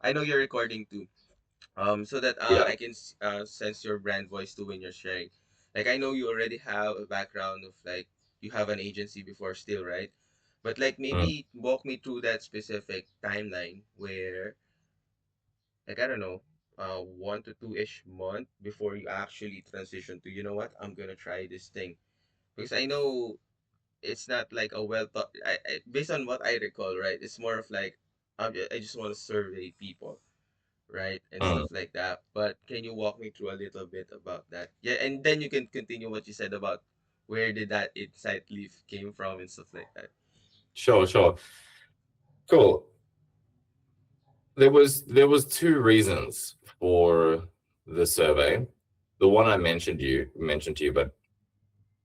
I know you're recording too. So that Yeah. I can sense your brand voice too when you're sharing. Like I know you already have a background of like you have an agency before still, right? But like Mm. maybe walk me through that specific timeline where like I don't know, 1 to 2 ish month before you actually transition to, you know what, I'm gonna try this thing. Because I know it's not like a well thought based on what I recall, right? It's more of like I just want to survey people, right? And Mm. stuff like that. But can you walk me through a little bit about that? Yeah, and then you can continue what you said about where did that insight leaf came from and stuff like that. Sure, sure. Cool. There was two reasons for the survey. The one I mentioned to you, but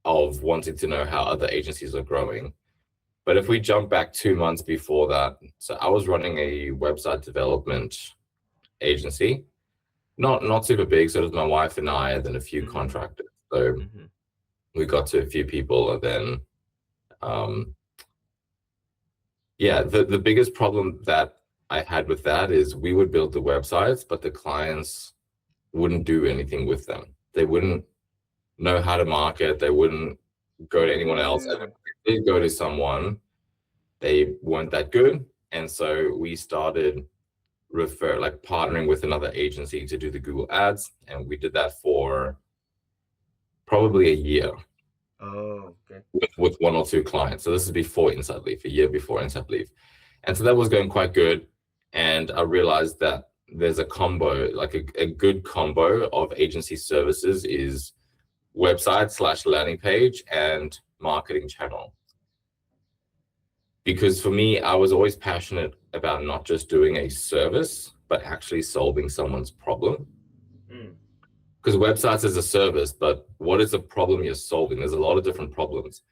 of wanting to know how other agencies are growing. But if we jump back 2 months before that, so I was running a website development agency, not super big. So it was my wife and I, and then a few Mm-hmm. contractors. So Mm-hmm. we got to a few people, and then um, yeah, the biggest problem that I had with that is we would build the websites, but the clients wouldn't do anything with them. They wouldn't know how to market. They wouldn't go to anyone else. And Mm. if they did go to someone, they weren't that good. And so we started partnering with another agency to do the Google ads. And we did that for probably a year Oh, okay. with one or two clients. So this is before Inside Leaf, a year before Inside Leaf. And so that was going quite good. And I realized that there's a combo, like a good combo of agency services is website/landing page and marketing channel. Because for me, I was always passionate about not just doing a service, but actually solving someone's problem. Mm. Because websites is a service, but what is the problem you're solving? There's a lot of different problems.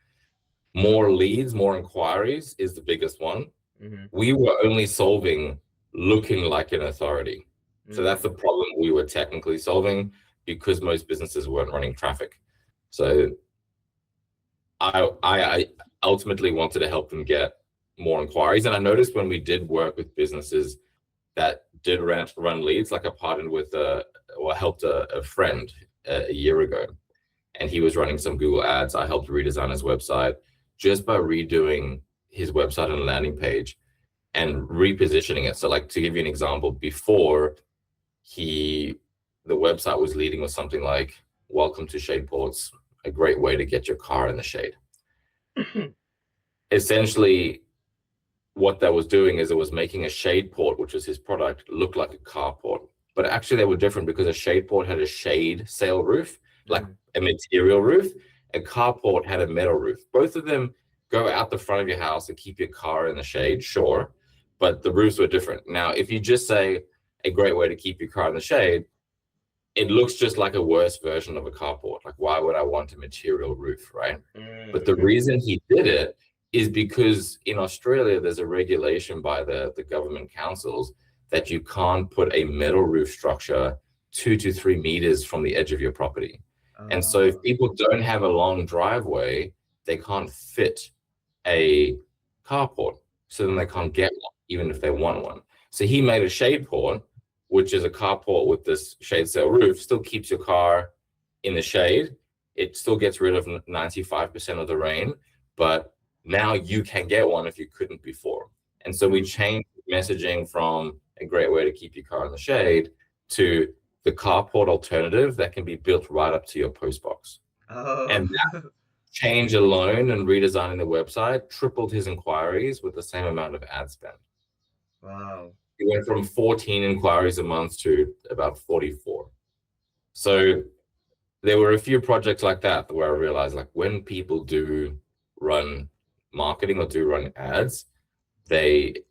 More leads, more inquiries is the biggest one. Mm-hmm. We were only solving looking like an authority. So that's Mm. the problem we were technically solving because most businesses weren't running traffic. So I ultimately wanted to help them get more inquiries. And I noticed when we did work with businesses that did run leads, like I partnered with or helped a friend a year ago, and he was running some Google ads. I helped redesign his website just by redoing his website and landing page and repositioning it. So, like to give you an example, before he the website was leading with something like "Welcome to Shadeports, a great way to get your car in the shade." Essentially, what that was doing is it was making a shade port, which was his product, look like a carport. But actually, they were different because a shade port had a shade sail roof, like Mm. a material roof. A carport had a metal roof. Both of them go out the front of your house and keep your car in the shade, sure, but the roofs were different. Now, if you just say a great way to keep your car in the shade, it looks just like a worse version of a carport. Like, why would I want a material roof, right? Mm. But the Okay. reason he did it is because in Australia, there's a regulation by the government councils that you can't put a metal roof structure 2 to 3 meters from the edge of your property. And so if Oh. people don't have a long driveway, they can't fit a carport. So then they Okay. can't get one, even if they want one. So he made a shade port, which is a carport with this shade sail roof, still keeps your car in the shade. It still gets rid of 95% of the rain, but now you can get one if you couldn't before. And so we True. changed messaging from a great way to keep your car in the shade to the carport alternative that can be built right up to your post box. Oh. And that change alone and redesigning the website tripled his inquiries with the same amount of ad spend. Wow. He went from 14 inquiries a month to about 44. So there were a few projects like that where I realized like when people do run marketing or do run ads, they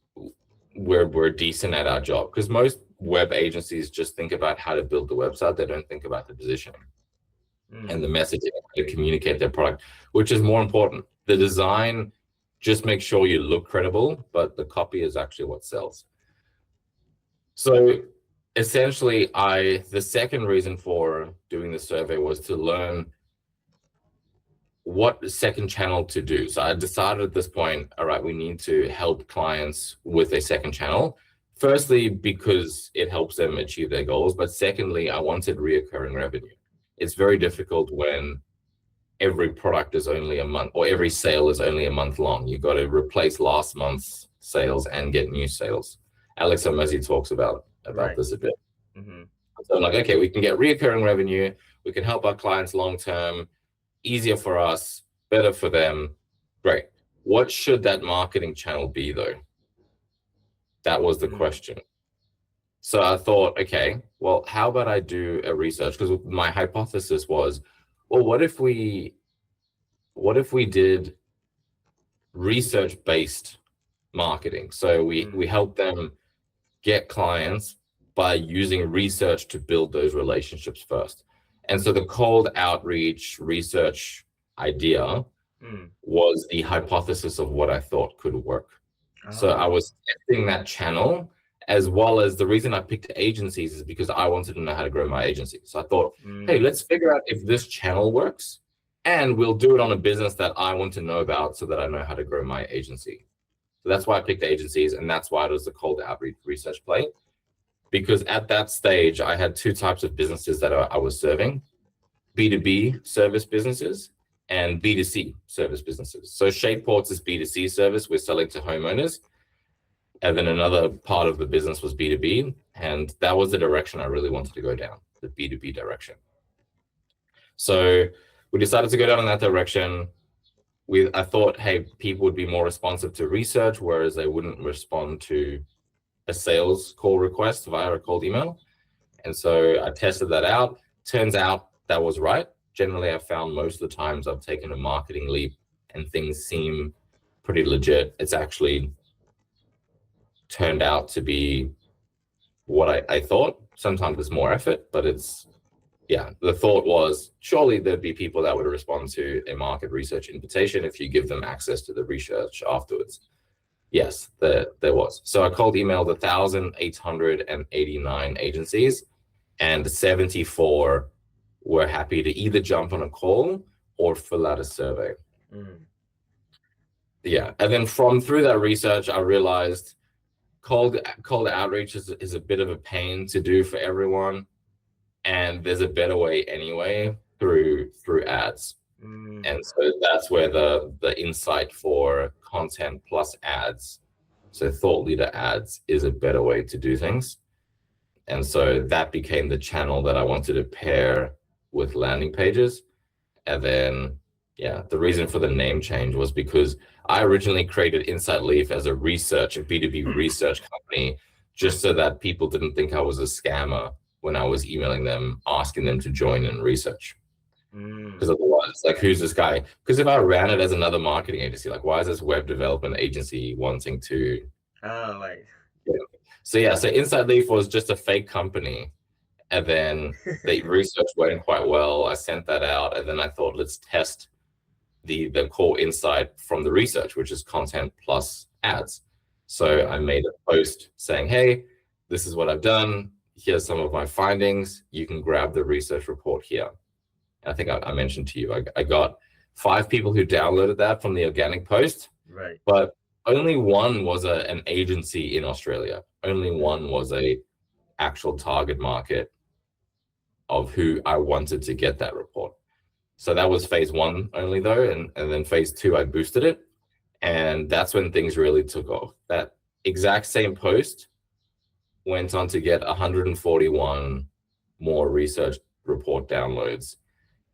we're decent at our job because most web agencies just think about how to build the website. They don't think about the positioning Mm. and the messaging, how to communicate their product, which is more important. The design just makes sure you look credible, but the copy is actually what sells. So essentially, the second reason for doing the survey was to learn what second channel to do. So I decided at this point, all right, we need to help clients with a second channel. Firstly, because it helps them achieve their goals, but secondly, I wanted reoccurring revenue. It's very difficult when every product is only a month or every sale is only a month long. You've got to replace last month's sales and get new sales. Alex Omozi talks about Right. this a bit. Mm-hmm. So I'm like, okay, we can get reoccurring revenue, we can help our clients long term, easier for us, better for them. Great. What should that marketing channel be though? That was the Mm. question. So I thought, okay, well, how about I do a research? Because my hypothesis was, well, what if we did research based marketing? So we Mm. help them get clients by using research to build those relationships first. And so the cold outreach research idea Mm. was the hypothesis of what I thought could work. So I Oh. was testing that channel, as well as the reason I picked agencies is because I wanted to know how to grow my agency. So I thought, hey, Mm. let's figure out if this channel works, and we'll do it on a business that I want to know about so that I know how to grow my agency. So that's why I picked agencies, and that's why it was the cold outreach research play. Because at that stage, I had two types of businesses that I was serving: B2B service businesses and B2C service businesses. So Shapeports is B2C service, we're selling to homeowners. And then another part of the business was B2B. And that was the direction I really wanted to go down, the B2B direction. So we decided to go down in that direction. I thought, hey, people would be more responsive to research, whereas they wouldn't respond to a sales call request via a cold email. And so I tested that out. Turns out that was right. Generally, I've found most of the times I've taken a marketing leap and things seem pretty legit. It's actually turned out to be what I thought. Sometimes it's more effort, but yeah, the thought was surely there'd be people that would respond to a market research invitation if you give them access to the research afterwards. Yes, there was. So I cold emailed 1,889 agencies, and 74 were happy to either jump on a call or fill out a survey. Mm. Yeah, and then from through that research, I realized cold outreach is a bit of a pain to do for everyone, and there's a better way anyway through ads. Mm. And so that's where the insight for content plus ads, so thought leader ads, is a better way to do things. And so that became the channel that I wanted to pair with landing pages. And then, yeah, the reason for the name change was because I originally created Insight Leaf as a B2B research company, just so that people didn't think I was a scammer when I was emailing them, asking them to join in research. Mm. Because otherwise, like, who's this guy? Because if I ran it as another marketing agency, like, why is this web development agency wanting to? Oh, like. Yeah. So yeah, so Insight Leaf was just a fake company, and then the research went quite well. I sent that out, and then I thought, let's test the core insight from the research, which is content plus ads. So I Mm. made a post saying, hey, this is what I've done. Here's some of my findings. You can grab the research report here. I think I mentioned to you, I got 5 people who downloaded that from the organic post, Right. but only one was an agency in Australia. Only Mm. one was a actual target market of who I wanted to get that report. So that was phase 1 only though, and then phase 2 I boosted it, and that's when things really took off. That exact same post went on to get 141 more research report downloads,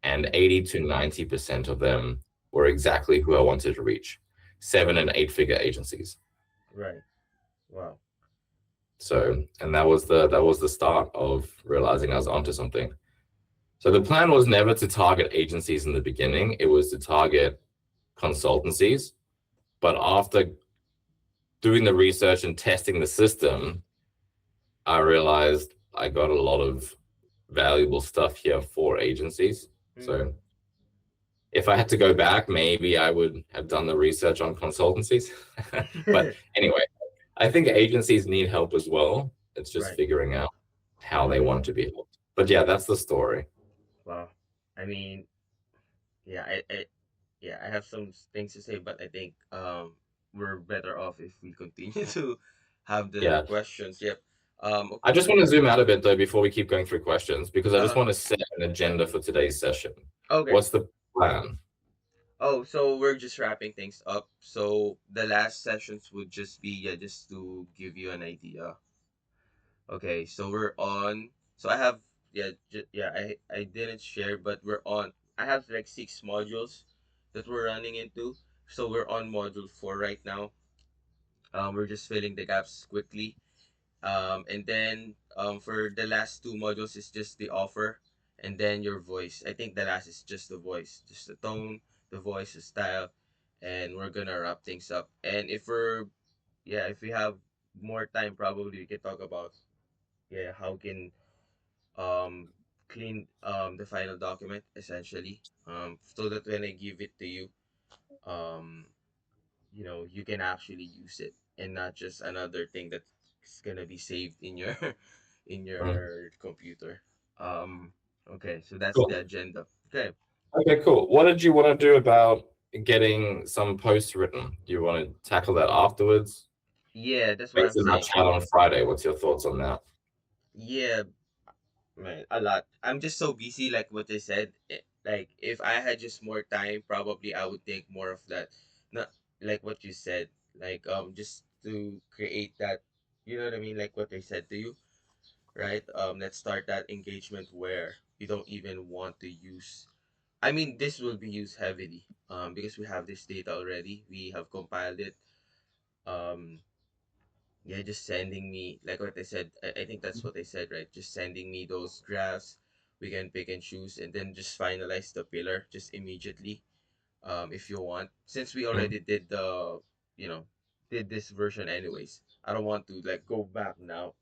and 80 to 90% of them were exactly who I wanted to reach: 7 and 8 figure agencies. Right. Wow. So, and that was the start of realizing I was onto something. So the plan was never to target agencies in the beginning. It was to target consultancies. But after doing the research and testing the system, I realized I got a lot of valuable stuff here for agencies. Mm. So if I had to go back, maybe I would have done the research on consultancies. But anyway, I think agencies need help as well. It's just Right. figuring out how they Mm. want to be helped. But yeah, that's the story. Wow. I mean, yeah, yeah, I have some things to say, but I think we're better off if we continue to have the Yeah. questions. Yep. I Okay. just want to zoom out a bit though before we keep going through questions because I just Uh, want to set an agenda for today's session. okay. What's the plan? Oh, so we're just wrapping things up. So the last sessions would just be, yeah, just to give you an idea. Okay, so we're on. So I have, yeah, yeah, I didn't share, but we're on. I have like 6 modules that we're running into. So we're on module 4 right now. We're just filling the gaps quickly. And then for the last 2 modules is just the offer, and then your voice. I think the last is just the voice, just the tone, the voice, the style, and we're gonna wrap things up. And if we're, yeah, if we have more time, probably we can talk about, yeah, how can um clean the final document essentially, so that when I give it to you, um you can actually use it and not just another thing that's gonna be saved in your in Mm, your computer. um okay, so that's the cool. agenda. Okay. Okay, cool. What did you want to do about getting some posts written? Do you want to tackle that afterwards? Yeah, that's what I'm Based on our saying. chat on Friday, what's your thoughts on that? Yeah, man, a lot. I'm just so busy, like what I said. Like if I had just more time, probably I would think more of that. Not like what you said, like just to create that, you know what I mean, like what I said to you, right? Let's start that engagement where we don't even want to use. I mean, this will be used heavily, because we have this data already. We have compiled it. Um, yeah, just sending me, like what I said. I think that's what I said, right? Just sending me those graphs. We can pick and choose, and then just finalize the pillar just immediately. If you want, since we Mm. already did the, you know, did this version anyways. I don't want to like go back now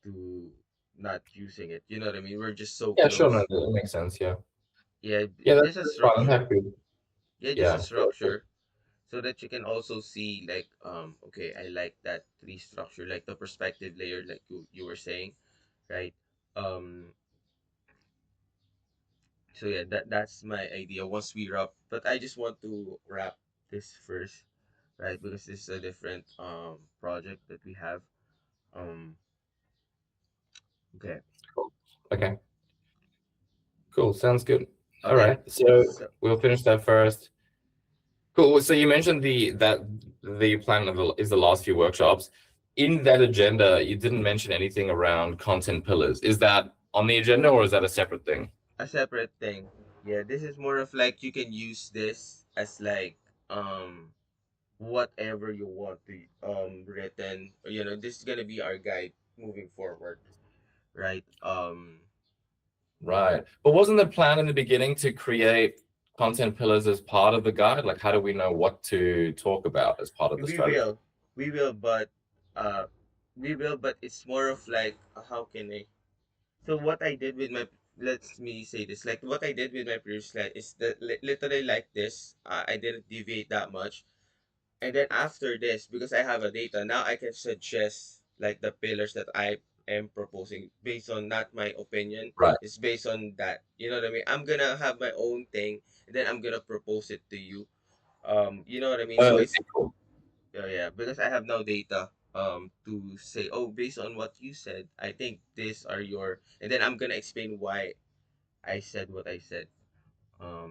to not using it. You know what I mean? We're just so Yeah, sure. No, close. that makes sense. Yeah. Yeah, Yeah, just a that's fine. I'm structure. happy. Yeah, just a Yeah. structure, so that you can also see like, okay, I like that tree structure, like the perspective layer, like you were saying, right? Um, so yeah, that's my idea once we wrap. But I just want to wrap this first, right? Because this is a different project that we have. Um, okay, Cool. Okay. Cool. Sounds good. All okay. right. So So we'll finish that first. Cool. So you mentioned the plan of is the last few workshops. In that agenda, you didn't mention anything around content pillars. Is that on the agenda or is that a separate thing? a separate thing. Yeah, this is more of like you can use this as like whatever you want to written. This is gonna be our guide moving forward, right? Right. But wasn't the plan in the beginning to create content pillars as part of the guide? Like, how do we know what to talk about as part of the we strategy? will we will but uh we will, but it's more of like, how can I, so what I did with my, let me say this, like what I did with my previous slide is that literally like this. I didn't deviate that much. And then after this, because I have a data, now I can suggest like the pillars that I am proposing based on not my opinion. Right. It's based on that. You know what I mean? I'm gonna have my own thing, and then I'm gonna propose it to you. You know what I mean? Oh, So okay, it's, cool. yeah, because I have no data to say, oh, based on what you said, I think these are your, and then I'm gonna explain why I said what I said.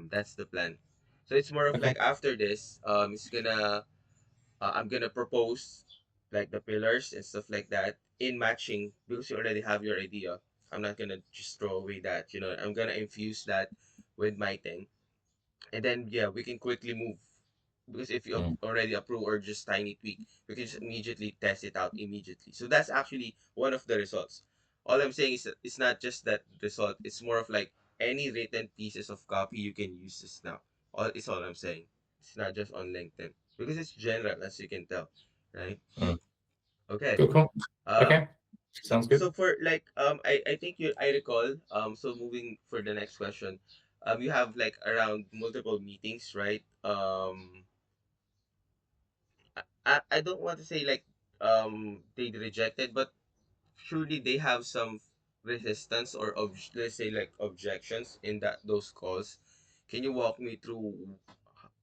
That's the plan. So it's more of Okay. like after this, I'm gonna propose like the pillars and stuff like that in matching, because you already have your idea. I'm not gonna just throw away that. I'm gonna infuse that with my thing, and then yeah, we can quickly move, because if you Mm. already approve or just tiny tweak, we can just immediately test it out immediately. So that's actually one of the results. All I'm saying is that it's not just that result. It's more of like any written pieces of copy you can use this now. All is all I'm saying. It's not just on LinkedIn, because it's general, as you can tell, right? Mm. Okay. Cool, cool. Uh, Okay. so Sounds good. so for like, I think I recall, so moving for the next question, you have like around multiple meetings, right? I don't want to say like they rejected, but surely they have some resistance or let's say like objections in that those calls. Can you walk me through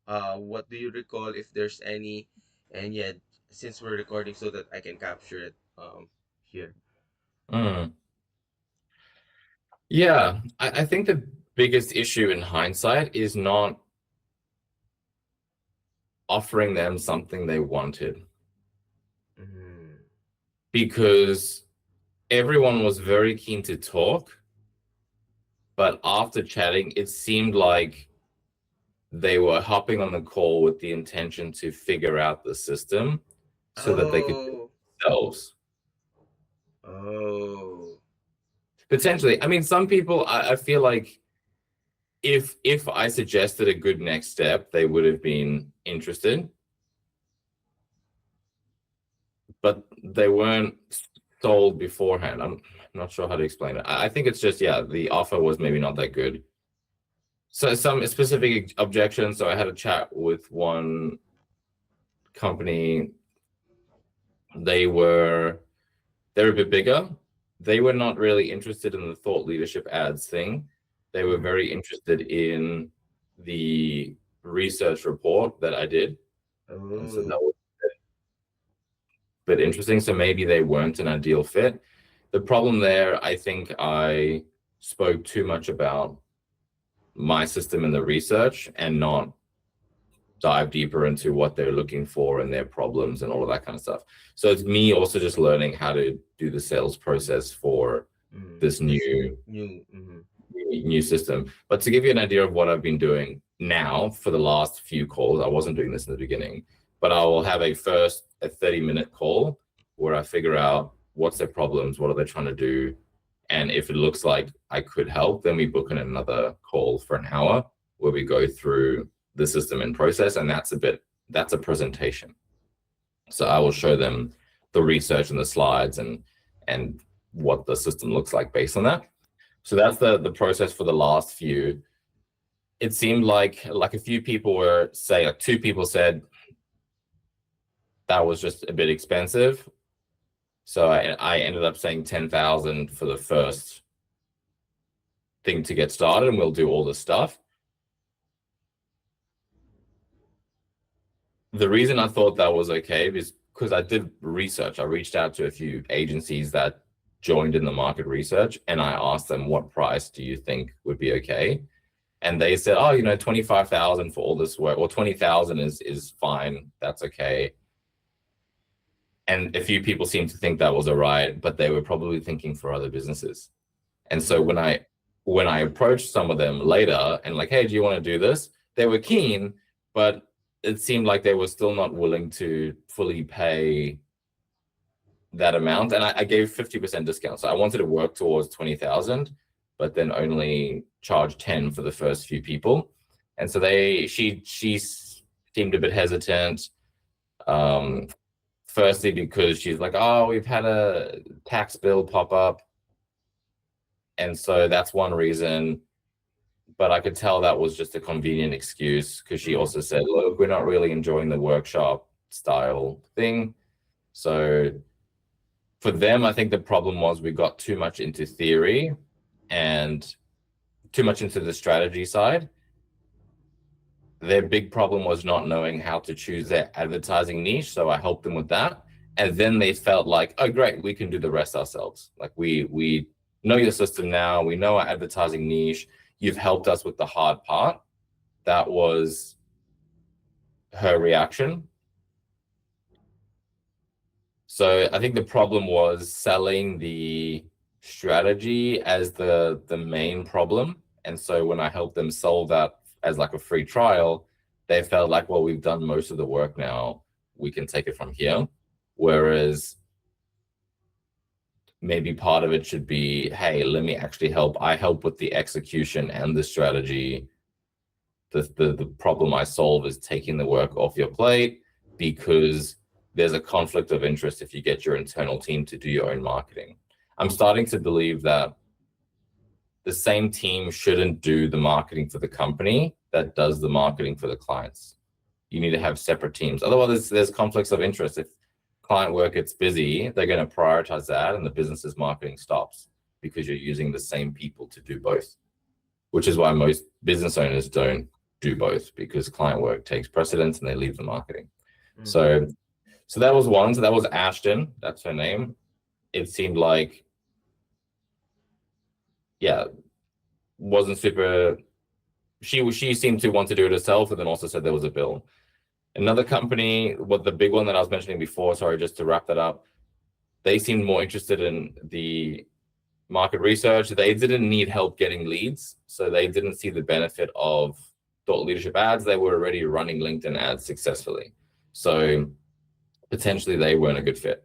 what do you recall, if there's any, and yet since we're recording so that I can capture it here. Mm. Yeah, I think the biggest issue in hindsight is not offering them something they wanted, Mm. because everyone was very keen to talk, but after chatting, it seemed like they were hopping on the call with the intention to figure out the system so that they could do Oh. it themselves. Oh. Potentially. I mean, some people, I feel like if I suggested a good next step, they would have been interested, but they weren't sold beforehand. I'm not sure how to explain it. I think it's just, yeah, the offer was maybe not that good. So some specific objections. So I had a chat with one company. They're a bit bigger. They were not really interested in the thought leadership ads thing. They were very interested in the research report that I did. And so that Oh. was a bit interesting. So maybe they weren't an ideal fit. The problem there, I think I spoke too much about my system and the research and not dive deeper into what they're looking for and their problems and all of that kind of stuff. So it's me also just learning how to do the sales process for this This new new. new system. But to give you an idea of what I've been doing now for the last few calls, I wasn't doing this in the beginning, but I will have a 30-minute call where I figure out what's their problems, what are they trying to do, and if it looks like I could help, then we book in another call for an hour where we go through the system and process, and that's a presentation. So I will show them the research and the slides and what the system looks like based on that. So that's the process for the last few. It seemed like a few people were saying, like 2 people said that was just a bit expensive. So I ended up saying 10,000 for the first thing to get started, and we'll do all the stuff. The reason I thought that was okay is because I did research. I reached out to a few agencies that joined in the market research, and I asked them, what price do you think would be okay? And they said, oh, 25,000 for all this work, or 20,000 is fine. That's okay. And a few people seemed to think that was all right, but they were probably thinking for other businesses. And so when I approached some of them later and like, hey, do you want to do this? They were keen, but it seemed like they were still not willing to fully pay that amount. And I gave 50% discount. So I wanted to work towards 20,000, but then only charge 10 for the first few people. And so she seemed a bit hesitant. Firstly, because she's like, oh, we've had a tax bill pop up. And so that's one reason. But I could tell that was just a convenient excuse, because she also said, look, we're not really enjoying the workshop style thing. So for them, I think the problem was we got too much into theory and too much into the strategy side. Their big problem was not knowing how to choose their advertising niche. So I helped them with that. And then they felt like, oh, great, we can do the rest ourselves. Like we know your system now. We know our advertising niche. You've helped us with the hard part. That was her reaction. So I think the problem was selling the strategy as the main problem. And so when I helped them solve that as like a free trial, they felt like, well, we've done most of the work now. We can take it from here. Whereas maybe part of it should be, hey, let me actually help. I help with the execution and the strategy. The problem I solve is taking the work off your plate, because there's a conflict of interest if you get your internal team to do your own marketing. I'm starting to believe that the same team shouldn't do the marketing for the company that does the marketing for the clients. You need to have separate teams. Otherwise, there's conflicts of interest. If client work gets busy, they're going to prioritize that, and the business's marketing stops because you're using the same people to do both, which is why most business owners don't do both, because client work takes precedence and they leave the marketing. So So that was one. So that was Ashton. That's her name. It seemed like, yeah, wasn't super. She seemed to want to do it herself, and then also said there was a bill. Another company, what the big one that I was mentioning before, sorry, just to wrap that up, they seemed more interested in the market research. They didn't need help getting leads, so they didn't see the benefit of thought leadership ads. They were already running LinkedIn ads successfully, so potentially they weren't a good fit.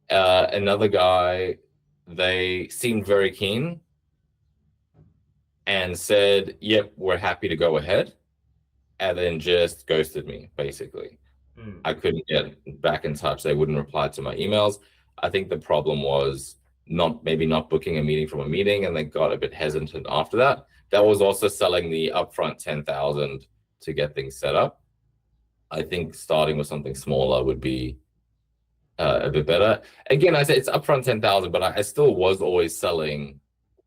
Another guy, they seemed very keen and said, "Yep, we're happy to go ahead," and then just ghosted me basically. Mm. I couldn't get back in touch. They wouldn't reply to my emails. I think the problem was not booking a meeting from a meeting, and they got a bit hesitant after that. That was also selling the upfront 10,000 to get things set up. I think starting with something smaller would be a bit better. Again, I said it's upfront 10,000, but I still was always selling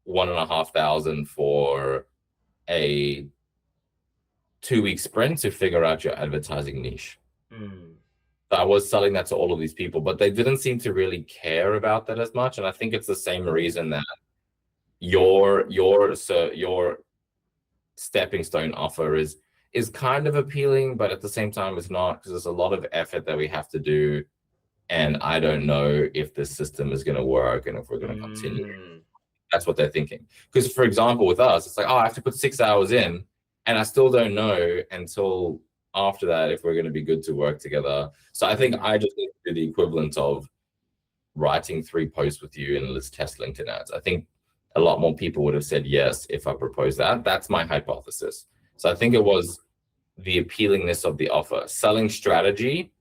1,500 for a 2 week sprint to figure out your advertising niche. Mm. I was selling that to all of these people, but they didn't seem to really care about that as much. And I think it's the same reason that your stepping stone offer is kind of appealing, but at the same time it's not, because there's a lot of effort that we have to do. And I don't know if this system is going to work and if we're going to continue. Mm. That's what they're thinking. Because for example, with us, it's like, oh, I have to put 6 hours in, and I still don't know until after that if we're going to be good to work together. So I think I just need to do the equivalent of writing 3 posts with you and let's test LinkedIn ads. I think a lot more people would have said yes if I proposed that. That's my hypothesis. So I think it was the appealingness of the offer. Selling strategy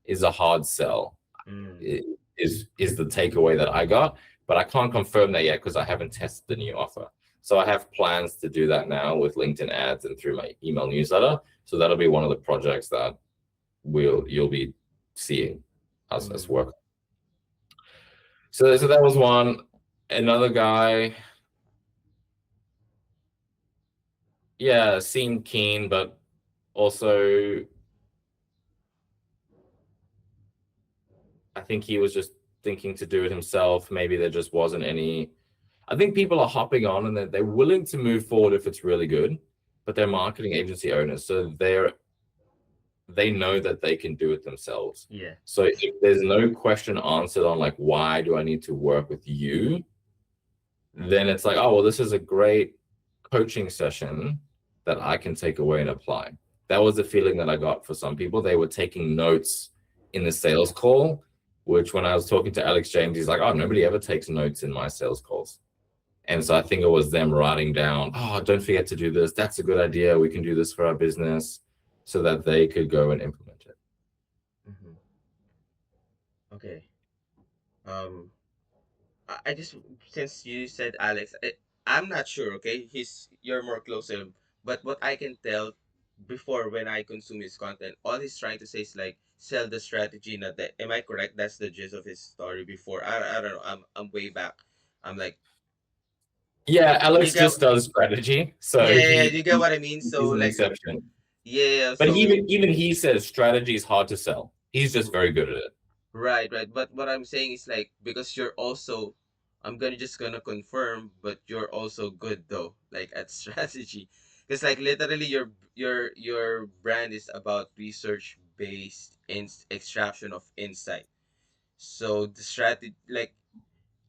is a hard sell. Mm. Is the takeaway that I got, but I can't confirm that yet because I haven't tested the new offer. So I have plans to do that now with LinkedIn ads and through my email newsletter. So that'll be one of the projects that you'll be seeing us Mm. work. So that was one. Another guy, yeah, seemed keen, but also I think he was just thinking to do it himself. Maybe there just wasn't any. I think people are hopping on and they're willing to move forward if it's really good, but they're marketing agency owners, so they know that they can do it themselves. Yeah. So if there's no question answered on like, why do I need to work with you, then it's like, oh well, this is a great coaching session that I can take away and apply. That was the feeling that I got for some people. They were taking notes in the sales call, which when I was talking to Alex James, he's like, oh, nobody ever takes notes in my sales calls. And so I think it was them writing down, oh, don't forget to do this. That's a good idea. We can do this for our business, so that they could go and implement it. Mm-hmm. Okay. Um, I just, since you said Alex, I'm not sure. Okay, you're more close to him, but what I can tell before when I consume his content, all he's trying to say is like sell the strategy, not that. Am I correct? That's the gist of his story before. I don't know. I'm way back. I'm like, Yeah, you Alex get, just does strategy, yeah, so yeah, yeah, you get what I mean. So he's an like, exception. yeah, yeah, But so even he says strategy is hard to sell. He's just very good at it. right, right. But what I'm saying is like, because you're also, gonna confirm, but you're also good though, like at strategy. Because like literally your brand is about research based in extraction of insight. So the strategy, like,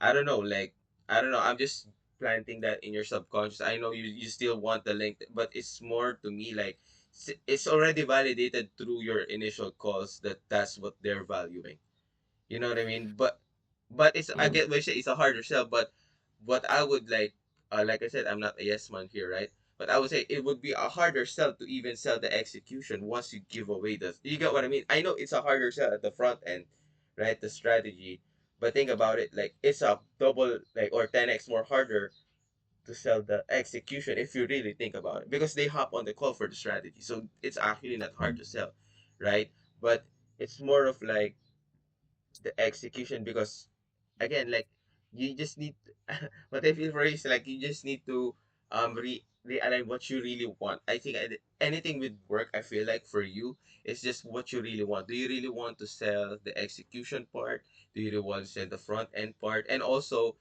I don't know, like, I don't know. I'm just planting that in your subconscious. I know you still want the link, but it's more to me like it's already validated through your initial calls that that's what they're valuing. You know what I mean? But it's, I Mm. get what you say, it's a harder sell. But what I would like I said, I'm not a yes man here, right? But I would say it would be a harder sell to even sell the execution once you give away the. You get what I mean? I know it's a harder sell at the front end, right? The strategy, but think about it, like it's a double, like, or 10x more harder to sell the execution if you really think about it, because they hop on the call for the strategy, so it's actually not hard to sell, right? But it's more of like the execution, because again, like, you just need what I feel for you is like you just need to realign what you really want. I think anything with work, I feel like for you, it's just what you really want. Do you really want to sell the execution part? Do you really want to sell the front end part? And also,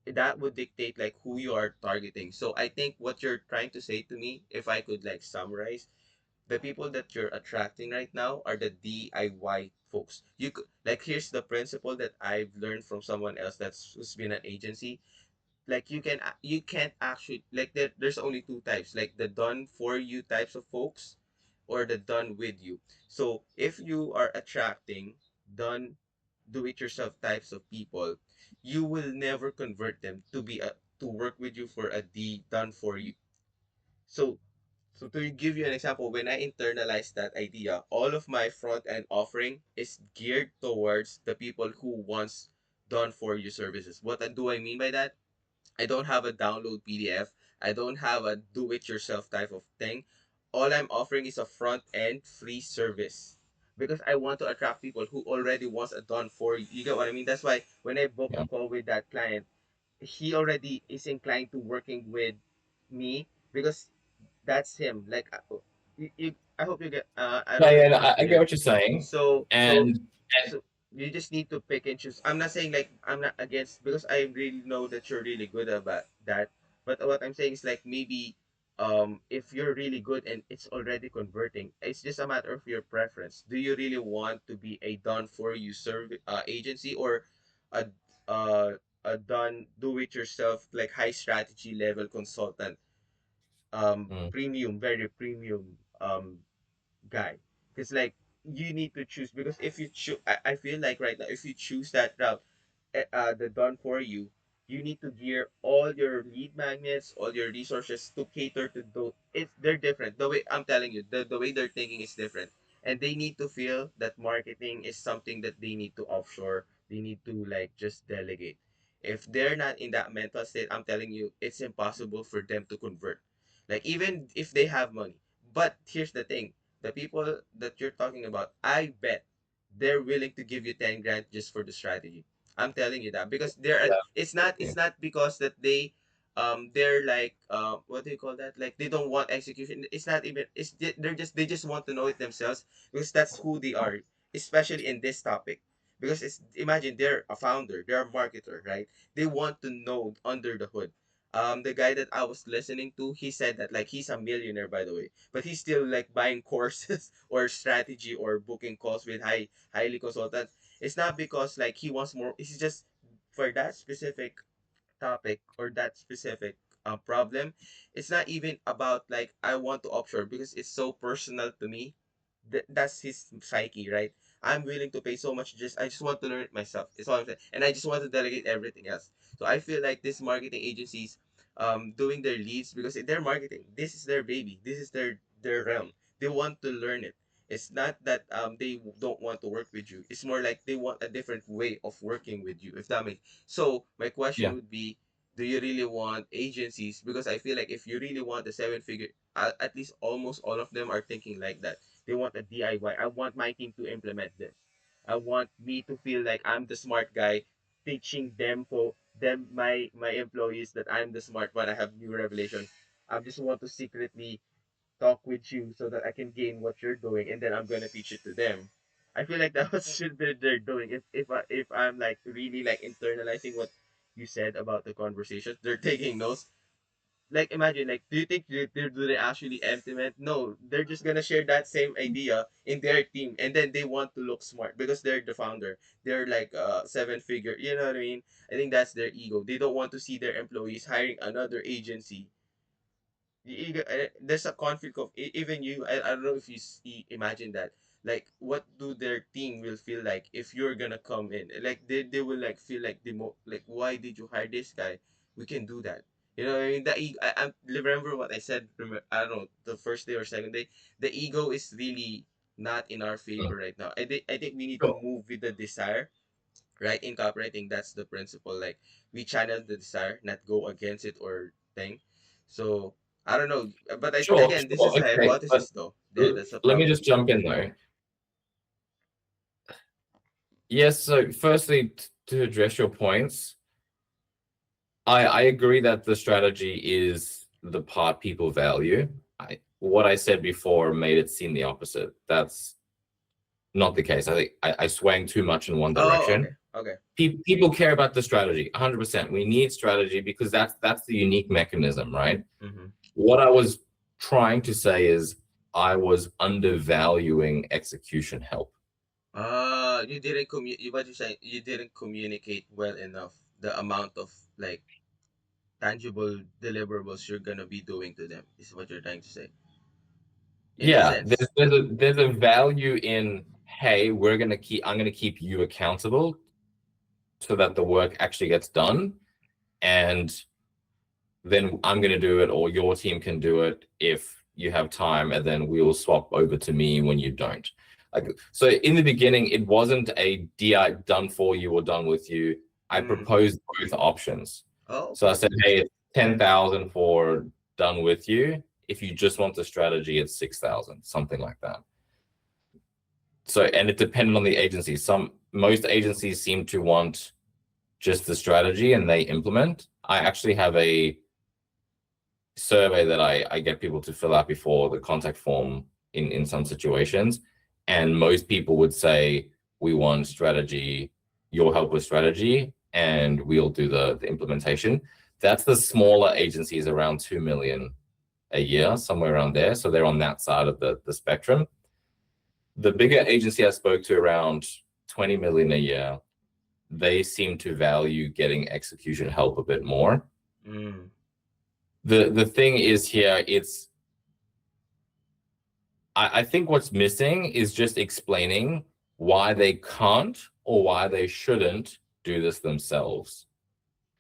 that would dictate like who you are targeting. So I think what you're trying to say to me, if I could like summarize, the people that you're attracting right now are the DIY folks. You could like, here's the principle that I've learned from someone else that's who's been an agency. Like you can't actually like there's only two types, like the done for you types of folks or the done with you. So if you are attracting done do it yourself types of people, you will never convert them to be a to work with you for a D done for you. So so to give you an example, when I internalized that idea, all of my front end offering is geared towards the people who wants done for you services. What do I mean by that? I don't have a download PDF. I don't have a do it yourself type of thing. All I'm offering is a front end free service because I want to attract people who already wants a done for you. You get what I mean? That's why when I book a Yeah. call with that client, he already is inclined to working with me because that's him. Like I hope you get. I No, don't know yeah, if no, you're I get clear. what you're saying. So so And so you just need to pick and choose. I'm not saying like I'm not against because I really know that you're really good about that. But what I'm saying is like maybe if you're really good and it's already converting, it's just a matter of your preference. Do you really want to be a done for you service agency or a uh a done do it yourself like high strategy level consultant mm, premium very premium guy because like you need to choose because if you choose I feel like right now if you choose that route the done for you you need to gear all your lead magnets all your resources to cater to those they're different the way I'm telling you the way they're thinking is different and they need to feel that marketing is something that they need to offshore they need to like just delegate if they're not in that mental state I'm telling you it's impossible for them to convert like even if they have money but here's the thing the people that you're talking about, I bet they're willing to give you 10 grand just for the strategy. I'm telling you that because yeah, yeah, it's not because that they're like what do you call that? Like they don't want execution. It's not even they just want to know it themselves because that's who they are, especially in this topic. Because it's imagine they're a founder, they're a marketer, right? They want to know under the hood the guy that I was listening to, he said that like he's a millionaire by the way, but he's still like buying courses or strategy or booking calls with highly consultants. It's not because like he wants more. It's just for that specific topic or that specific problem. It's not even about like I want to offshore because it's so personal to me that's his psyche, right? I'm willing to pay so much. Just I just want to learn it myself. It's all I'm saying, and I just want to delegate everything else. So I feel like these marketing agencies, doing their leads because they're marketing. This is their baby. This is their realm. They want to learn it. It's not that they don't want to work with you. It's more like they want a different way of working with you. If that makes so, my question yeah. would be, do you really want agencies? Because I feel like if you really want the seven figure, at least almost all of them are thinking like that they want a DIY. I want my team to implement this. I want me to feel like I'm the smart guy teaching them for them my employees that I'm the smart one. I have new revelations. I just want to secretly talk with you so that I can gain what you're doing and then I'm gonna teach it to them. I feel like that was should be they're doing. If I'm like really like internalizing what you said about the conversations, they're taking notes like imagine like do you think do they actually implement no they're just gonna share that same idea in their team and then they want to look smart because they're the founder they're like seven figure you know what I mean I think that's their ego they don't want to see their employees hiring another agency there's a conflict of even you I don't know if you see imagine that like what do their team will feel like if you're gonna come in like they will like feel like like why did you hire this guy we can do that you know what I mean I remember what I said I don't know the first day or second day the ego is really not in our Mm. favor right now I think we need to Sure. move with the desire right in copywriting that's the principle like we channel the desire not go against it or thing so I don't know but Sure, again this is sure. a Okay, but hypothesis though yeah that's a let me problem just jump in though. Yes, so firstly, to address your points, I agree that the strategy is the part people value. What I said before made it seem the opposite. That's not the case. I think I swang too much in one Oh, direction. okay. Okay. People care about the strategy 100%. We need strategy because that's the unique mechanism, right? Mm-hmm. What I was trying to say is I was undervaluing execution help. You didn't what you saying, you didn't communicate well enough the amount of like tangible deliverables you're gonna be doing to them, is what you're trying to say. In a Yeah, sense. there's a value in, hey, I'm gonna keep you accountable so that the work actually gets done, and then I'm gonna do it, or your team can do it if you have time, and then we will swap over to me when you don't. Like, so in the beginning, it wasn't a DI done for you or done with you. I Mm. proposed both options. Oh, So I okay. said, hey, it's 10,000 for done with you. If you just want the strategy, it's 6,000, something like that. So, and it depended on the agency. Most agencies seem to want just the strategy and they implement. I actually have a survey that I get people to fill out before the contact form in some situations. And most people would say, we want strategy, your help with strategy, and we'll do the implementation. That's the smaller agencies, around 2 million a year, somewhere around there. So they're on that side of the spectrum. The bigger agency I spoke to, around 20 million a year, they seem to value getting execution help a bit more. Mm. The thing is here, I think what's missing is just explaining why they can't or why they shouldn't do this themselves.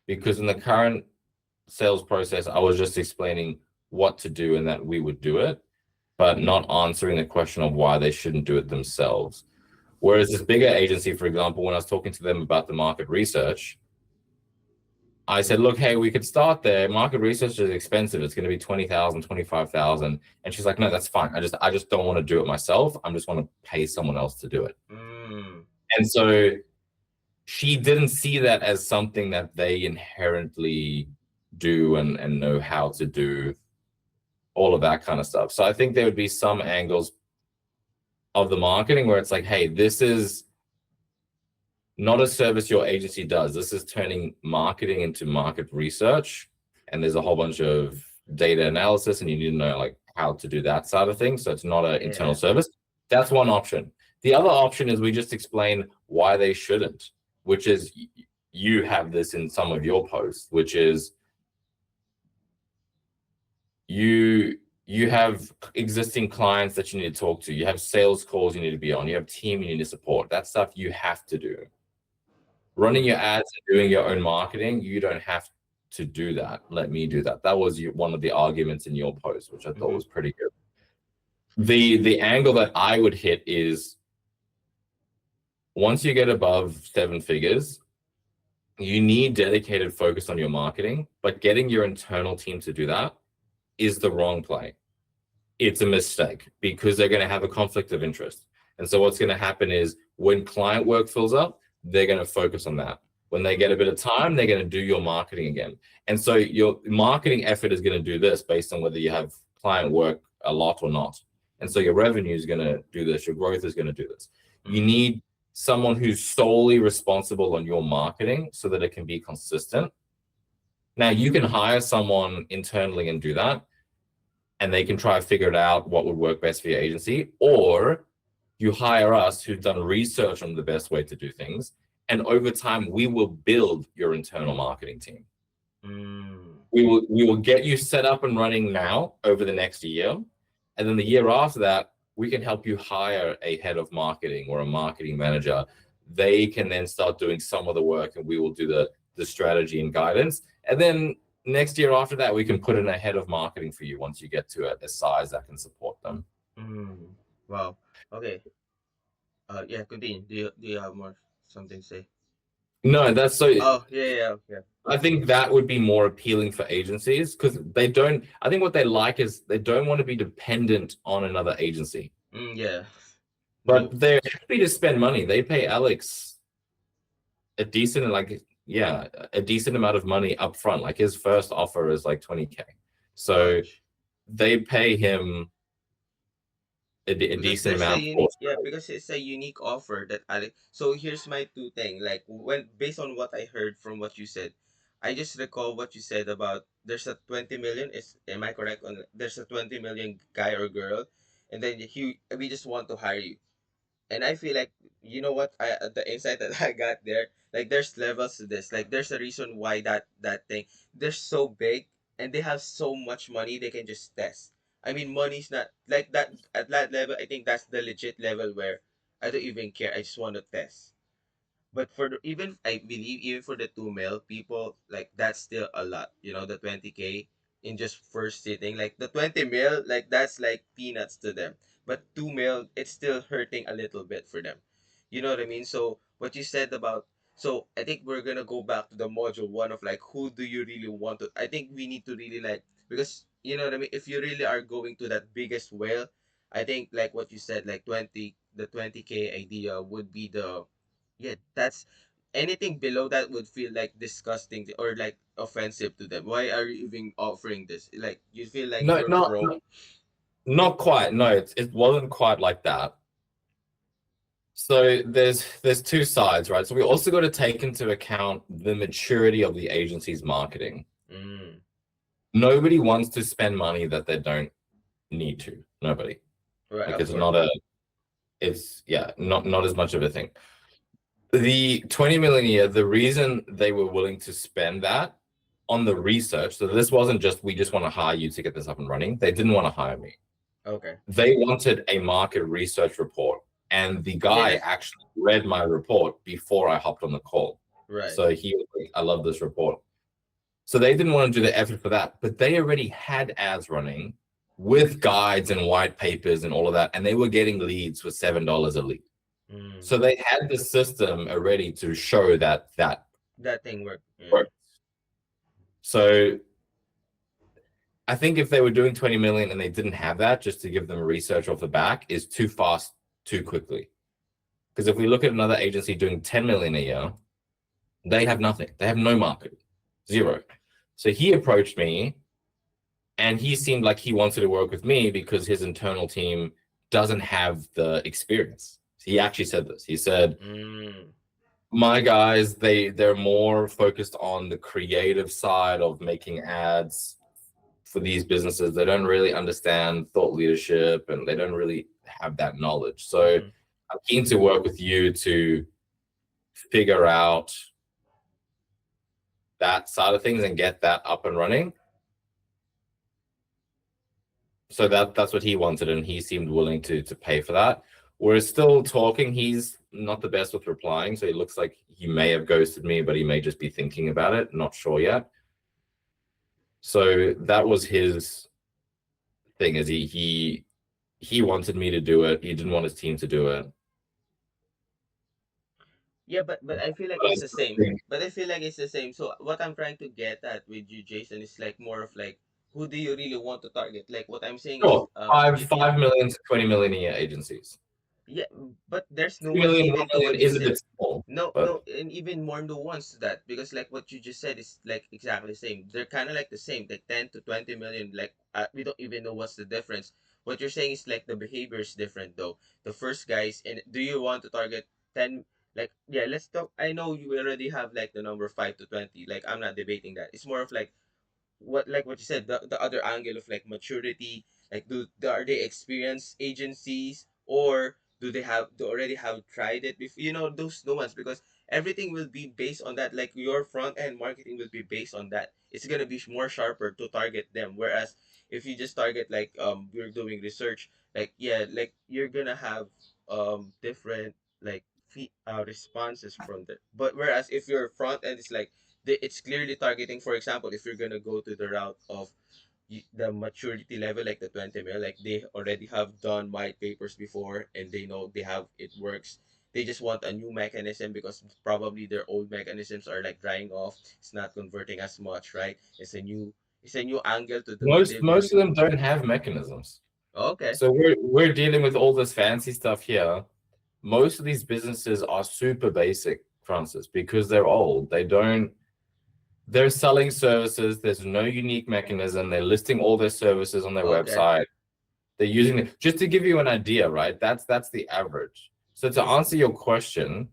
Because in the current sales process, I was just explaining what to do and that we would do it, but not answering the question of why they shouldn't do it themselves. Whereas this bigger agency, for example, when I was talking to them about the market research, I said, look, hey, we could start there. Market research is expensive. It's going to be 20,000, 25,000. And she's like, no, that's fine. I just don't want to do it myself. I just want to pay someone else to do it. Mm. And so she didn't see that as something that they inherently do and know how to do, all of that kind of stuff. So I think there would be some angles of the marketing where it's like, hey, this is not a service your agency does. This is turning marketing into market research. And there's a whole bunch of data analysis, and you need to know like how to do that side of things. So it's not an internal service. That's one option. The other option is we just explain why they shouldn't, which is you have this in some of your posts, which is you have existing clients that you need to talk to. You have sales calls you need to be on. You have team you need to support. That stuff you have to do. Running your ads and doing your own marketing, you don't have to do that. Let me do that. That was one of the arguments in your post, which I thought was pretty good. The angle that I would hit is, once you get above 7 figures, you need dedicated focus on your marketing, but getting your internal team to do that is the wrong play. It's a mistake because they're going to have a conflict of interest. And so what's going to happen is when client work fills up, they're going to focus on that. When they get a bit of time, they're going to do your marketing again. And so your marketing effort is going to do this based on whether you have client work a lot or not. And so your revenue is going to do this. Your growth is going to do this. You need someone who's solely responsible on your marketing so that it can be consistent. Now, you can hire someone internally and do that, and they can try to figure it out what would work best for your agency, or you hire us who've done research on the best way to do things, and over time we will build your internal marketing team. We will get you set up and running now over the next year, and then the year after that we can help you hire a head of marketing or a marketing manager. They can then start doing some of the work, and we will do the strategy and guidance. And then next year after that, we can put in a head of marketing for you once you get to a size that can support them. Wow. Okay. Yeah, continue. Do you have more something to say? No, that's so. Oh, yeah. I think that would be more appealing for agencies because they don't. I think what they like is they don't want to be dependent on another agency. Yeah. But they're happy to spend money. They pay Alex a decent amount of money up front. Like his first offer is like 20K. So Ouch. they pay him a Because decent there's a amount for unique, yeah, because it's a unique offer that Alex. So here's my two thing. Like when based on what I heard from what you said, I just recall what you said about there's a 20 million. Is am I correct on there's a 20 million guy or girl, and then we just want to hire you. And I feel like you know what the insight that I got there, like there's levels to this. Like there's a reason why that thing they're so big and they have so much money they can just test. I mean, money's not like that at that level. I think that's the legit level where I don't even care. I just want to test. But for even I believe even for the 2 mil people, like that's still a lot. The 20K in just first sitting, like the 20 mil, like that's like peanuts to them. But 2 mil, it's still hurting a little bit for them. You know what I mean? So what you said about so I think we're gonna go back to the module one of like who do you really want to I think we need to really like because you know what I mean, if you really are going to that biggest whale, I think like what you said, like 20K idea would be the yeah, that's anything below that would feel like disgusting or like offensive to them. Why are you even offering this? Like you feel like no, you're not broke. not quite. No, it wasn't quite like that. So there's two sides, right? So we also got to take into account the maturity of the agency's marketing. Mm, Nobody wants to spend money that they don't need to. Nobody. right, Like of it's course. not a it's yeah, not as much of a thing. The 20 million a year, the reason they were willing to spend that on the research, so this wasn't just we just want to hire you to get this up and running. They didn't want to hire me. Okay. They wanted a market research report, and the Yeah, guy that's actually read my report before I hopped on the call. right. So he was like, I love this report. So they didn't want to do the effort for that, but they already had ads running with guides and white papers and all of that, and they were getting leads for $7 a lead. Mm, So they had the system already to show that that thing worked. Yeah. worked. So I think if they were doing 20 million and they didn't have that, just to give them research off the back, is too fast, too quickly. Because if we look at another agency doing 10 million a year, they have nothing. They have no market, zero. So he approached me and he seemed like he wanted to work with me because his internal team doesn't have the experience. He actually said this. He said, Mm, my guys, they're more focused on the creative side of making ads for these businesses. They don't really understand thought leadership and they don't really have that knowledge. So mm. I'm keen to work with you to figure out that side of things and get that up and running. So that's what he wanted, and he seemed willing to pay for that. We're still talking. He's not the best with replying, so it looks like he may have ghosted me, but he may just be thinking about it. Not sure yet. So that was his thing. Is he wanted me to do it. He didn't want his team to do it. Yeah, but I feel like But I it's the still same. think, But I feel like it's the same. So what I'm trying to get at with you, Jason, is like more of like who do you really want to target? Like what I'm saying is sure, five if you 5 million to 20 million a year agencies. yeah, but there's 2 nuance million, even 1 to million what you is a said. bit small, No, but no, and even more nuance to that because like what you just said is like exactly the same. They're kind of like the same, like 10 to 20 million. Like we don't even know what's the difference. What you're saying is like the behavior is different though. The first guys, and do you want to target 10? Like yeah, let's talk. I know you already have like the number 5 to 20. Like I'm not debating that. It's more of like what you said, the other angle of like maturity, like are they experienced agencies or do already have tried it before, those nuance because everything will be based on that, like your front end marketing will be based on that. It's gonna be more sharper to target them, whereas if you just target like we're doing research, like yeah, like you're gonna have different like responses from that. But whereas if your front end is like it's clearly targeting, for example, if you're gonna go to the route of the maturity level, like the 20 mil, like they already have done white papers before and they know they have it works. They just want a new mechanism because probably their old mechanisms are like drying off. It's not converting as much, right? It's a new angle to the most of delivery. them don't have mechanisms. Okay. So we're dealing with all this fancy stuff here. Most of these businesses are super basic, Francis, because they're old. They don't. they're selling services. There's no unique mechanism. They're listing all their services on their Okay. website. They're using it just to give you an idea, right? That's the average. So to answer your question,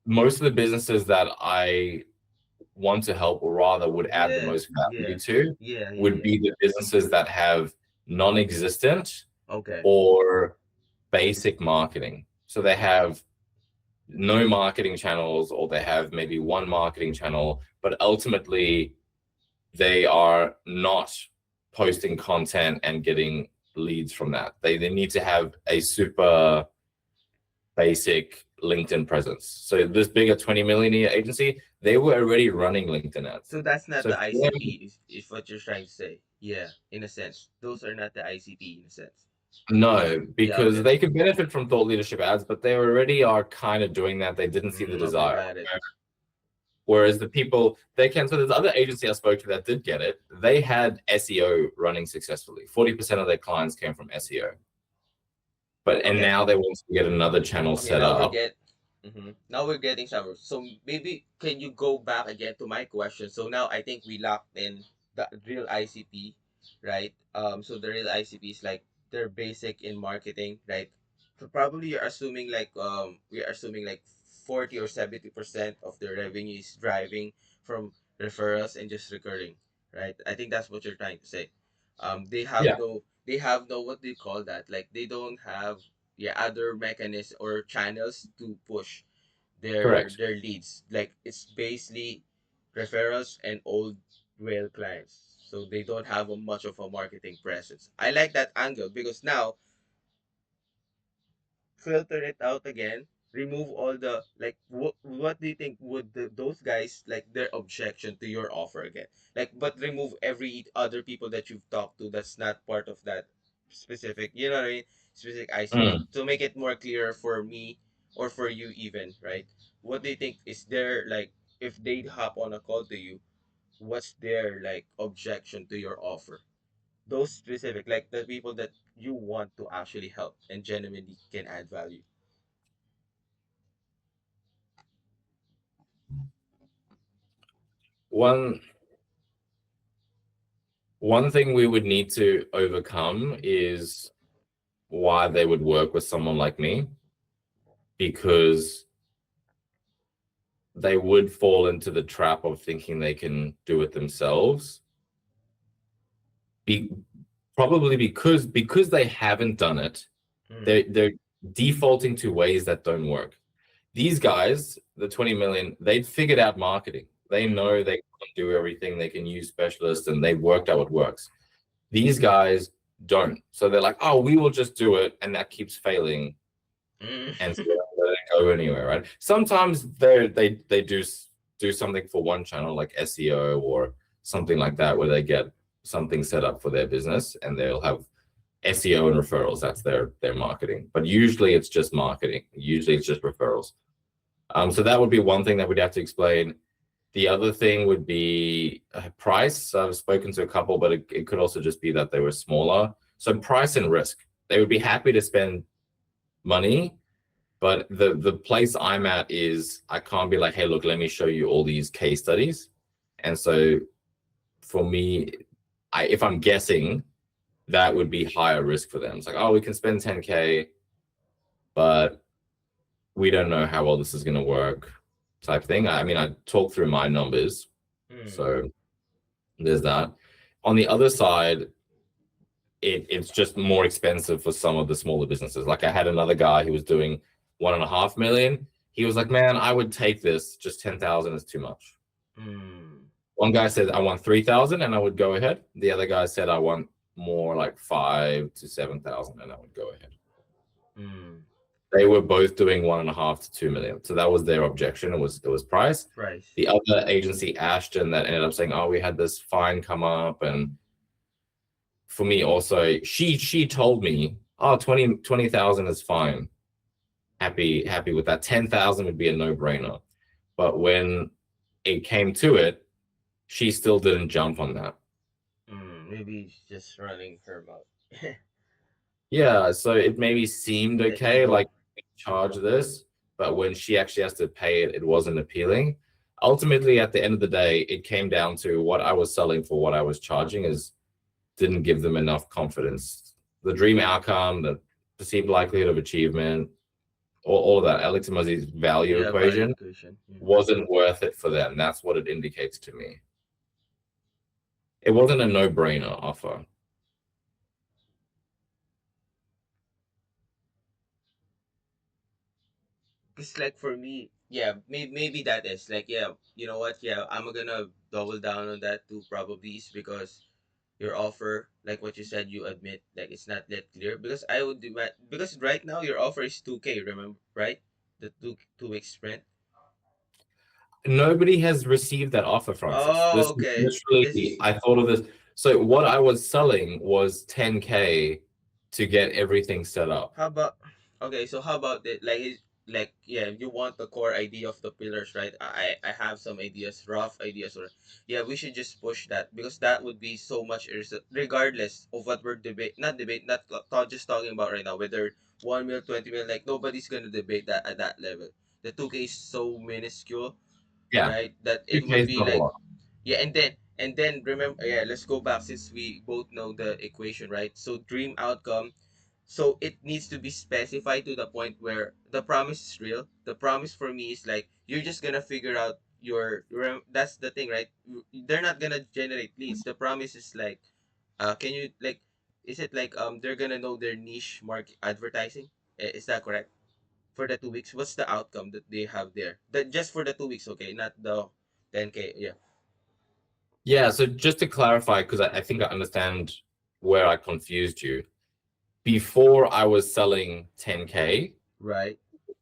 most of the businesses that I want to help, or rather would add the Yeah. most Yeah. value to, Yeah. Yeah. would Yeah. be the businesses that have non-existent Okay. or basic marketing. So they have no marketing channels, or they have maybe one marketing channel, but ultimately they are not posting content and getting leads from that. They need to have a super basic LinkedIn presence. So this bigger 20 million year agency, they were already running LinkedIn ads. So that's not So the for them, ICP, is what you're trying to say. Yeah, in a sense. Those are not the ICP in a sense. no, Yeah, because okay. they can benefit from thought leadership ads, but they already are kind of doing that. They didn't see the Okay, desire. got it. Whereas the people they can, so there's other agency I spoke to that did get it. They had SEO running successfully. 40% of their clients came from SEO. And Okay. now they want to get another channel Okay, set now we're up. get now we're getting somewhere. So maybe can you go back again to my question? So now I think we locked in the real ICP, right? So the real ICP is like they're basic in marketing, right? So probably you're assuming like we are assuming like 40 or 70% of their revenue is driving from referrals and just recurring, right? I think that's what you're trying to say. Yeah, They have no, what do you call that? Like they don't have, yeah, other mechanisms or channels to push correct. their leads. Like it's basically referrals and old whale clients. So they don't have a much of a marketing presence. I like that angle because now filter it out again, remove all the like what do you think would those guys like their objection to your offer again, like, but remove every other people that you've talked to that's not part of that specific, you know what I mean, specific ICP, Mm. to make it more clear for me or for you even, right? What do you think is their like, if they hop on a call to you, what's their like objection to your offer? Those specific, like the people that you want to actually help and genuinely can add value. One one thing we would need to overcome is why they would work with someone like me, because they would fall into the trap of thinking they can do it themselves. Be, Probably because they haven't done it, Mm. they're defaulting to ways that don't work. These guys, the 20 million, they'd figured out marketing. They Mm. know they can do everything. They can use specialists, and they've worked out what works. These guys don't. So they're like, oh, we will just do it, and that keeps failing, Mm. and so they don't let it go anywhere, right? Sometimes they do something for one channel like SEO or something like that, where they get something set up for their business, and they'll have SEO and referrals. That's their marketing. But usually it's just marketing. Usually it's just referrals. So that would be one thing that we'd have to explain. The other thing would be price. I've spoken to a couple, but it could also just be that they were smaller. So price and risk. They would be happy to spend money, but the place I'm at is I can't be like, hey, look, let me show you all these case studies. And so for me, if I'm guessing, that would be higher risk for them. It's like, oh, we can spend 10K, but we don't know how well this is going to work, type thing. I mean, I talk through my numbers, Mm. so there's that. On the other side, it's just more expensive for some of the smaller businesses. Like I had another guy who was doing 1.5 million. He was like, man, I would take this. Just 10,000 is too much. Mm. One guy said I want 3,000 and I would go ahead. The other guy said I want more like 5 to 7,000 and I would go ahead. Mm. They were both doing 1.5 to 2 million. So that was their objection. It was price. Price. The other agency, Ashton, that ended up saying, oh, we had this fine come up. And for me also, she told me, oh, 20,000 is fine. Happy with that. 10,000 would be a no-brainer. But when it came to it, she still didn't jump on that. Maybe he's just running her mouth. Yeah, so it maybe seemed The okay, like ego. charge this, but when she actually has to pay it, it wasn't appealing. ultimately at the end of the day, it came down to what I was selling for what I was charging is didn't give them enough confidence. The dream outcome, the perceived likelihood of achievement, all of that, Alex Muzzy's value Yeah, value equation equation. Yeah. wasn't worth it for them. That's what it indicates to me. It wasn't a no-brainer offer. Cause like for me, yeah, maybe that is like, yeah, you know what? Yeah, I'm gonna double down on that too. Probably is because your offer, like what you said, you admit like it's not that clear. Because I would do that because right now your offer is 2K. Remember, right? The two week sprint. Nobody has received that offer, Francis. Oh, This is okay. This literally, is I thought of this. So what I was selling was 10K to get everything set up. how about okay. So how about it? Like yeah, you want the core idea of the pillars, right? I have some ideas, rough ideas, or yeah, we should just push that because that would be so much regardless of what we're not just talking about right now, whether 1 mil, 20 mil, like nobody's gonna debate that at that level. The 2K is so minuscule, Yeah, right? That it 2K would is be not a like lot. yeah, and then remember, yeah, let's go back since we both know the equation, right? So dream outcome, so it needs to be specified to the point where the promise is real. The promise for me is like you're just gonna figure out that's the thing, right? They're not gonna generate leads. The promise is like, can you like, is it like they're gonna know their niche market advertising? Is that correct? For the 2 weeks, what's the outcome that they have there? That just for the 2 weeks, okay, not the 10K. Yeah, Yeah, so just to clarify, because I think I understand where I confused you. Before I was selling 10K, right.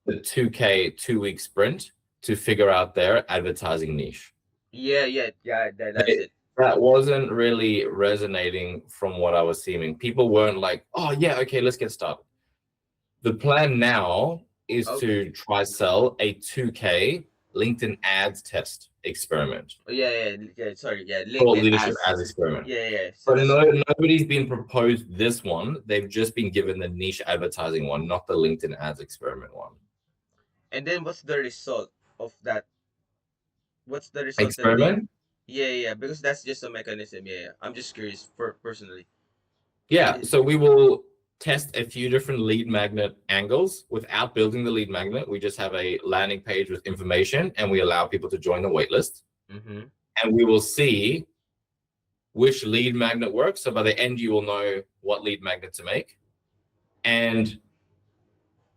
the 2K 2 week sprint to figure out their advertising niche. Yeah. That's it. That wasn't really resonating from what I was seeing. People weren't like, oh, yeah, okay, let's get started. The plan now is Okay. to try sell a 2K LinkedIn ads test experiment Oh, yeah. Sorry. Yeah, or LinkedIn leadership ads. ads experiment. Yeah. So But that's nobody's been proposed this one. They've just been given the niche advertising one, not the LinkedIn ads experiment one. and then what's the result of that? What's the result that they? Experiment? Yeah. Because that's just a mechanism. Yeah. I'm just curious for personally. Yeah. It, So we will test a few different lead magnet angles without building the lead magnet. We just have a landing page with information and we allow people to join the waitlist. mm-hmm. And we will see which lead magnet works. So by the end, you will know what lead magnet to make. And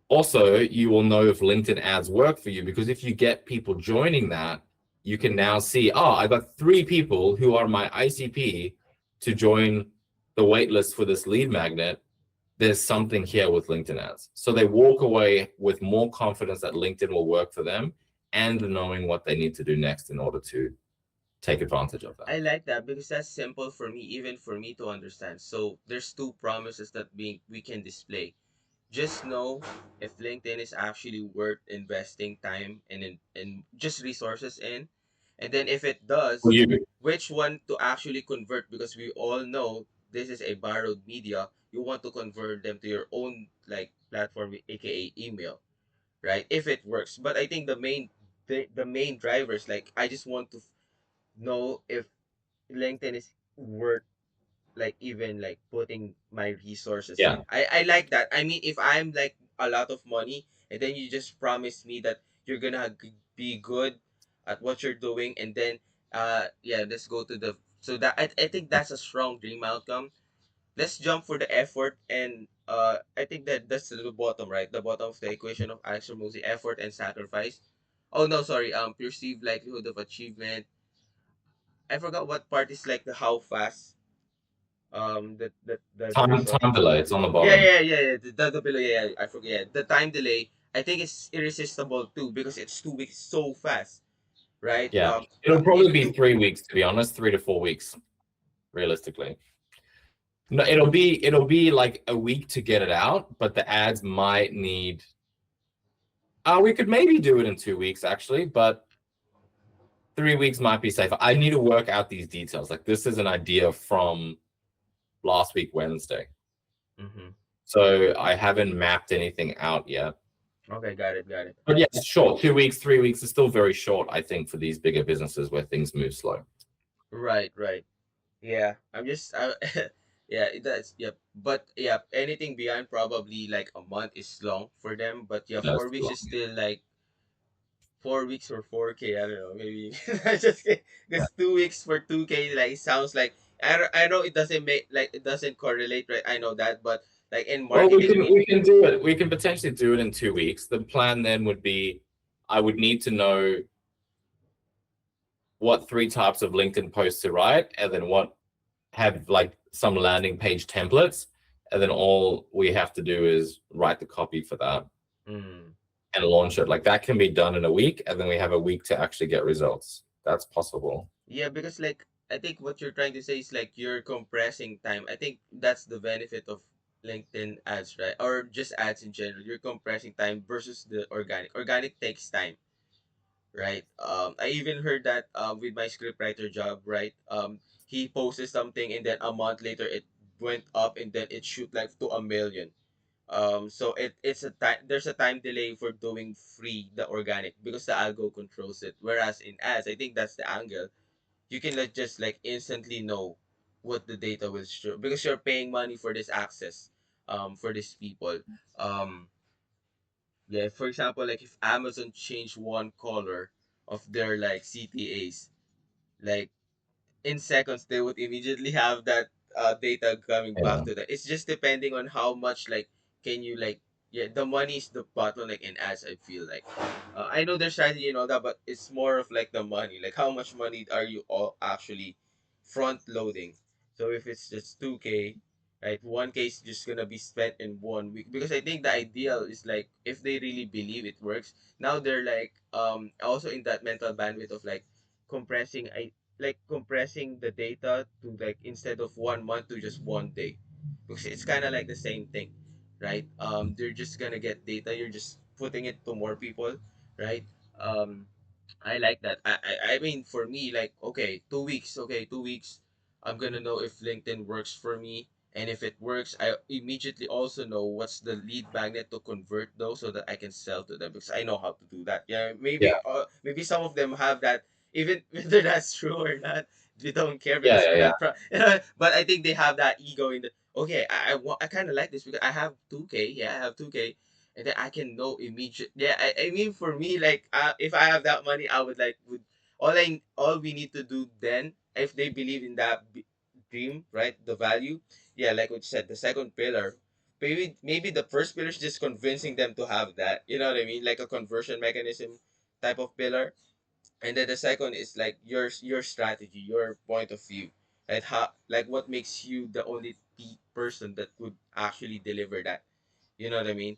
also, you will know if LinkedIn ads work for you, because if you get people joining that, you can now see, oh, I got 3 people who are my ICP to join the waitlist for this lead magnet. There's something here with LinkedIn ads. So they walk away with more confidence that LinkedIn will work for them and knowing what they need to do next in order to take advantage of that. I like that because that's simple for me, even for me to understand. So there's two promises that we can display. Just know if LinkedIn is actually worth investing time and just resources in. And then if it For does, you, which one to actually convert, because we all know this is a borrowed media. You want to convert them to your own like platform, aka email, right? If it works. But I think the main drivers, like I just want to know if LinkedIn is worth like even like putting my resources yeah. in. I like that. I mean, if I'm like a lot of money and then you just promise me that you're gonna be good at what you're doing, and then yeah, let's go to the so that I think that's a strong dream outcome. Let's jump for the effort, and I think that that's the bottom, right? The bottom of the equation of Alex Ramosi, effort and sacrifice. Oh no, sorry. Perceived likelihood of achievement. I forgot what part is like the how fast the result. Time delay, it's on the Yeah, bottom. yeah, yeah, yeah. The below, yeah, I forget. Yeah. The time delay, I think it's irresistible too because it's 2 weeks so fast, right? Yeah. It'll If probably be two, 3 weeks, to be honest, 3 to 4 weeks, realistically. No, it'll be like a week to get it out, but the ads might need we could maybe do it in 2 weeks actually, but 3 weeks might be safer. I need to work out these details. Like this is an idea from last week, Wednesday. mm-hmm. So I haven't mapped anything out yet. Okay, got it, got it. But yeah, it's short. 2 weeks, 3 weeks is still very short, I think, for these bigger businesses where things move slow. Right, right. Yeah, yeah, that's yep. But yeah, anything beyond probably like a month is long for them. But yeah, That's 4 weeks too is still like 4 weeks for 4K. I don't know, maybe I just because 2 weeks for 2K like sounds like I know it doesn't make like it doesn't correlate, right? I know that, but like in Well, we marketing, can we we can do it. We can potentially do it in 2 weeks. The plan then would be, I would need to know what three types of LinkedIn posts to write, and then what have like some landing page templates, and then all we have to do is write the copy for that mm, and launch it. Like that can be done in a week, and then we have a week to actually get results. That's possible. yeah, because like I think what you're trying to say is like you're compressing time. I think that's the benefit of LinkedIn ads, right? Or just ads in general. You're compressing time versus the organic. Organic takes time, right? I even heard that with my scriptwriter job, right? He posted something and then a month later it went up and then it shoot like to 1 million. So it's a time there's a time delay for doing free the organic because the algo controls it. Whereas in ads, I think that's the angle. You can like just like instantly know what the data will show because you're paying money for this access, for these people. Um, yeah, for example, like if Amazon changed one color of their like CTAs, like in seconds they would immediately have that data coming back Yeah. to them. It's just depending on how much like can you like yeah the money is the bottleneck in ads. I feel like I know there's strategy and all that, but it's more of like the money, like how much money are you all actually front loading. So if it's just 2K, right, 1K is just gonna be spent in 1 week because I think the ideal is like if they really believe it works. Now they're like also in that mental bandwidth of like compressing compressing the data to like instead of 1 month to just 1 day because it's kind of like the same thing, right? They're just gonna get data, you're just putting it to more people, right? um I like that. I mean, for me, like, okay, 2 weeks. Okay, 2 weeks. I'm gonna know if LinkedIn works for me, and if it works, I immediately also know what's the lead magnet to convert those, so that I can sell to them because I know how to do that. Yeah, Yeah. maybe some of them have that, even whether that's true or not. We don't care Yeah. because Yeah. we're Yeah. not. But I think they have that ego in the. Okay, I kind of like this because I have 2K. Yeah, I have 2K, and then I can know immediate. Yeah, I mean for me, like if I have that money, I would like would all we need to do then if they believe in that dream, right? The value, yeah, like what you said, the second pillar. Maybe the first pillar is just convincing them to have that. You know what I mean? Like a conversion mechanism type of pillar, and then the second is like your strategy, your point of view, like how like what makes you the only person that would actually deliver that. You know what I mean?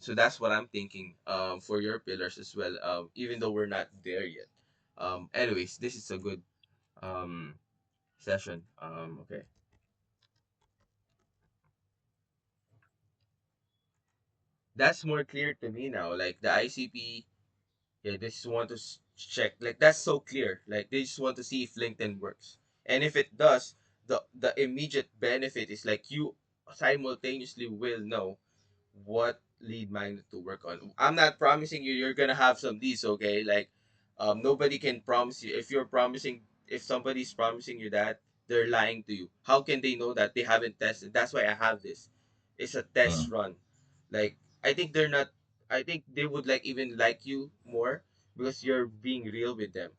So that's what I'm thinking. For your pillars as well. Even though we're not there yet. Anyways, this is a good um session. Okay, that's more clear to me now. Like the ICP, yeah, they just want to check. Like that's so clear. Like they just want to see if LinkedIn works, and if it does, the immediate benefit is like you simultaneously will know what lead magnet to work on. I'm not promising you you're gonna have some leads, okay? Like, nobody can promise you. If somebody's promising you that, they're lying to you. How can they know that they haven't tested? That's why I have this. It's a test Mm. run. Like, I think they're not. I think they would like even like you more because you're being real with them.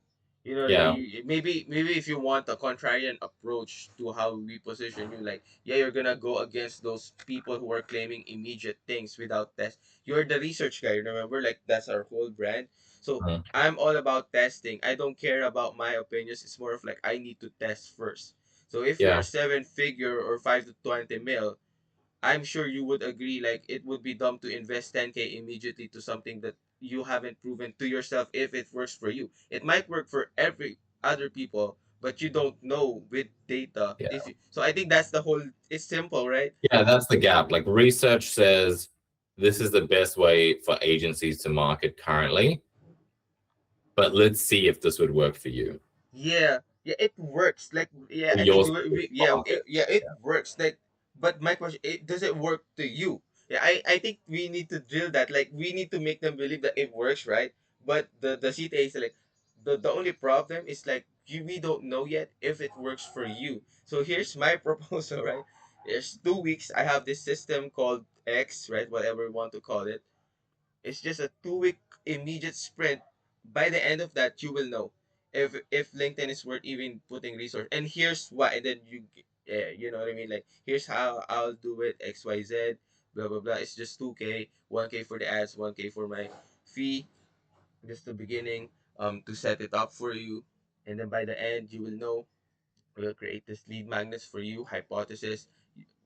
You know, like Yeah. maybe if you want a contrarian approach to how we position you, like yeah, you're gonna go against those people who are claiming immediate things without test. You're the research guy, remember? Like that's our whole brand. So Mm. I'm all about testing. I don't care about my opinions. It's more of like I need to test first. So if you're Yeah. a seven figure or 5 to 20 mil, I'm sure you would agree like it would be dumb to invest 10K immediately to something that you haven't proven to yourself if it works for you. It might work for every other people, but you don't know with data Yeah. if you, so I think that's the whole it's simple, right? Yeah. That's the gap. Like research says this is the best way for agencies to market currently, but let's see if this would work for you. Yeah, yeah, it works. Like, yeah, For I think your yeah, market. it works. Like, but my question, does it work to you? Yeah, I think we need to drill that. Like we need to make them believe that it works, right? But the CTA is like the only problem is like we don't know yet if it works for you. So here's my proposal, right? There's 2 weeks. I have this system called X, right? Whatever you want to call it. It's just a 2 week immediate sprint. By the end of that, you will know if LinkedIn is worth even putting resource. And here's why. And then yeah, you know what I mean. Like here's how I'll do it. X Y Z. Blah blah blah. It's just 2K, 1K for the ads, 1K for my fee. Just the beginning. To set it up for you, and then by the end, you will know. We'll create this lead magnets for you. Hypothesis.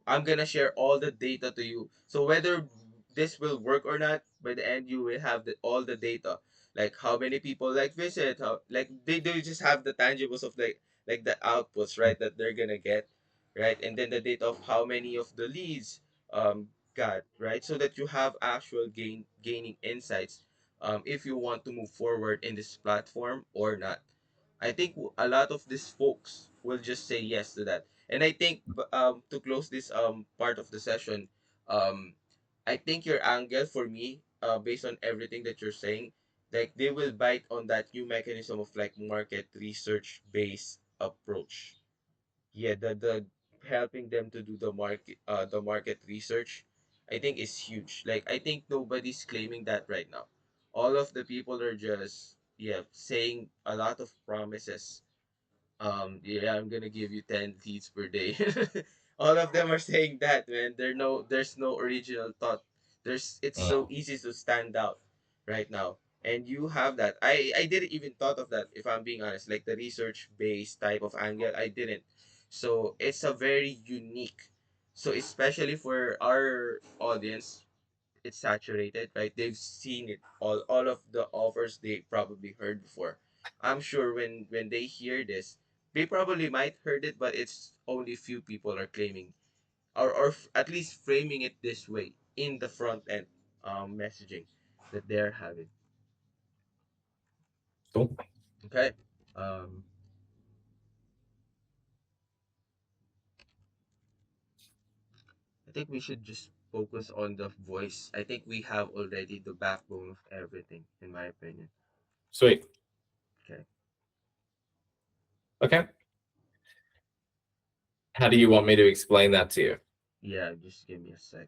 I'm gonna share all the data to you. So whether this will work or not, by the end you will have all the data, like how many people like visit, how like they do just have the tangibles of like the outputs, right, that they're gonna get, right, and then the data of how many of the leads got, right, so that you have actual gaining insights, if you want to move forward in this platform or not. I think a lot of these folks will just say yes to that. And I think to close this part of the session, um I think your angle for me, based on everything that you're saying, like they will bite on that new mechanism of like market research based approach. Yeah, the helping them to do the market research, I think is huge. Like I think nobody's claiming that right now. All of the people are just, yeah, saying a lot of promises. Yeah, I'm gonna give you 10 feeds per day. All of them are saying that, man. There's no original thought. It's so Mm. easy to stand out right now. And you have that. I didn't even thought of that, if I'm being honest. Like the research based type of angle, I didn't. So it's a very unique. So especially for our audience, it's saturated, right? They've seen it all of the offers they probably heard before. I'm sure when they hear this, they probably might heard it, but it's only few people are claiming, or at least framing it this way in the front end messaging that they're having. Cool. Okay. Um I think we should just focus on the voice. I think we have already the backbone of everything, in my opinion. Sweet. Okay. Okay. How do you want me to explain that to you? Yeah, just give me a sec.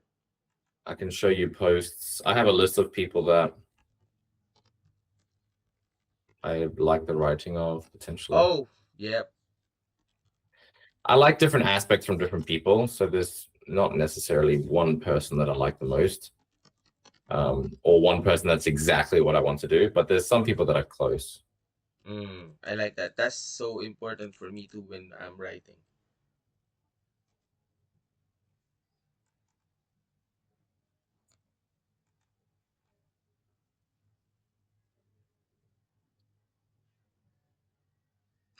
I can show you posts. I have a list of people that I like the writing of potentially. Oh, yep. I like different aspects from different people. So there's not necessarily one person that I like the most, or one person that's exactly what I want to do, but there's some people that are close. I like that. That's so important for me too when I'm writing.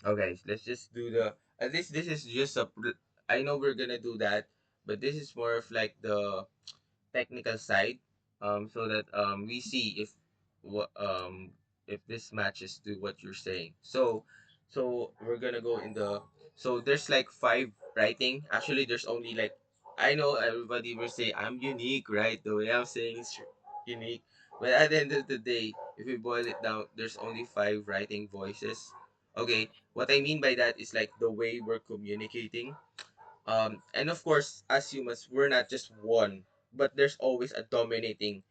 Okay, let's just do the. At least this is just I know we're gonna do that, but this is more of like the technical side, so that we see what if this matches to what you're saying. So we're gonna go in the. So there's like five writing. Actually, there's only like, I know everybody will say I'm unique, right? The way I'm saying is unique, but at the end of the day, if we boil it down, there's only five writing voices. Okay, what I mean by that is like the way we're communicating, and of course, as humans, we're not just one, but there's always a dominating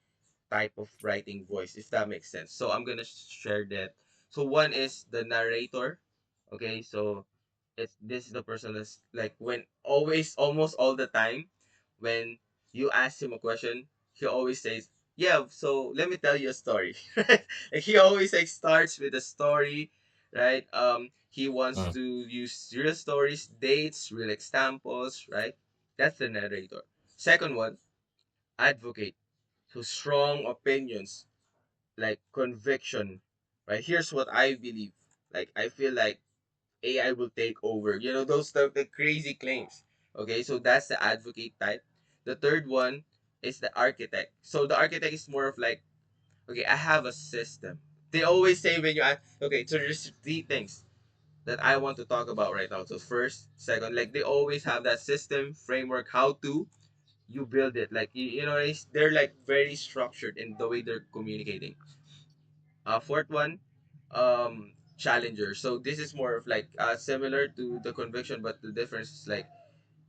type of writing voice, if that makes sense. So I'm gonna share that. So one is the narrator. Okay, so it's this is the person that's like when always almost all the time when you ask him a question, he always says, "Yeah, so let me tell you a story." Right? Like he always like starts with a story, right? He wants Mm. to use real stories, dates, real examples, right? That's the narrator. Second one, advocate. So strong opinions, like conviction, right? Here's what I believe. Like I feel like AI will take over. You know those the crazy claims. Okay, so that's the advocate type. The third one is the architect. So the architect is more of like, okay, I have a system. They always say when you ask, okay, so there's three things that I want to talk about right now. So first, second, like they always have that system, framework, how to. you build it. Like you know, they're like very structured in the way they're communicating. Fourth one, challenger. So this is more of like similar to the conviction, but the difference is like,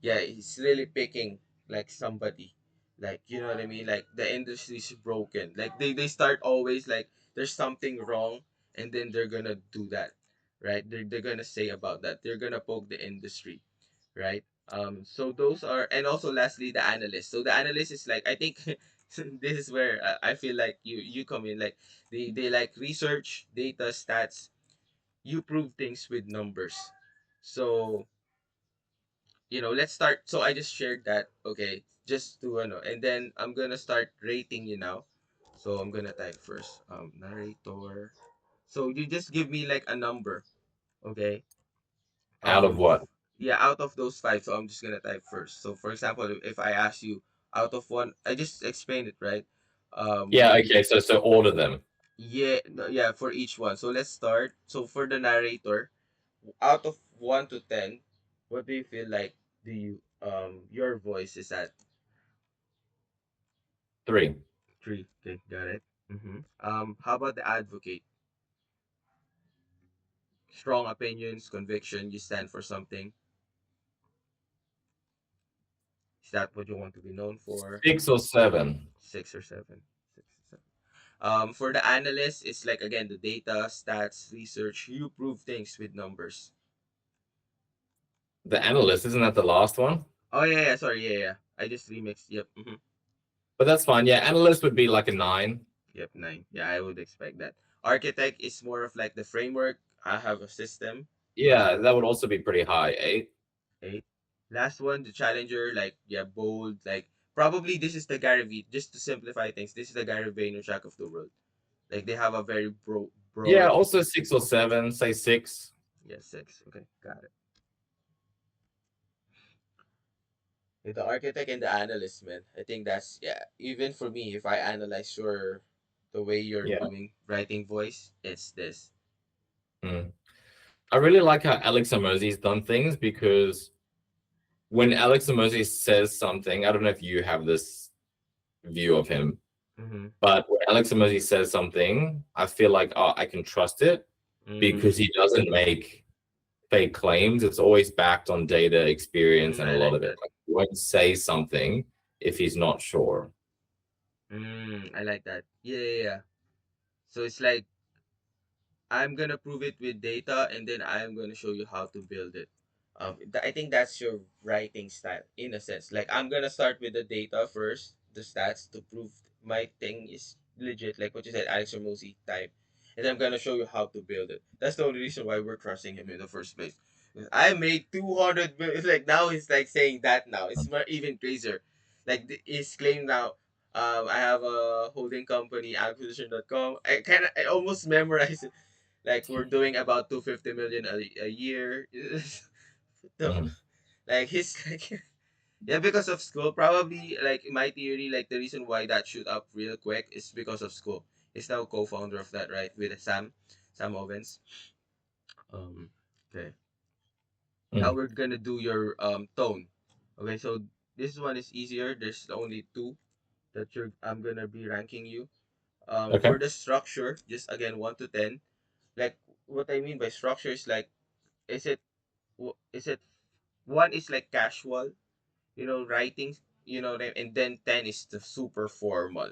yeah, he's really picking like somebody, like you know what I mean. Like the industry's broken. Like they start always like there's something wrong, and then they're gonna do that, right? They're gonna say about that. They're gonna poke the industry, right? So those are, and also lastly the analyst. So the analyst is like, I think this is where I feel like you come in. Like they like research data stats. You prove things with numbers. So let's start. So I just shared that, okay, just to and then I'm gonna start rating you now. So I'm gonna type first, narrator. So you just give me like a number, okay? Out of Um, what? yeah, out of those five. So I'm just gonna type first. So for example, if I ask you out of one, I just explained it, right? Yeah, okay, so order them. Yeah, yeah, for each one. So let's start. So for the narrator, out of 1 to 10, what do you feel like? Do you your voice is at 3. 3? Okay, got it. How about the advocate? Strong opinions, conviction. You stand for something. Is that what you want to be known for? 6 or 7. 6 or 7. 6 or 7. For the analyst, it's like again the data, stats, research. You prove things with numbers. The analyst, isn't that the last one? Oh yeah, yeah. Sorry, yeah, yeah. I just remixed. Yep. But that's fine. Yeah, analyst would be like a 9. Yep. 9. Yeah, I would expect that. Architect is more of like the framework. I have a system. Yeah, that would also be pretty high. 8. 8. Last one, the challenger, like yeah, bold, like probably this is the Gary V. Just to simplify things, this is the Gary Vaynerchuk of the world. Like they have a very Yeah, broad. also 6 or 7. Say 6. Yeah, 6. Okay, got it. With the architect and the analyst, man, I think that's, yeah. Even for me, if I analyze your the way you're Yeah. doing writing voice, it's this. Mm. I really like how Alex Hormozi's done things, because when Alex Hormozi says something, I don't know if you have this view of him, Mm-hmm. but when Alex Hormozi says something, I feel like, oh, I can trust it, because he doesn't make fake claims. It's always backed on data, experience, and a I lot like of it. that. Like, he won't say something if he's not sure. I like that. Yeah, yeah, yeah. So it's like I'm gonna prove it with data, and then I'm gonna show you how to build it. I think that's your writing style in a sense. Like I'm gonna start with the data first, the stats to prove my thing is legit, like what you said, Alex Ramosi type, and then I'm gonna show you how to build it. That's the only reason why we're trusting him in the first place. I made 200 million. It's like now he's like saying that now. It's more even crazier. Like his claim now. I have a holding company, acquisition.com. I almost memorized it, like we're doing about 250 million a year. No, Mhm. like he's like yeah, because of school probably. Like my theory, like the reason why that shoot up real quick is because of school. He's now co-founder of that, right, with Sam Owens. Okay, now Mm. we're gonna do your tone. Okay, so this one is easier. There's only two that you're I'm gonna be ranking you. Okay. For the structure, just again 1 to 10. Like what I mean by structure is like, is it is it one is like casual, writing, and then 10 is the super formal.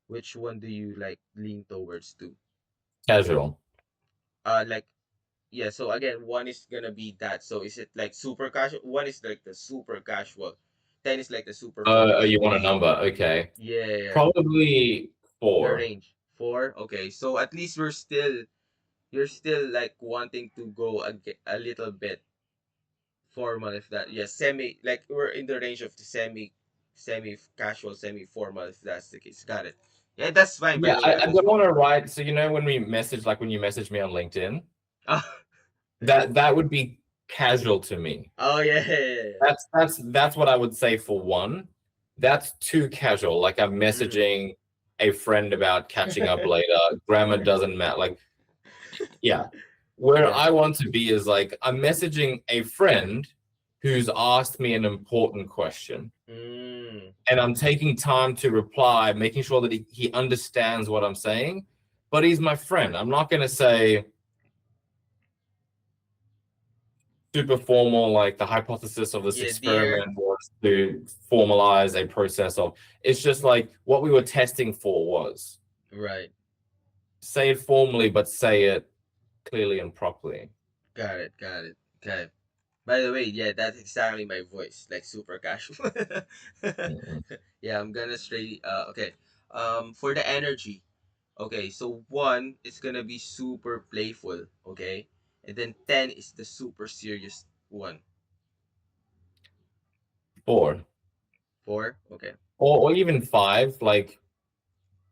Which one do you like lean towards to? Casual. Like yeah. So again, one is gonna be that. So is it like super casual? One is like the super casual. 10 is like the super Oh, formal. you want a number? Okay. Yeah, Probably the 4. range 4. Okay, so at least you're still like wanting to go a little bit formal, if that, yeah, semi, like we're in the range of the semi casual, semi formal, if that's the case. Got it. Yeah, that's fine, by Yeah, the way. I don't want to write. So when we message, like when you message me on LinkedIn, Oh, that would be casual to me. oh yeah, yeah, yeah, yeah. That's what I would say for one. That's too casual. Like I'm messaging a friend about catching up later. Grammar doesn't matter. Like, yeah. Where Yeah. I want to be is like I'm messaging a friend who's asked me an important question. Mm. and I'm taking time to reply, making sure that he understands what I'm saying. But he's my friend. I'm not going to say super formal, like the hypothesis of this Yeah, dear. experiment was to formalize a process of, it's just like what we were testing for was Right. say it formally, but say it clearly and properly. Got it. Got it. Okay. By the way, yeah, that's exactly my voice, like super casual. Mhm. Yeah, I'm gonna straight. Okay. For the energy. Okay, so one is gonna be super playful. Okay, and then 10 is the super serious one. Four. Four. Okay. Or even five, like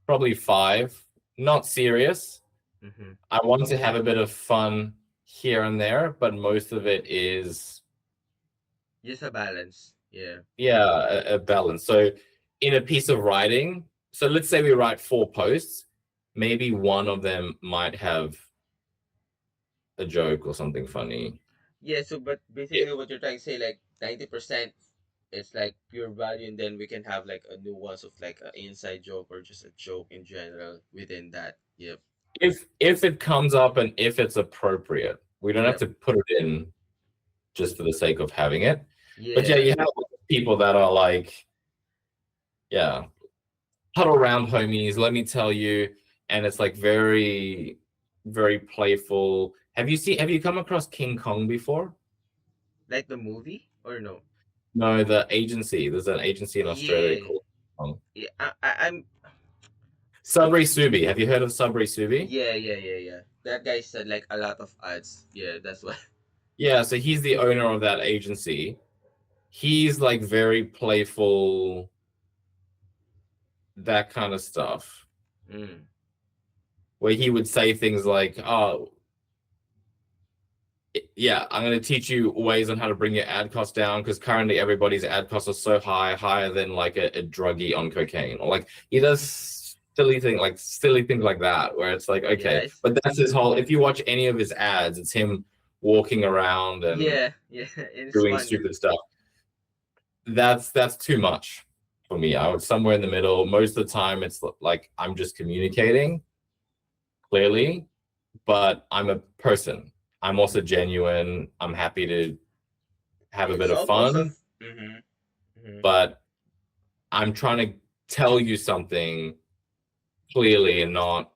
probably five. Not serious. Mm-hmm. I want to have a bit of fun here and there, but most of it is, Just a balance. Yeah. yeah, a balance. So in a piece of writing, so let's say we write 4 posts, maybe one of them might have a joke or something funny. Yeah. So, but Yeah, basically, what you're trying to say, like 90%, it's like pure value, and then we can have like a nuance of like an inside joke or just a joke in general within that. Yep. if it comes up and if it's appropriate, we don't have Yep. to put it in just for the sake of having it. But yeah, Yeah. you have people that are like, yeah, huddle around homies, let me tell you, and it's like very, very playful. Have you come across King Kong before? Like the movie or no? No, the agency. There's an agency in Australia Yeah. called King Kong. Yeah. I'm. Sabri Subi. Have you heard of Sabri Subi? Yeah. Yeah. Yeah. Yeah. That guy said like a lot of ads. Yeah. That's why. Yeah, so he's the owner of that agency. He's like very playful, that kind of stuff, Mm. where he would say things like, "Oh, yeah, I'm going to teach you ways on how to bring your ad costs down because currently everybody's ad costs are so high, higher than like a druggie on cocaine." Or like he does silly things like that, where it's like, Yeah. okay, but that's his whole. If you watch any of his ads, it's him walking around and Yeah. Yeah. It's doing funny. stupid stuff. That's too much for me. I was somewhere in the middle. Most of the time, it's like I'm just communicating clearly, but I'm a person. I'm also genuine. I'm happy to have a bit It's of almost a. fun, Mm-hmm. Mm-hmm. but I'm trying to tell you something clearly and not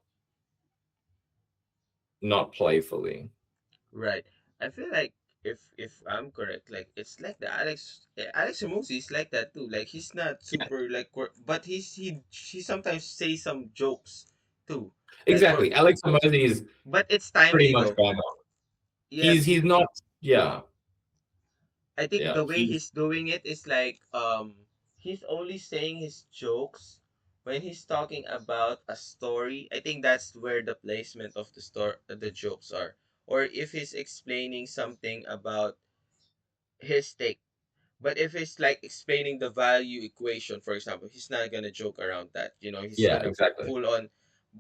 playfully. Right. I feel like if I'm correct, like it's like the Alex Ramosi is like that too. Like he's not Yeah, super like but he sometimes say some jokes too. Like for exactly. Alex Hormozy is but it's pretty timely much though. bang on. Yeah, He's not. Yeah, I think yeah. the way he's doing it is like he's only saying his jokes when he's talking about a story. I think that's where the placement of the jokes are. Or if he's explaining something about his take. But if it's like explaining the value equation, for example, he's not gonna joke around that. You know, he's Yeah, gonna exactly. full on.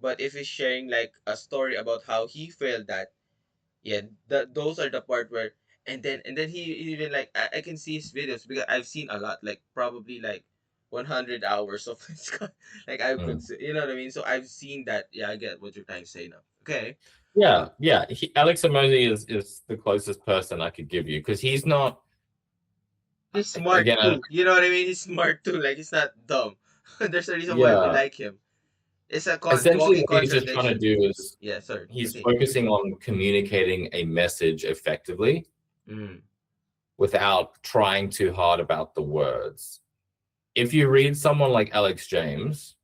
But if he's sharing like a story about how he failed that, yeah, those are the part where and then he even like I can see his videos because I've seen a lot, like probably like 100 hours of his like I could Mm. say, you know what I mean? So I've seen that. Yeah, I get what you're trying to say now. Okay. Yeah, yeah. Alex Hormozy is the closest person I could give you because he's not. He's smart Again, too. You know what I mean? He's smart too. Like he's not dumb. There's a reason why we yeah. like him. It's a Essentially, walking what he's just trying to contradiction. do is Yeah, sorry. he's Continue. focusing on communicating a message effectively Mm. without trying too hard about the words. If you read someone like Alex James,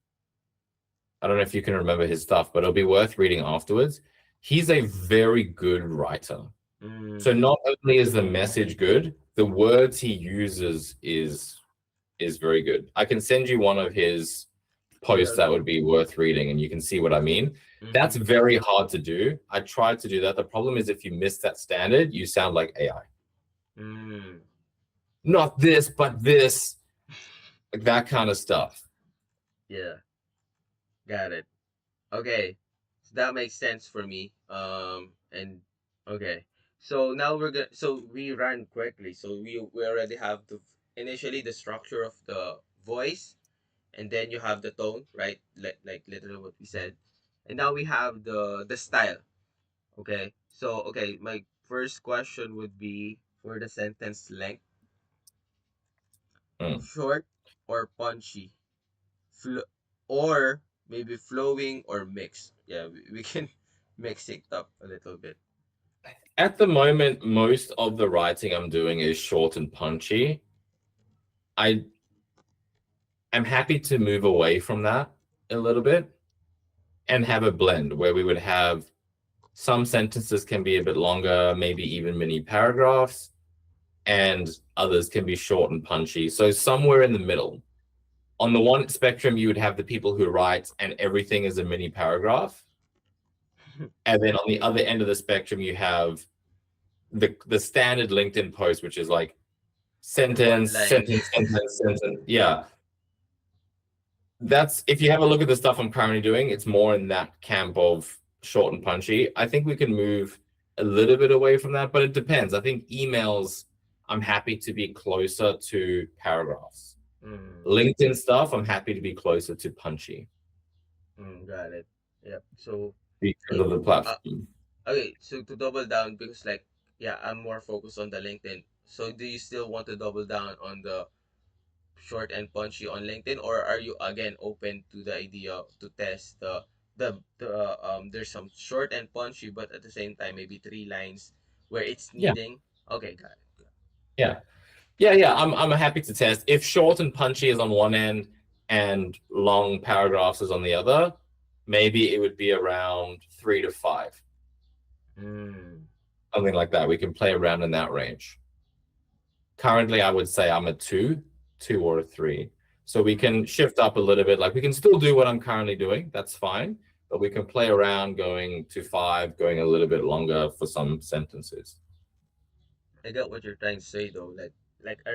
I don't know if you can remember his stuff, but it'll be worth reading afterwards. He's a very good writer. So Mm. not only is the message good, the words he uses is very good. I can send you one of his Yeah, posts that would be worth reading and you can see what I mean. That's mm-hmm. very hard to do. I tried to do that. The problem is if you miss that standard, you sound like AI. Mm. Not this, but this, like that kind of stuff. Yeah, got it. Okay. So that makes sense for me. And okay. So now we're gonna so we ran quickly. So we already have the initially the structure of the voice, and then you have the tone, right? Like literally what we said. And now we have the style. Okay. So okay, my first question would be for the sentence length, Mm. short or punchy, Flo- or maybe flowing or mixed. Yeah, we can mix it up a little bit. At the moment, most of the writing I'm doing is short and punchy. I am happy to move away from that a little bit and have a blend where we would have some sentences can be a bit longer, maybe even mini paragraphs, and others can be short and punchy. So somewhere in the middle. On the one spectrum, you would have the people who write and everything is a mini paragraph. And then on the other end of the spectrum, you have the standard LinkedIn post, which is like One sentence, line. sentence, sentence, sentence. Yeah. That's if you have a look at the stuff I'm currently doing, it's more in that camp of short and punchy. I think we can move a little bit away from that, but it depends. I think emails, I'm happy to be closer to paragraphs. Mm, LinkedIn stuff, I'm happy to be closer to punchy got it. Yep. So, because yeah. of the platform. Okay. So to double down, because like, yeah, I'm more focused on the LinkedIn. So do you still want to double down on the short and punchy on LinkedIn, or are you again open to the idea to test there's some short and punchy, but at the same time maybe 3 lines where it's Yeah. needing. Okay, got it. Yeah. Yeah. I'm happy to test. If short and punchy is on one end and long paragraphs is on the other, maybe it would be around 3 to 5. Mm, Something like that. We can play around in that range. Currently, I would say I'm a two or a 3. So we can shift up a little bit. Like we can still do what I'm currently doing. That's fine. But we can play around going to 5, going a little bit longer for some sentences. I get what you're trying to say though. Like a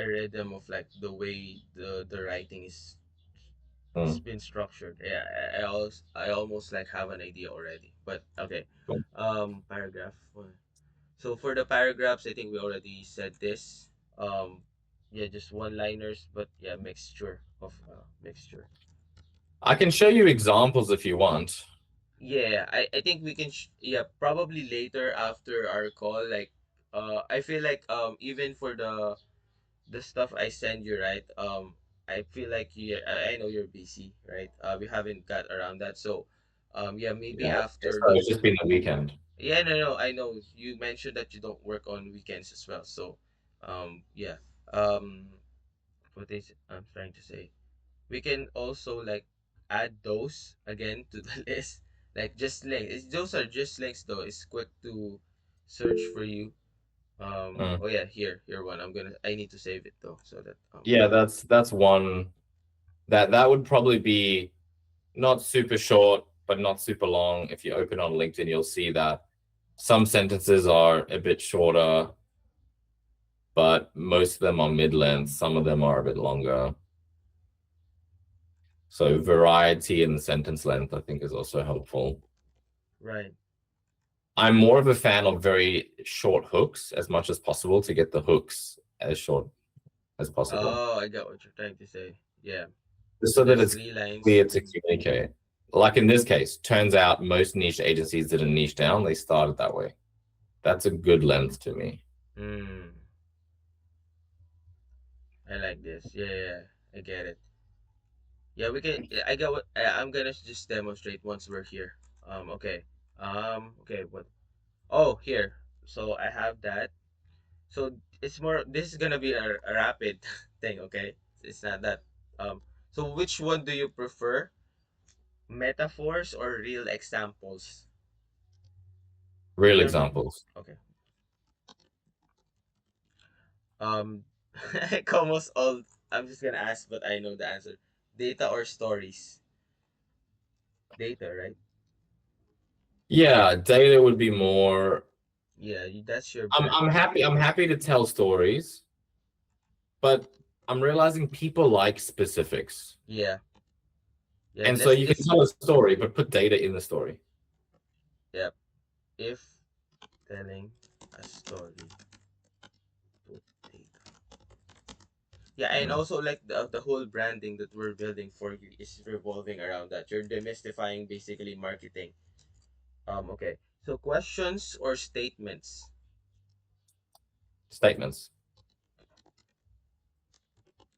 rhythm of like the way the writing is Mm, been structured. Yeah, I almost like have an idea already. But okay, cool. paragraph one. So for the paragraphs, I think we already said this. Yeah, just one-liners, but yeah, mixture. I can show you examples if you want. Yeah, I think we can. Yeah, probably later after our call. Like, I feel like even for the stuff I send you, right? I feel like I know you're busy, right? We haven't got around that, so yeah, maybe Yeah. after So the it's just been the weekend. Yeah, no, I know you mentioned that you don't work on weekends as well. So, yeah. Um, what is I'm trying to say? We can also like add those again to the list. Like just links. Those are just links though. It's quick to search for you. Mm. Oh yeah, here one. I need to save it though, so that Yeah, that's one that would probably be not super short, but not super long. If you open on LinkedIn, you'll see that some sentences are a bit shorter, but most of them are mid-length. Some of them are a bit longer. So variety in the sentence length, I think, is also helpful. right. I'm more of a fan of very short hooks as much as possible to get the hooks as short as possible, Oh, I got what you're trying to say. Yeah. just So so that there's it's three lines. clear to communicate. Like in this case, turns out most niche agencies didn't niche down, they started that way. That's a good length to me. Hmm. I like this. Yeah, yeah, I get it. Yeah, we can. I got what I'm gonna just demonstrate once we're here. Okay. Okay. What? Oh, here. So I have that. So it's more. This is gonna be a rapid thing. Okay. It's not that. Um. So which one do you prefer? Metaphors or real examples? Real Here. examples. Okay. Um. Like almost all. I'm just gonna ask, but I know the answer. Data or stories? Data, right? Yeah, data would be more. Yeah. That's your I'm bread. I'm happy. I'm happy to tell stories, but I'm realizing people like specifics. Yeah. Yeah. And so Let's you can just. tell a story, but put data in the story. Yeah. If telling a story, put data. Yeah, and Mm. also like the whole branding that we're building for you is revolving around that. You're demystifying basically marketing. Okay. So questions or statements? Statements.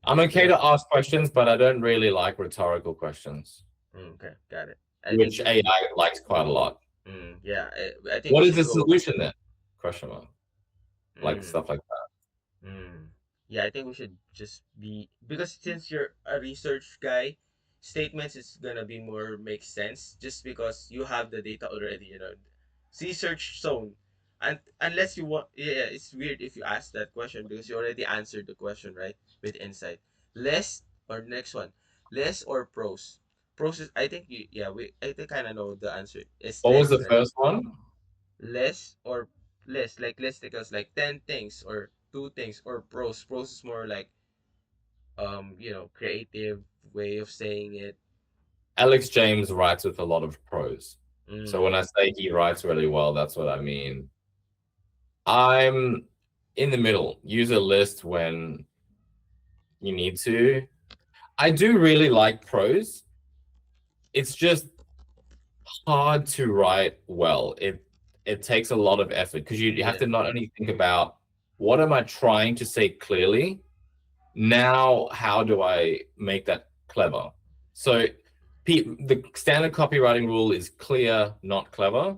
I'm Okay, okay because to ask questions, but I don't really like rhetorical questions, okay, got it. I think which this. AI likes quite a lot. Yeah, I think we What is should the go. solution then? Question mark. Like Mm, stuff like that. mm. Yeah, I think we should just be, because since you're a research guy, statements is gonna be more make sense just because you have the data already. Research zone, and unless you want, yeah, it's weird if you ask that question because you already answered the question right with insight. Less or next one, less or pros. Pros is, I think you, yeah, we I think kind of know the answer. It's What was less, the right? first one? Less or less, like less because like 10 things or two things, or pros is more like creative way of saying it. Alex James writes with a lot of prose. So when Mm, I say he writes really well, that's what I mean. I'm in the middle. Use a list when you need to. I do really like prose. It's just hard to write well. It takes a lot of effort because you have yeah. to not only think about what am I trying to say clearly, now how do I make that clever? So the standard copywriting rule is clear, not clever.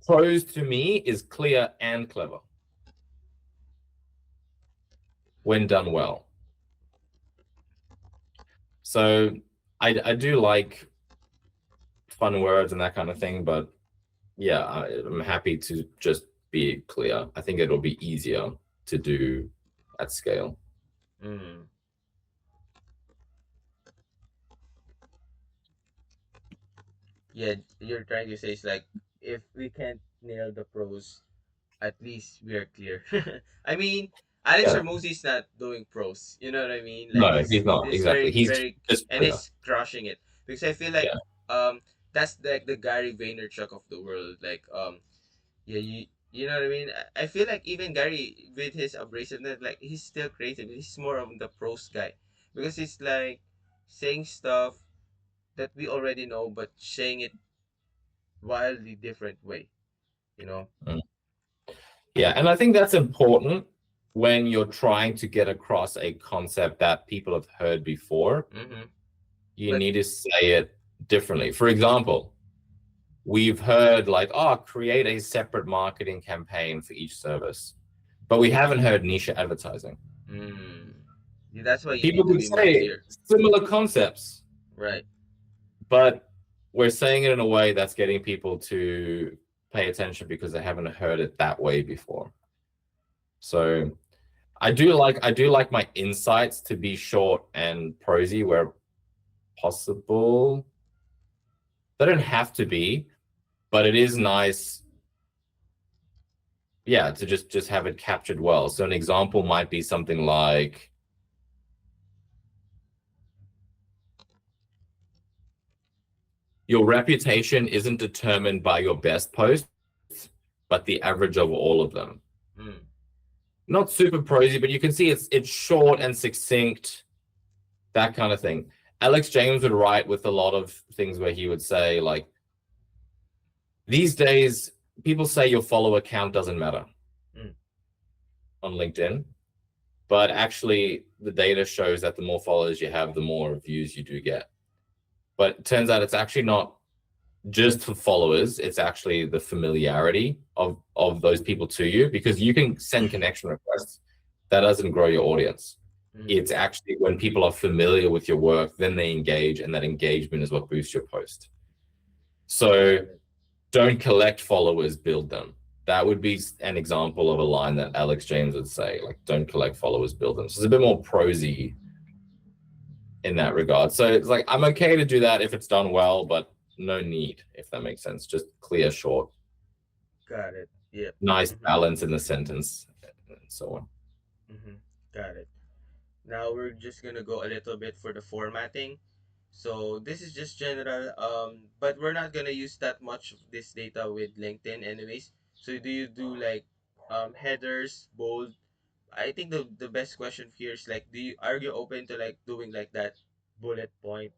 Prose to me is clear and clever when done well. So I do like fun words and that kind of thing, but yeah, I'm happy to just be clear. I think it'll be easier to do at scale. Mm, yeah, you're trying to say it's like if we can't nail the pros, at least we are clear. I mean, Alex Yeah. Hormozy is not doing pros. You know what I mean? Like No, he's he's not this exactly. very He's very, just and clear. he's crushing it because I feel like Yeah. that's like the Gary Vaynerchuk of the world. Like yeah, you know what I mean? I feel like even Gary with his abrasiveness, like he's still creative. He's more of the prose guy because he's like saying stuff that we already know, but saying it wildly different way. You know? Mm. Yeah, and I think that's important when you're trying to get across a concept that people have heard before. Mm-hmm. You But need to say it differently. For example, we've heard like, oh, create a separate marketing campaign for each service, but we haven't heard niche advertising. mm, yeah, that's why you People need to can be more say clear, similar concepts, right? but we're saying it in a way that's getting people to pay attention because they haven't heard it that way before. So I do like my insights to be short and prosy where possible. They don't have to be, but it is nice, yeah, to just have it captured well. So an example might be something like your reputation isn't determined by your best posts, but the average of all of them. Mm, Not super prosy, but you can see it's short and succinct, that kind of thing. Alex James would write with a lot of things where he would say like, these days people say your follower count doesn't matter mm, on LinkedIn, but actually the data shows that the more followers you have, the more views you do get. But it turns out it's actually not just for followers, it's actually the familiarity of those people to you, because you can send connection requests. That doesn't grow your audience. mm, It's actually when people are familiar with your work, then they engage, and that engagement is what boosts your post. So got it. don't collect followers, build them. That would be an example of a line that Alex James would say, like, don't collect followers, build them. So it's a bit more prosy in that regard. So it's like, I'm okay to do that if it's done well, but no need, if that makes sense. Just clear, short, Got it. Yep. nice Mm-hmm. balance in the sentence, and so on. Mm-hmm. Got it. Now we're just gonna go a little bit for the formatting. So this is just general, but we're not gonna use that much of this data with LinkedIn anyways. So do you do like headers, bold, I think the best question here is like, do you are you open to like doing like that bullet point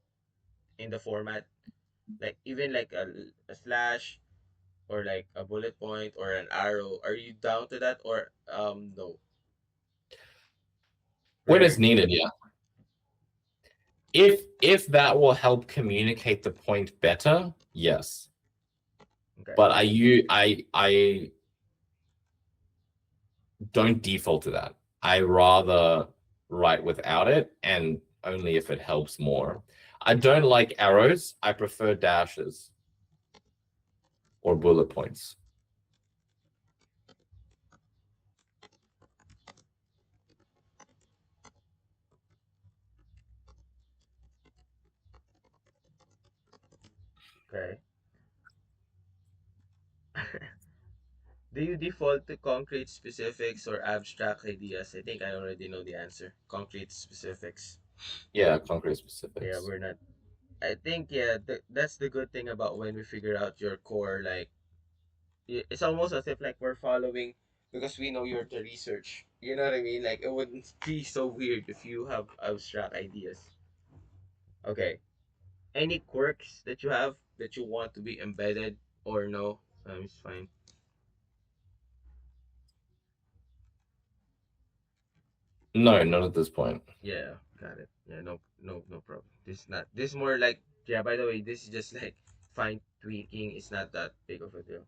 in the format, like even like a slash or like a bullet point or an arrow? Are you down to that or no? When it's Very needed, yeah. If that will help communicate the point better, yes. okay. But I don't default to that. I rather write without it and only if it helps more. I don't like arrows. I prefer dashes or bullet points. Okay. Do you default to concrete specifics or abstract ideas? I think I already know the answer. Concrete specifics. Yeah, concrete Yeah, specifics. we're not. I think yeah, that's the good thing about when we figure out your core. Like it's almost as if like we're following because we know you're the research. You know what I mean? Like it wouldn't be so weird if you have abstract ideas. Okay. Any quirks that you have that you want to be embedded or no? It's fine. No, not at this point. Yeah, got it. Yeah, no problem. This not this more like yeah. By the way, this is just like fine tweaking. It's not that big of a deal.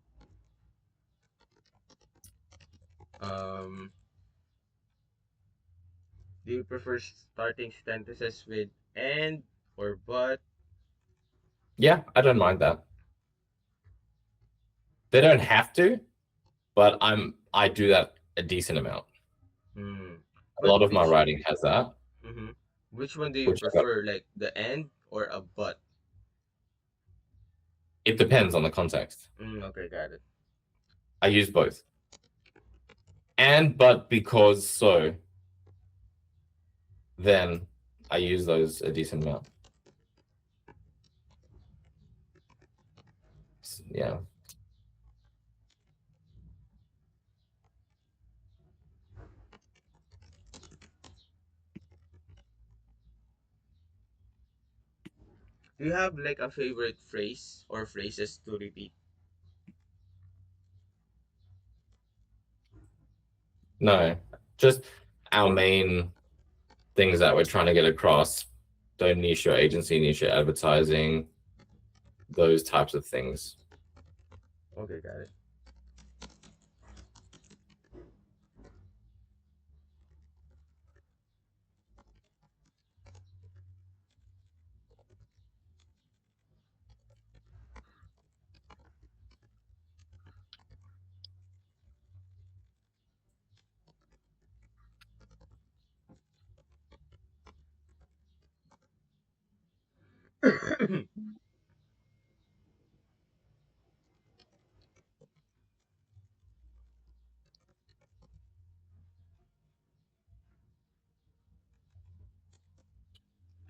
Um, do you prefer starting sentences with and or but? Yeah, I don't mind that. They don't have to, but I do that a decent amount. Hmm. A But lot of my writing has that, mm-hmm. Which one do you which I got, prefer, like the and or a but? it depends on the context. Okay, got it. I use both. And but because so, then I use those a decent amount. Yeah. Do you have like a favorite phrase or phrases to repeat? No, just our main things that we're trying to get across. Don't niche your agency, niche your advertising, those types of things. Okay, got it.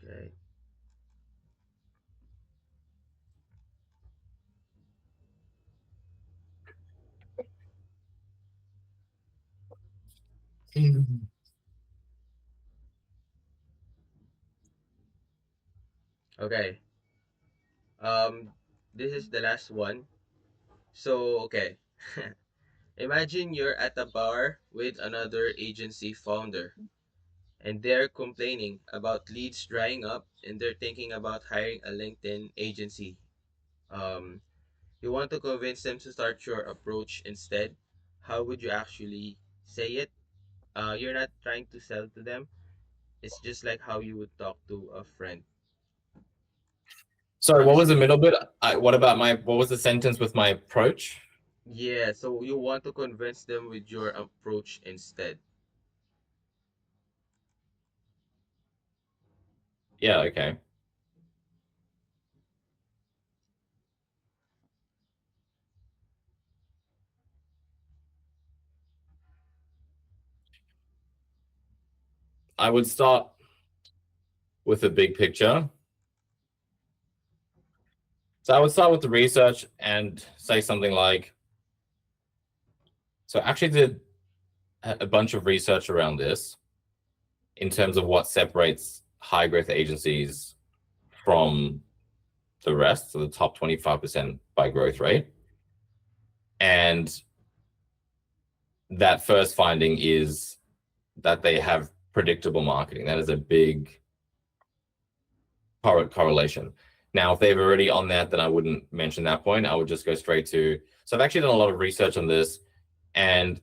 Okay. Okay. Um, this is the last one. So, okay. Imagine you're at a bar with another agency founder and they're complaining about leads drying up and they're thinking about hiring a LinkedIn agency. Um, you want to convince them to start your approach instead. How would you actually say it? You're not trying to sell to them. It's just like how you would talk to a friend. Sorry, what was the middle bit? What about what was the sentence with my approach? Yeah, so you want to convince them with your approach instead. Yeah, okay. I would start with the big picture. So I would start with the research and say something like, so actually a bunch of research around this in terms of what separates high growth agencies from the rest, so the top 25% by growth rate. And that first finding is that they have predictable marketing. That is a big correlation. Now, if they've already on that, then I wouldn't mention that point. I would just go straight to, so I've actually done a lot of research on this. And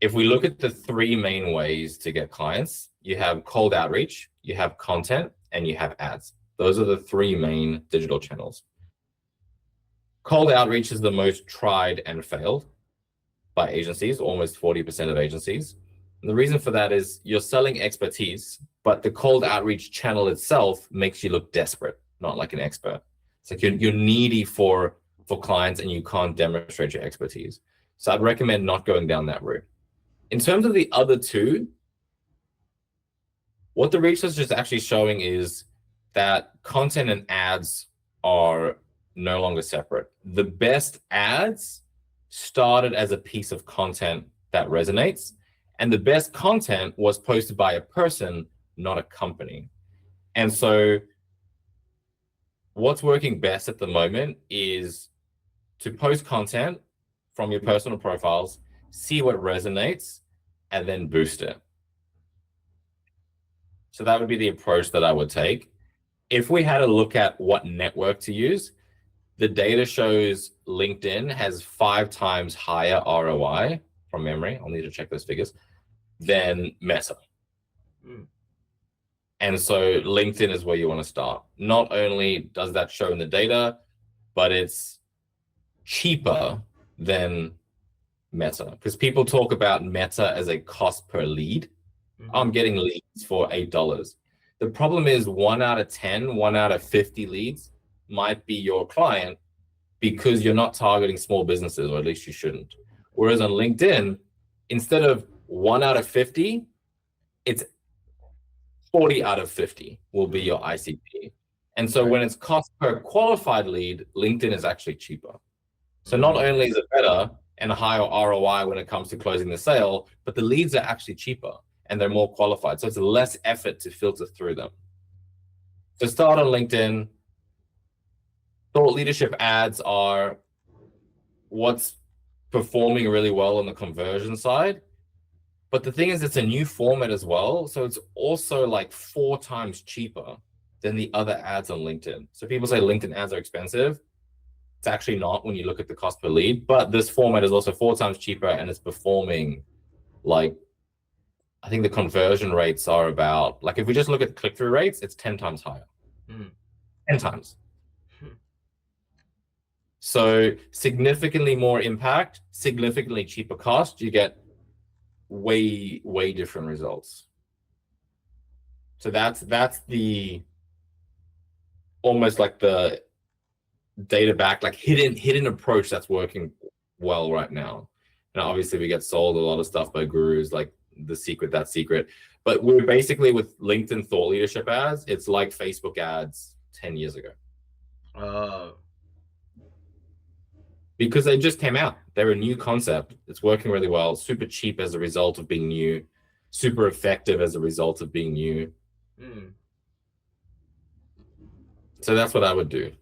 if we look at the three main ways to get clients, you have cold outreach, you have content, and you have ads. Those are the three main digital channels. Cold outreach is the most tried and failed by agencies, almost 40% of agencies. And the reason for that is you're selling expertise, but the cold outreach channel itself makes you look desperate, not like an expert. It's like you're needy for clients and you can't demonstrate your expertise. So I'd recommend not going down that route. In terms of the other two, what the research is actually showing is that content and ads are no longer separate. The best ads started as a piece of content that resonates, and the best content was posted by a person, not a company. And so what's working best at the moment is to post content from your personal profiles, see what resonates, and then boost it. So that would be the approach that I would take. If we had a look at what network to use, the data shows LinkedIn has 5 times higher ROI from memory. I'll need to check those figures than Meta. And so LinkedIn is where you want to start. Not only does that show in the data, but it's cheaper than Meta, because people talk about Meta as a cost per lead. I'm getting leads for $8. The problem is 1 out of 10, 1 out of 50 leads might be your client because you're not targeting small businesses, or at least you shouldn't. Whereas on LinkedIn, instead of 1 out of 50, it's 40 out of 50 will be your ICP. And so when it's cost per qualified lead, LinkedIn is actually cheaper. So not only is it better and a higher ROI when it comes to closing the sale, but the leads are actually cheaper and they're more qualified. So it's less effort to filter through them. To start on LinkedIn, thought leadership ads are what's performing really well on the conversion side. But the thing is, it's a new format as well. So it's also like 4 times cheaper than the other ads on LinkedIn. So people say LinkedIn ads are expensive. It's actually not when you look at the cost per lead, but this format is also 4 times cheaper and it's performing like, I think the conversion rates are about, like if we just look at click-through rates, it's 10 times higher. 10 times. So significantly more impact, significantly cheaper cost, you get way different results. So that's the almost like the data back, like hidden approach that's working well right now. And obviously we get sold a lot of stuff by gurus like The Secret, That Secret, but we're basically with LinkedIn thought leadership ads, it's like Facebook ads 10 years ago. Because they just came out. They're a new concept. It's working really well, super cheap as a result of being new, super effective as a result of being new. So that's what I would do.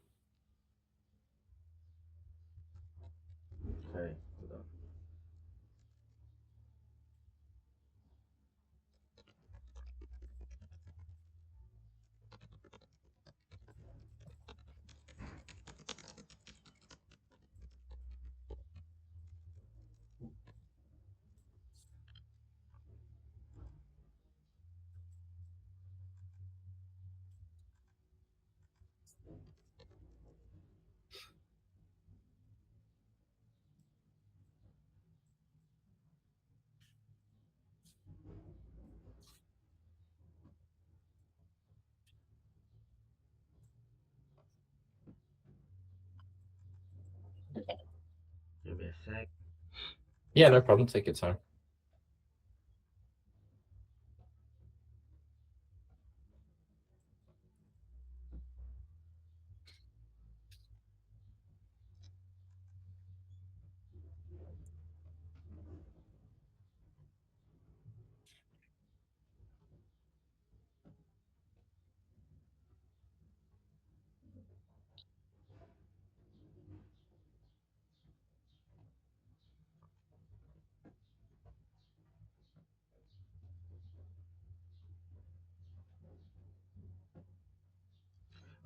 Okay. Give me a sec. Yeah, no problem. Take your time.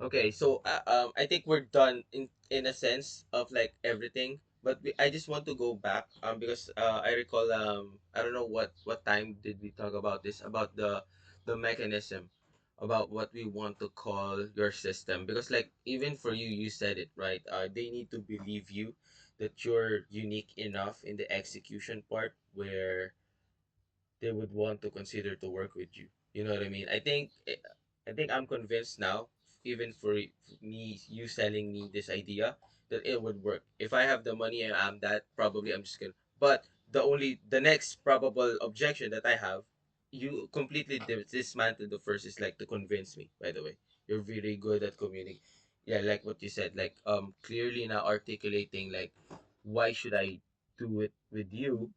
Okay, so I think we're done in a sense of like everything, but I just want to go back because I recall I don't know what time did we talk about this, about the mechanism, about what we want to call your system, because like even for you, you said it right. They need to believe you that you're unique enough in the execution part where they would want to consider to work with you. You know what I mean? I think I'm convinced now, even for me, you selling me this idea, that it would work. If I have the money and I'm that, probably I'm just gonna. But the next probable objection that I have, you completely dismantled the first, is like to convince me. By the way, you're very good at communicating. Yeah, like what you said, like clearly now articulating like why should I do it with you,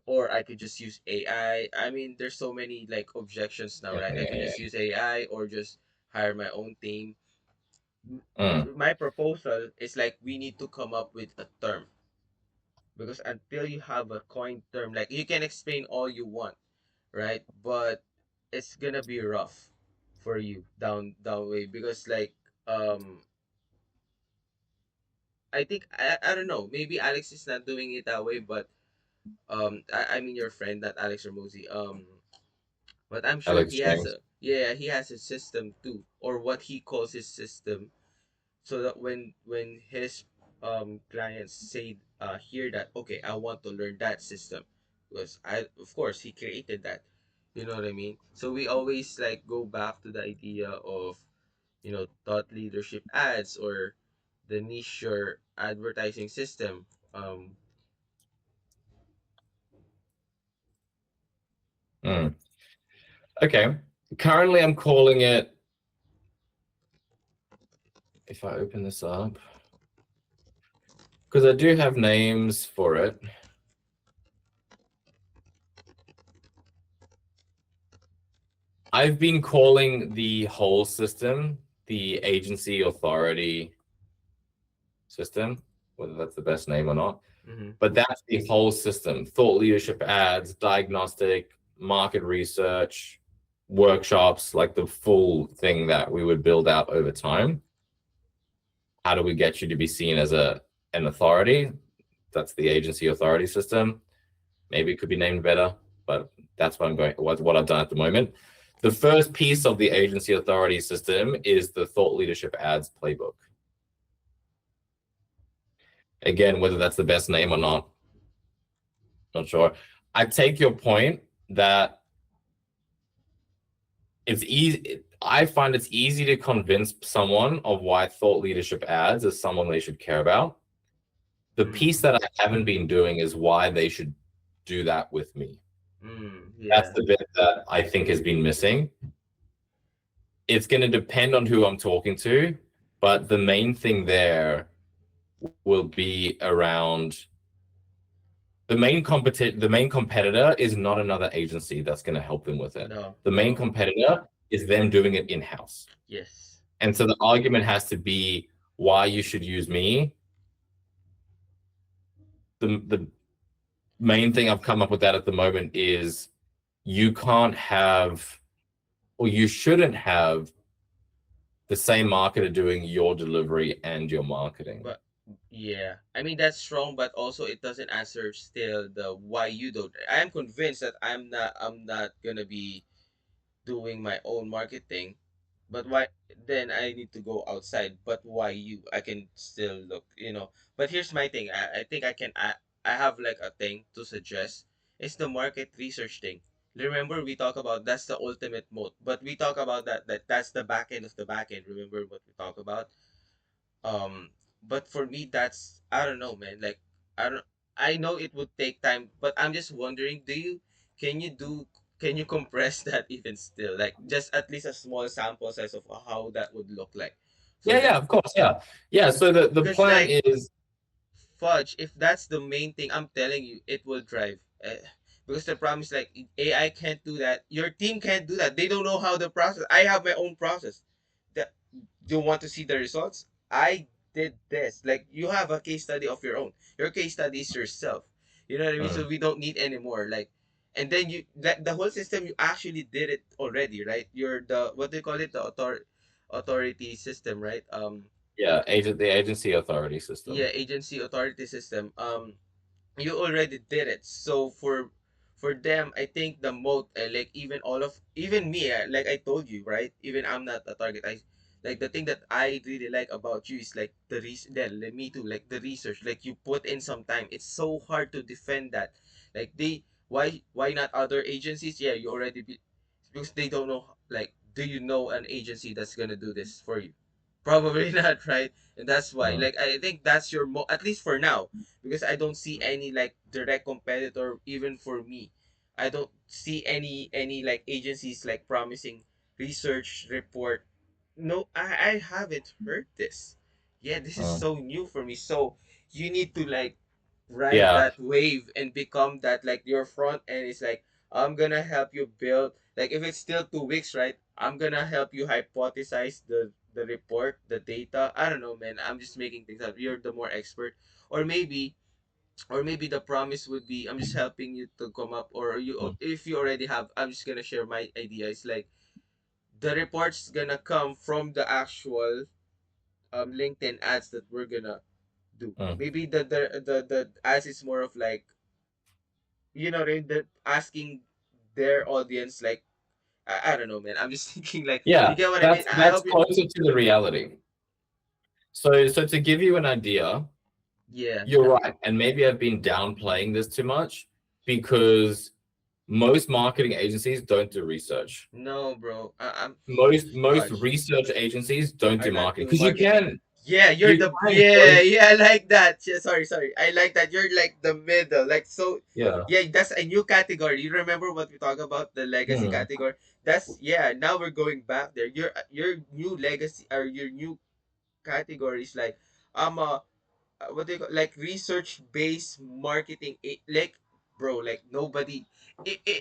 or I could just use AI. I mean, there's so many like objections now, Yeah, right? I yeah, could yeah. just use AI or just hire my own team. Mm, My proposal is like we need to come up with a term, because until you have a coined term, like you can explain all you want, right? But it's gonna be rough for you down way, because like um I think I don't know, maybe Alex is not doing it that way, but I mean your friend, that Alex Ramosi, but I'm sure Alex he has James. a, yeah, he has a system too, or what he calls his system, so that when his clients say hear that, okay, I want to learn that system, because I of course he created that. You know what I mean? So we always like go back to the idea of, thought leadership ads, or the niche or advertising system. Mm. Okay. Currently, I'm calling it, if I open this up, because I do have names for it. I've been calling the whole system the agency authority system, whether that's the best name or not. Mm-hmm. But that's the whole system: thought leadership ads, diagnostic, market research, workshops, like the full thing that we would build out over time. How do we get you to be seen as an authority? That's the agency authority system. Maybe it could be named better, but that's what I'm going, what I've done at the moment. The first piece of the agency authority system is the thought leadership ads playbook. Again, whether that's the best name or not sure. I take your point that it's easy. I find it's easy to convince someone of why thought leadership ads is someone they should care about. The piece Mm-hmm. that I haven't been doing is why they should do that with me. That's Yeah. the bit that I think has been missing. It's going to depend on who I'm talking to, but the main thing there will be around the main competitor is not another agency that's going to help them with it. No, The main no. competitor is them doing it in-house. Yes. And so the argument has to be why you should use me. The main thing I've come up with that at the moment is you can't have, or you shouldn't have, the same marketer doing your delivery and your marketing. But yeah, I mean that's strong, but also it doesn't answer still the why you don't. I am convinced that I'm not gonna be doing my own marketing, but why then I need to go outside? But why you? I can still look. But here's my thing. I think I have like a thing to suggest. It's the market research thing. Remember we talk about that's the ultimate mode, but we talk about that's the back end of the back end. Remember what we talk about? um but for me, that's, I don't know, man, like I don't I know it would take time, but I'm just wondering, can you do can you compress that even still, like just at least a small sample size of how that would look like, so Yeah, that, yeah, of course, yeah, yeah. So the because plan like is, fudge, if that's the main thing, I'm telling you it will drive, because the problem is like AI can't do that, your team can't do that, they don't know how the process. I have my own process. That, do you want to see the results? I did this. Like you have a case study of your own. Your case study is yourself. You know what I mean? So mm, we don't need any more. Like, and then the whole system, you actually did it already, right? You're the, what do you call it, the authority system, right? Yeah, the agency authority Yeah, system. agency authority system. You already did it. So for them, I think the moat, like even all of even me, like I told you, right? Even I'm not a target. I like the thing that I really like about you is like the me too. Like the research, like you put in some time. It's so hard to defend that. Like why not other agencies? Yeah, you already because they don't know. Like, do you know an agency that's gonna do this for you? Probably not, right? And that's why, Mm, like, I think that's your at least for now, because I don't see any like direct competitor even for me. I don't see any like agencies like promising research report. No, I haven't heard this. Yeah, this is mm. so new for me. So you need to like ride Yeah, that wave and become that like your front end is like I'm gonna help you build like if it's still 2 weeks, right? I'm gonna help you hypothesize the report, the data. I don't know, man. I'm just making things up. You're the more expert. Or maybe the promise would be I'm just helping you to come up, or you mm, if you already have, I'm just gonna share my idea. It's like the report's gonna come from the actual LinkedIn ads that we're gonna do. mm. Maybe the ads is more of like, you know, the asking their audience like I don't know, man. I'm just thinking like you Yeah, get what I mean. I that's hope you. closer to the reality. So to give you an idea, Yeah. you're right, and maybe I've been downplaying this too much because most marketing agencies don't do research. No, bro. I'm Most gosh. research agencies don't Are do not marketing doing because you marketing. can Yeah, you're you the can go yeah, I like that. Yeah, sorry. I like that. You're like the middle. Like so yeah. yeah, that's a new category. You remember what we talked about, the legacy Hmm. category? That's yeah, now we're going back there. Your new legacy or your new categories like I'm a what they call like research based marketing like bro like nobody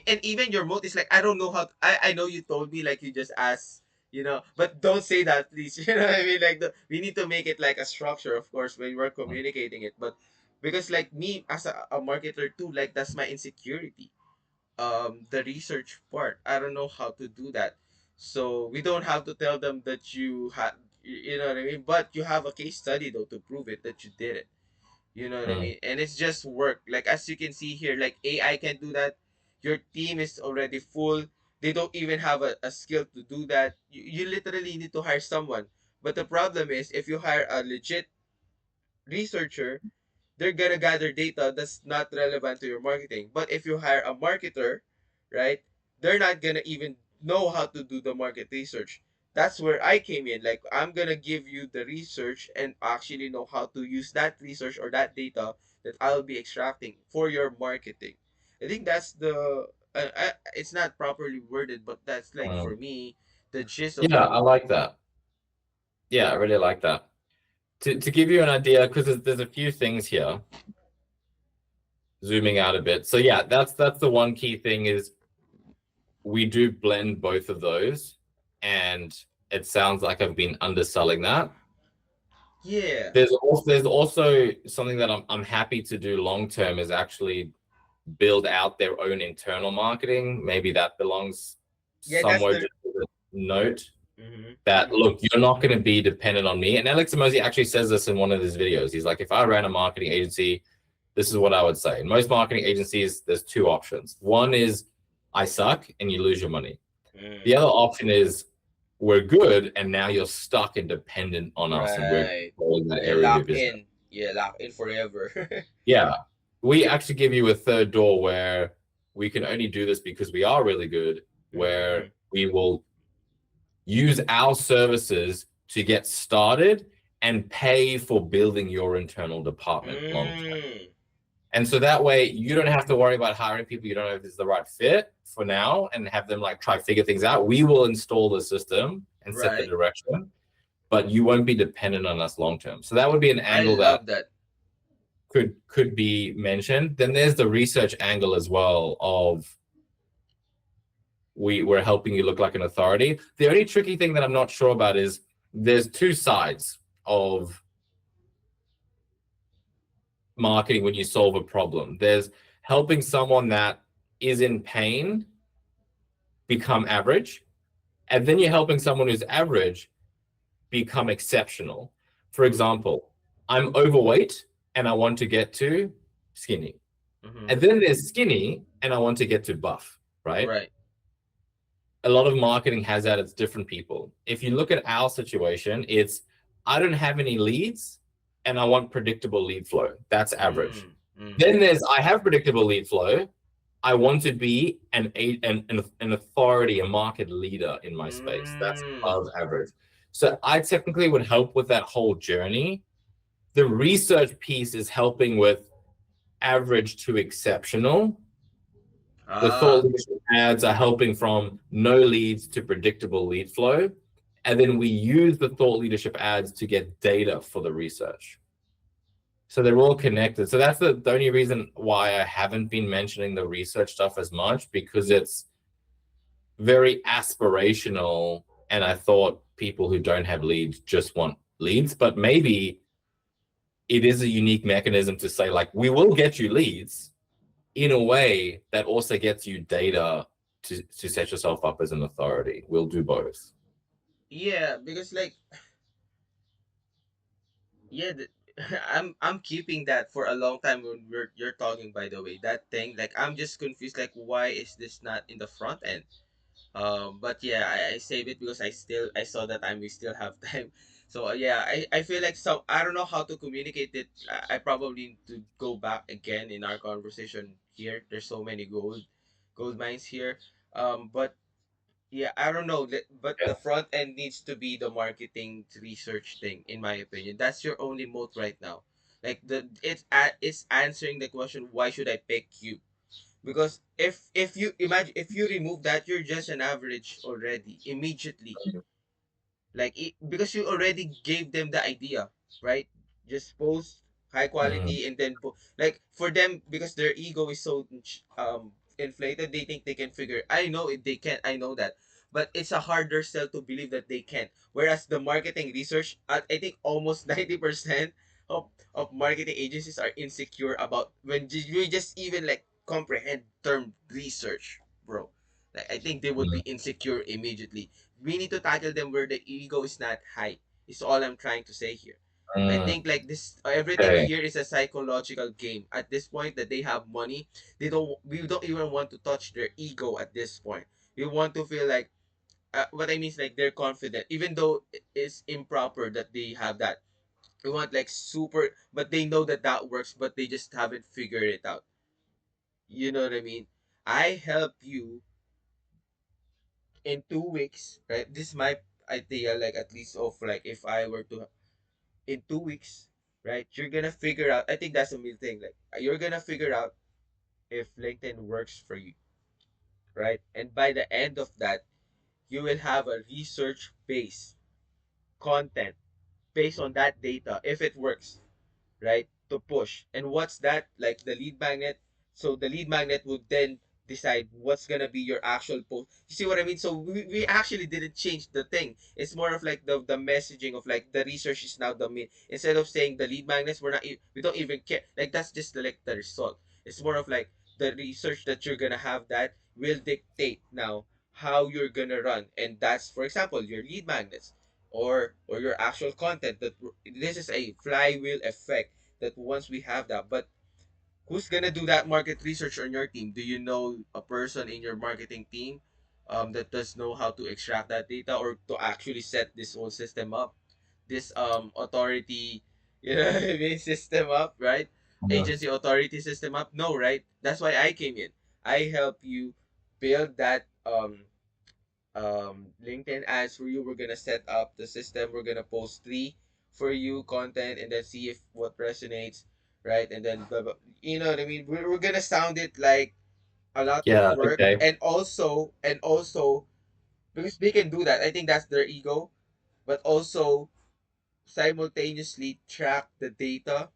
and even your moat is like I don't know how I know you told me like you just asked, you know, but don't say that please. You know what I mean, like we need to make it like a structure of course when we're communicating it, but because like me as a marketer too, like that's my insecurity, the research part. I don't know how to do that. So we don't have to tell them that you had, you know what I mean, but you have a case study though to prove it that you did it. You know what I Hmm. mean? And it's just work. Like as you can see here, like AI can do that. Your team is already full. They don't even have a skill to do that. You literally need to hire someone. But the problem is if you hire a legit researcher, they're gonna gather data that's not relevant to your marketing. But if you hire a marketer, right, they're not gonna even know how to do the market research. That's where I came in. Like I'm gonna give you the research and actually know how to use that research or that data that I'll be extracting for your marketing. I think that's the it's not properly worded, but that's like Hmm. for me the gist of Yeah, the I like that. Yeah, I really like that. To give you an idea, because there's a few things here, zooming out a bit. So yeah, that's the one key thing is we do blend both of those, and it sounds like I've been underselling that. yeah. There's also something that I'm happy to do long term is actually build out their own internal marketing. Maybe that belongs Yeah, that's somewhere the just as a note that mm-hmm. look, you're not going to be dependent on me. And Alex Emosi actually says this in one of his videos. He's like, if I ran a marketing agency, this is what I would say. In most marketing agencies, there's two options. One is I suck and you lose your money. Mm. The other option is we're good and now you're stuck and dependent on us and we're Right. controlling that Yeah, area of your lock business. in. Yeah, lock in forever. Yeah. We actually give you a third door where we can only do this because we are really good, Mm-hmm. where we will use our services to get started and pay for building your internal department long term. Mm. And so that way you don't have to worry about hiring people you don't know if it's the right fit for now and have them like try figure things out. We will install the system and set the Right. direction, but you won't be dependent on us long term. So that would be an I angle that love that. could be mentioned. Then there's the research angle as well of we're helping you look like an authority. The only tricky thing that I'm not sure about is there's two sides of marketing when you solve a problem. There's helping someone that is in pain become average, and then you're helping someone who's average become exceptional. For example, I'm overweight and I want to get to skinny. Mm-hmm. And then there's skinny and I want to get to buff, right? Right. A lot of marketing has that. It's different people. If you look at our situation, it's I don't have any leads and I want predictable lead flow. That's average. Mm. Mm. Then there's I have predictable lead flow. I want to be an authority, a market leader in my space. That's Mm. above average. So I technically would help with that whole journey. The research piece is helping with average to exceptional. The thought Ah. leadership ads are helping from no leads to predictable lead flow. And then we use the thought leadership ads to get data for the research. So they're all connected. So that's the only reason why I haven't been mentioning the research stuff as much, because it's very aspirational. And I thought people who don't have leads just want leads, but maybe it is a unique mechanism to say, like, we will get you leads in a way that also gets you data to set yourself up as an authority. We'll do both. Yeah, because like yeah, I'm keeping that for a long time when you're talking, by the way. That thing, like I'm just confused, like why is this not in the front end? But yeah, I save it because I saw that time we still have time. So yeah, I feel like some I don't know how to communicate it. I probably need to go back again in our conversation here. There's so many gold mines here. But yeah, I don't know, but Yeah. the front end needs to be the marketing research thing, in my opinion. That's your only moat right now. Like it's answering the question, why should I pick you? Because if you imagine, if you remove that, you're just an average already immediately. Like because you already gave them the idea, right? Just post high Mhm. quality and then like for them, because their ego is so inflated, they think they can figure. I know it, they can, I know that, but it's a harder sell to believe that they can. Whereas the marketing research, I think almost 90% of marketing agencies are insecure about when you just even like comprehend term research, bro. Like I think they would be insecure immediately. We need to tackle them where the ego is not high. Is all I'm trying to say here. I Mm, think like this, everything okay. here is a psychological game. At this point that they have money, they don't. We don't even want to touch their ego at this point. We want to feel like what I mean is like they're confident, even though it's improper that they have that. We want like super, but they know that that works, but they just haven't figured it out. You know what I mean? I help you in 2 weeks, right? This is my idea, like at least of like if I were to in 2 weeks, right? You're gonna figure out. I think that's a main thing. Like you're gonna figure out if LinkedIn works for you, right? And by the end of that, you will have a research based content based on that data if it works, right? To push. And what's that? Like the lead magnet. So the lead magnet would then decide what's gonna be your actual post. You see what I mean? So we actually didn't change the thing. It's more of like the messaging of like the research is now the main. Instead of saying the lead magnets, we don't even care. Like that's just like the result. It's more of like the research that you're gonna have that will dictate now how you're gonna run. And that's, for example, your lead magnets or your actual content. That this is a flywheel effect, that once we have that. But who's gonna do that market research on your team? Do you know a person in your marketing team that does know how to extract that data or to actually set this whole system up? This authority, you know what I mean, system up, right? Mhm. Agency authority system up? No, right? That's why I came in. I help you build that LinkedIn ads for you. We're gonna set up the system. We're gonna post three for you content and then see if what resonates, right? And then you know what I mean. We're gonna sound it like a lot of Yeah. work, Okay. and also because they can do that. I think that's their ego, but also simultaneously track the data,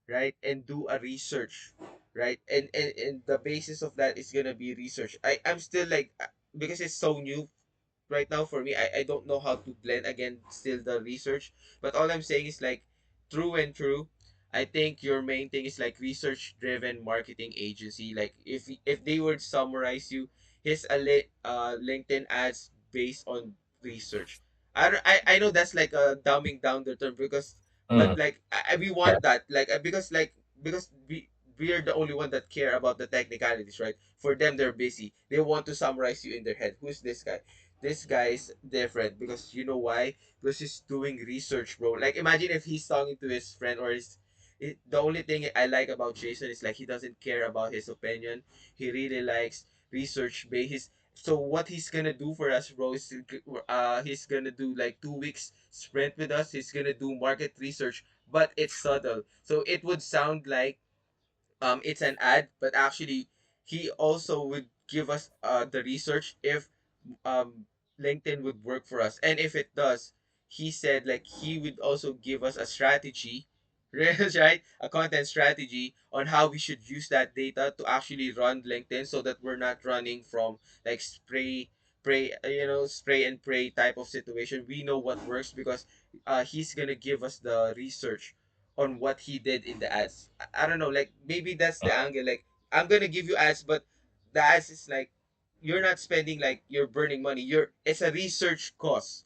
right, and do a research, right, and the basis of that is gonna be research. I'm still like because it's so new right now for me. I don't know how to blend again still the research, but all I'm saying is like true and true. I think your main thing is like research driven marketing agency. Like if they would summarize you, his LinkedIn ads based on research. I know that's like a dumbing down the term, because but Mm, like we okay. want that, because we are the only one that care about the technicalities, right? For them, they're busy. They want to summarize you in their head. Who's this guy? This guy is different, because you know why? Because he's doing research, bro. Like, imagine if he's talking to his friend or the only thing I like about Jason is like he doesn't care about his opinion. He really likes research based. So what he's gonna do for us, bro, is he's gonna do like 2 weeks sprint with us. He's gonna do market research, but it's subtle. So it would sound like it's an ad, but actually he also would give us the research if um LinkedIn would work for us. And if it does, he said like he would also give us a strategy, right? A content strategy on how we should use that data to actually run LinkedIn, so that we're not running from like spray and pray type of situation. We know what works, because he's gonna give us the research on what he did in the ads. I don't know, like maybe that's the angle. Like, I'm gonna give you ads, but the ads is like you're not spending, like you're burning money. It's a research cost,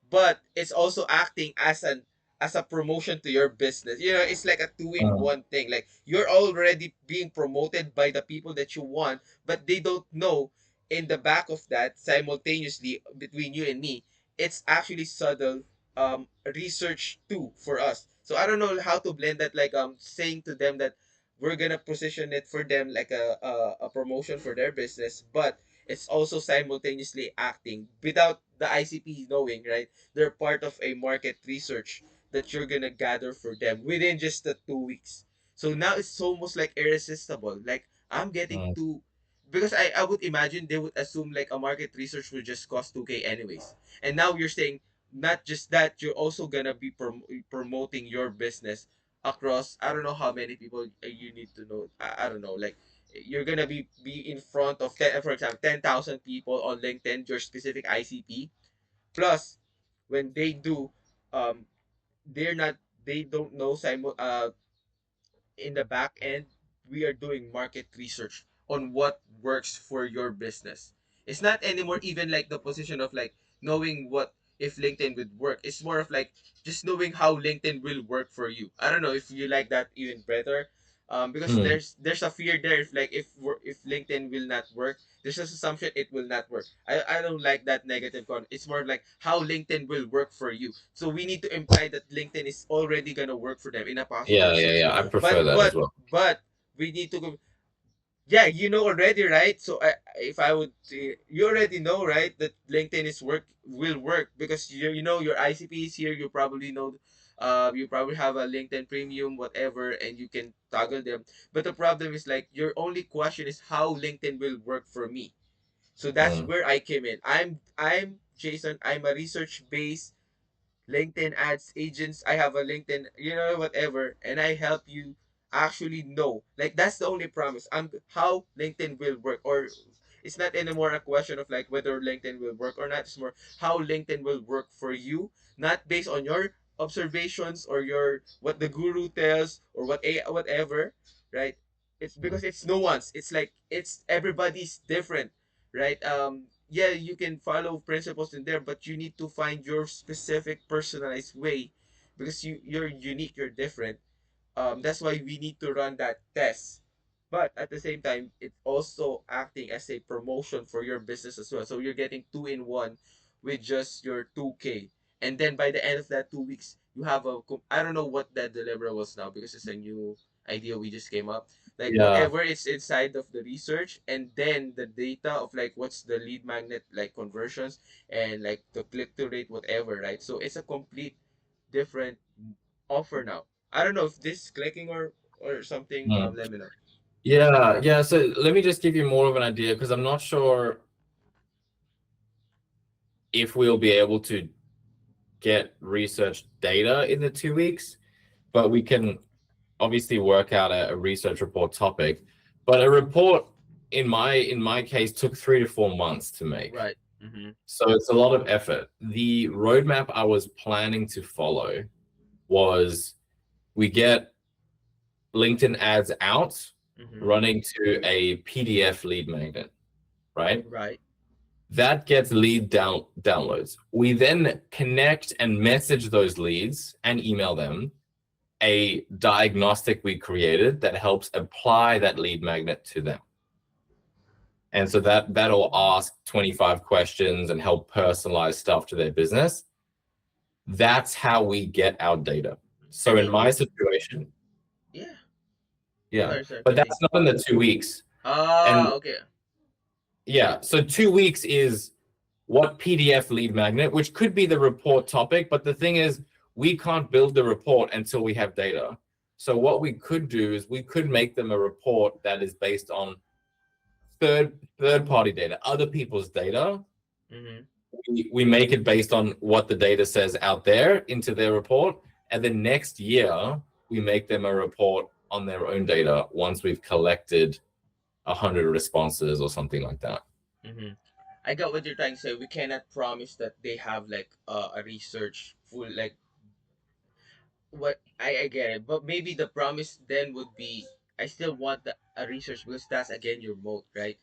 but it's also acting as a promotion to your business. It's like a two in Mm, one thing. Like, you're already being promoted by the people that you want, but they don't know in the back of that, simultaneously between you and me, it's actually subtle research too for us. So I don't know how to blend that, like saying to them that we're gonna position it for them like a promotion for their business, but it's also simultaneously acting without the ICP knowing, right? They're part of a market research that you're gonna gather for them within just the 2 weeks. So now it's almost like irresistible. Like, I'm getting mm. to, because I would imagine they would assume like a market research would just cost 2K anyways. And now you're saying not just that, you're also gonna be promoting your business across, I don't know how many people you need to know. I don't know, like you're gonna be in front of 10, for example, 10,000 people on LinkedIn, your specific ICP. Plus, when they do, um, they're not, they don't know in the back end, we are doing market research on what works for your business. It's not anymore even like the position of like knowing what if LinkedIn would work. It's more of like just knowing how LinkedIn will work for you. I don't know if you like that even better. Because Mm. there's a fear there, if LinkedIn will not work, there's this assumption it will not work. I don't like that negative con. It's more like how LinkedIn will work for you. So we need to imply that LinkedIn is already gonna work for them in a Yeah, positive yeah, sense. yeah. I but prefer that as but well. but we need to go. Yeah, you know already, right? So if I would say, you already know, right, that LinkedIn is work will work, because you know your ICP is here. You probably know, you probably have a LinkedIn Premium, whatever, and you can toggle them. But the problem is like your only question is how LinkedIn will work for me. So that's Mm, where I came in. I'm Jason. I'm a research based LinkedIn ads agents. I have a LinkedIn, whatever, and I help you actually know. Like, that's the only promise. How LinkedIn will work, or it's not anymore a question of like whether LinkedIn will work or not. It's more how LinkedIn will work for you, not based on your observations or your what the guru tells or whatever, right? It's mm. because it's no one's. It's like it's everybody's different, right? Yeah, you can follow principles in there, but you need to find your specific personalized way, because you're unique, you're different. That's why we need to run that test. But at the same time, it's also acting as a promotion for your business as well. So you're getting two in one with just your 2K. And then by the end of that 2 weeks, you have I don't know what that deliverables now, because it's a new idea we just came up. Like, Yeah, whatever is inside of the research, and then the data of like what's the lead magnet like conversions, and like the click to rate, whatever, right? So it's a complete different offer now. I don't know if this is clicking or something. mm. Let me know. Yeah, yeah. So let me just give you more of an idea because I'm not sure if we'll be able to get research data in the 2 weeks, but we can obviously work out a research report topic. But a report in my case took 3 to 4 months to make. Right. Mm-hmm. So it's a lot of effort. The roadmap I was planning to follow was we get LinkedIn ads out Mm-hmm. running to a PDF lead magnet, right? Right. That gets lead downloads. We then connect and message those leads and email them a diagnostic we created that helps apply that lead magnet to them. And so that'll ask 25 questions and help personalize stuff to their business. That's how we get our data. So in my situation, Yeah. yeah, Sorry, but continue. that's not in the 2 weeks. And Okay. yeah, so 2 weeks is what PDF lead magnet, which could be the report topic, but the thing is, we can't build the report until we have data. So what we could do is we could make them a report that is based on third party data, other people's data. We make it based on what the data says out there into their report, and then next year we make them a report on their own data once we've collected 100 responses or something like that. I got what you're trying to say. We cannot promise that they have like a research full like what I get it, but maybe the promise then would be I still want a research because that's again your moat, right?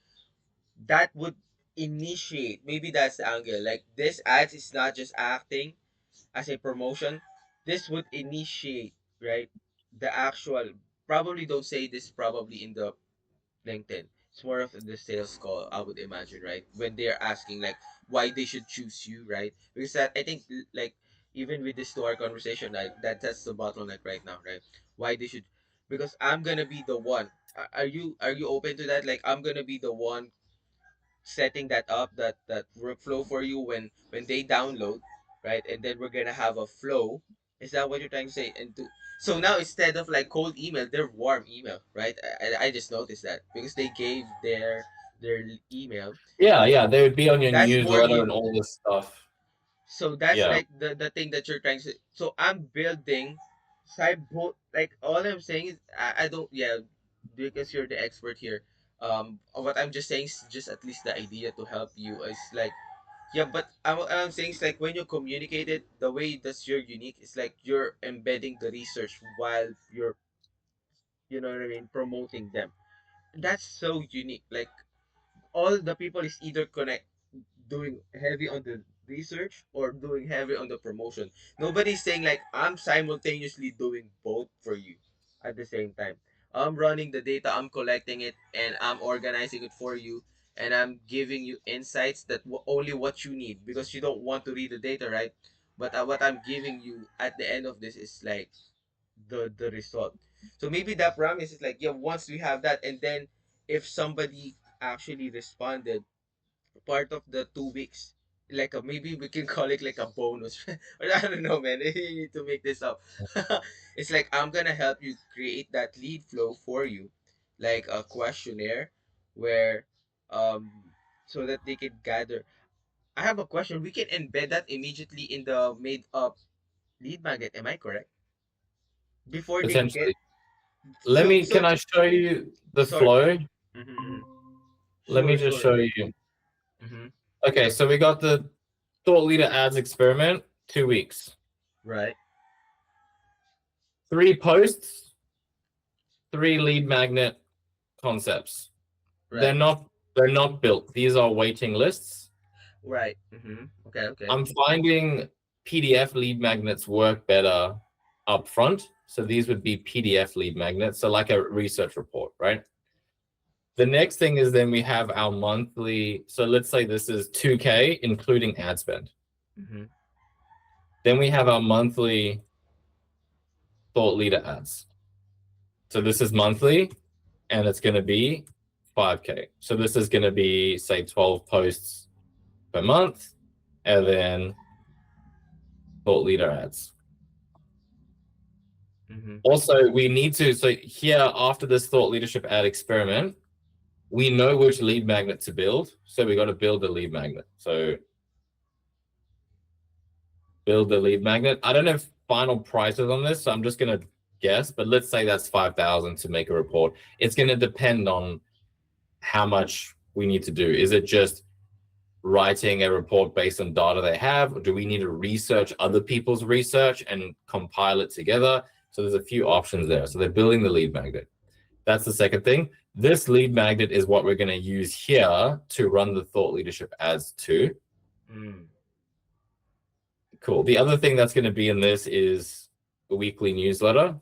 That would initiate, maybe that's the angle. Like this ads is not just acting as a promotion. This would initiate, right? The actual, probably don't say this probably in the LinkedIn. It's more of the sales call, I would imagine, right? When they're asking like why they should choose you, right? Because that I think like even with this to our conversation, like that's the bottleneck right now, right? Why they should, because I'm gonna be the one. Are you open to that? Like I'm gonna be the one setting that up, that workflow for you when they download, right? And then we're gonna have a flow. Is that what you're trying to say? And to, so now instead of like cold email, they're warm email, right? I just noticed that because they gave their email. Yeah, they would be on your That's more newsletter you. and all this stuff. So that's Yeah, like the thing that you're trying to. So I'm building side both. Like all I'm saying is I don't, yeah, because you're the expert here. What I'm just saying is just at least the idea to help you is like, yeah, but I'm saying is like when you communicate it, the way that's you're unique, it's like you're embedding the research while you're, you know what I mean, promoting them. That's so unique. Like all the people is either connect doing heavy on the research or doing heavy on the promotion. Nobody's saying like I'm simultaneously doing both for you at the same time. I'm running the data, I'm collecting it, and I'm organizing it for you, and I'm giving you insights that only what you need because you don't want to read the data, right? But what I'm giving you at the end of this is like the result. So maybe that promise is like, yeah, once we have that, and then if somebody actually responded part of the 2 weeks, like a, maybe we can call it like a bonus. Or I don't know, man. You need to make this up. It's like I'm gonna help you create that lead flow for you, like a questionnaire, where um so that they can gather. I have a question. We can embed that immediately in the made up lead magnet. Am I correct? Before they get potentially. Can so I show you the sorry. flow? Mm-hmm. Let me Sure, just sure. show you. Mm-hmm. Okay, so we got the thought leader ads experiment, 2 weeks. Right. 3 posts, 3 lead magnet concepts. Right. They're not built. These are waiting lists. Right. Mm-hmm. Okay. Okay. I'm finding PDF lead magnets work better up front. So these would be PDF lead magnets. So like a research report, right? The next thing is then we have our monthly. So let's say this is 2K, including ad spend. Mm-hmm. Then we have our monthly thought leader ads. So this is monthly and it's going to be 5K. So this is going to be, say, 12 posts per month, and then thought leader ads. Mm-hmm. Also, we need to, so here after this thought leadership ad experiment, we know which lead magnet to build. So we got to build the lead magnet. So build the lead magnet. I don't have final prices on this, so I'm just going to guess, but let's say that's 5,000 to make a report. It's going to depend on how much we need to do. Is it just writing a report based on data they have, or do we need to research other people's research and compile it together? So there's a few options there. So they're building the lead magnet. That's the second thing. This lead magnet is what we're going to use here to run the thought leadership ads to. Cool. The other thing that's going to be in this is a weekly newsletter.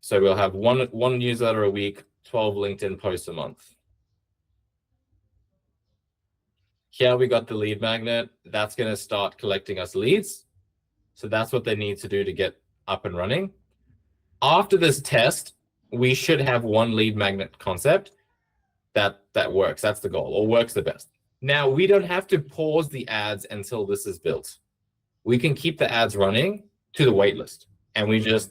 So we'll have one newsletter a week, 12 LinkedIn posts a month. Here we got the lead magnet. That's going to start collecting us leads. So that's what they need to do to get up and running. After this test, we should have one lead magnet concept that works. That's the goal, or works the best. Now, we don't have to pause the ads until this is built. We can keep the ads running to the waitlist, and we just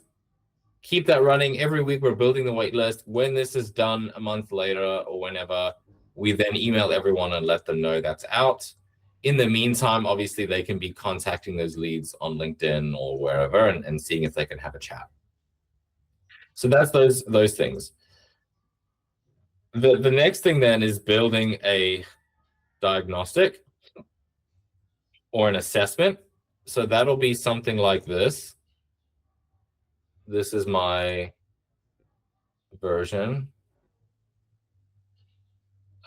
keep that running. Every week we're building the waitlist. When this is done a month later or whenever, we then email everyone and let them know that's out. In the meantime, obviously, they can be contacting those leads on LinkedIn or wherever and seeing if they can have a chat. So that's those things. The next thing then is building a diagnostic or an assessment. So that'll be something like this. This is my version.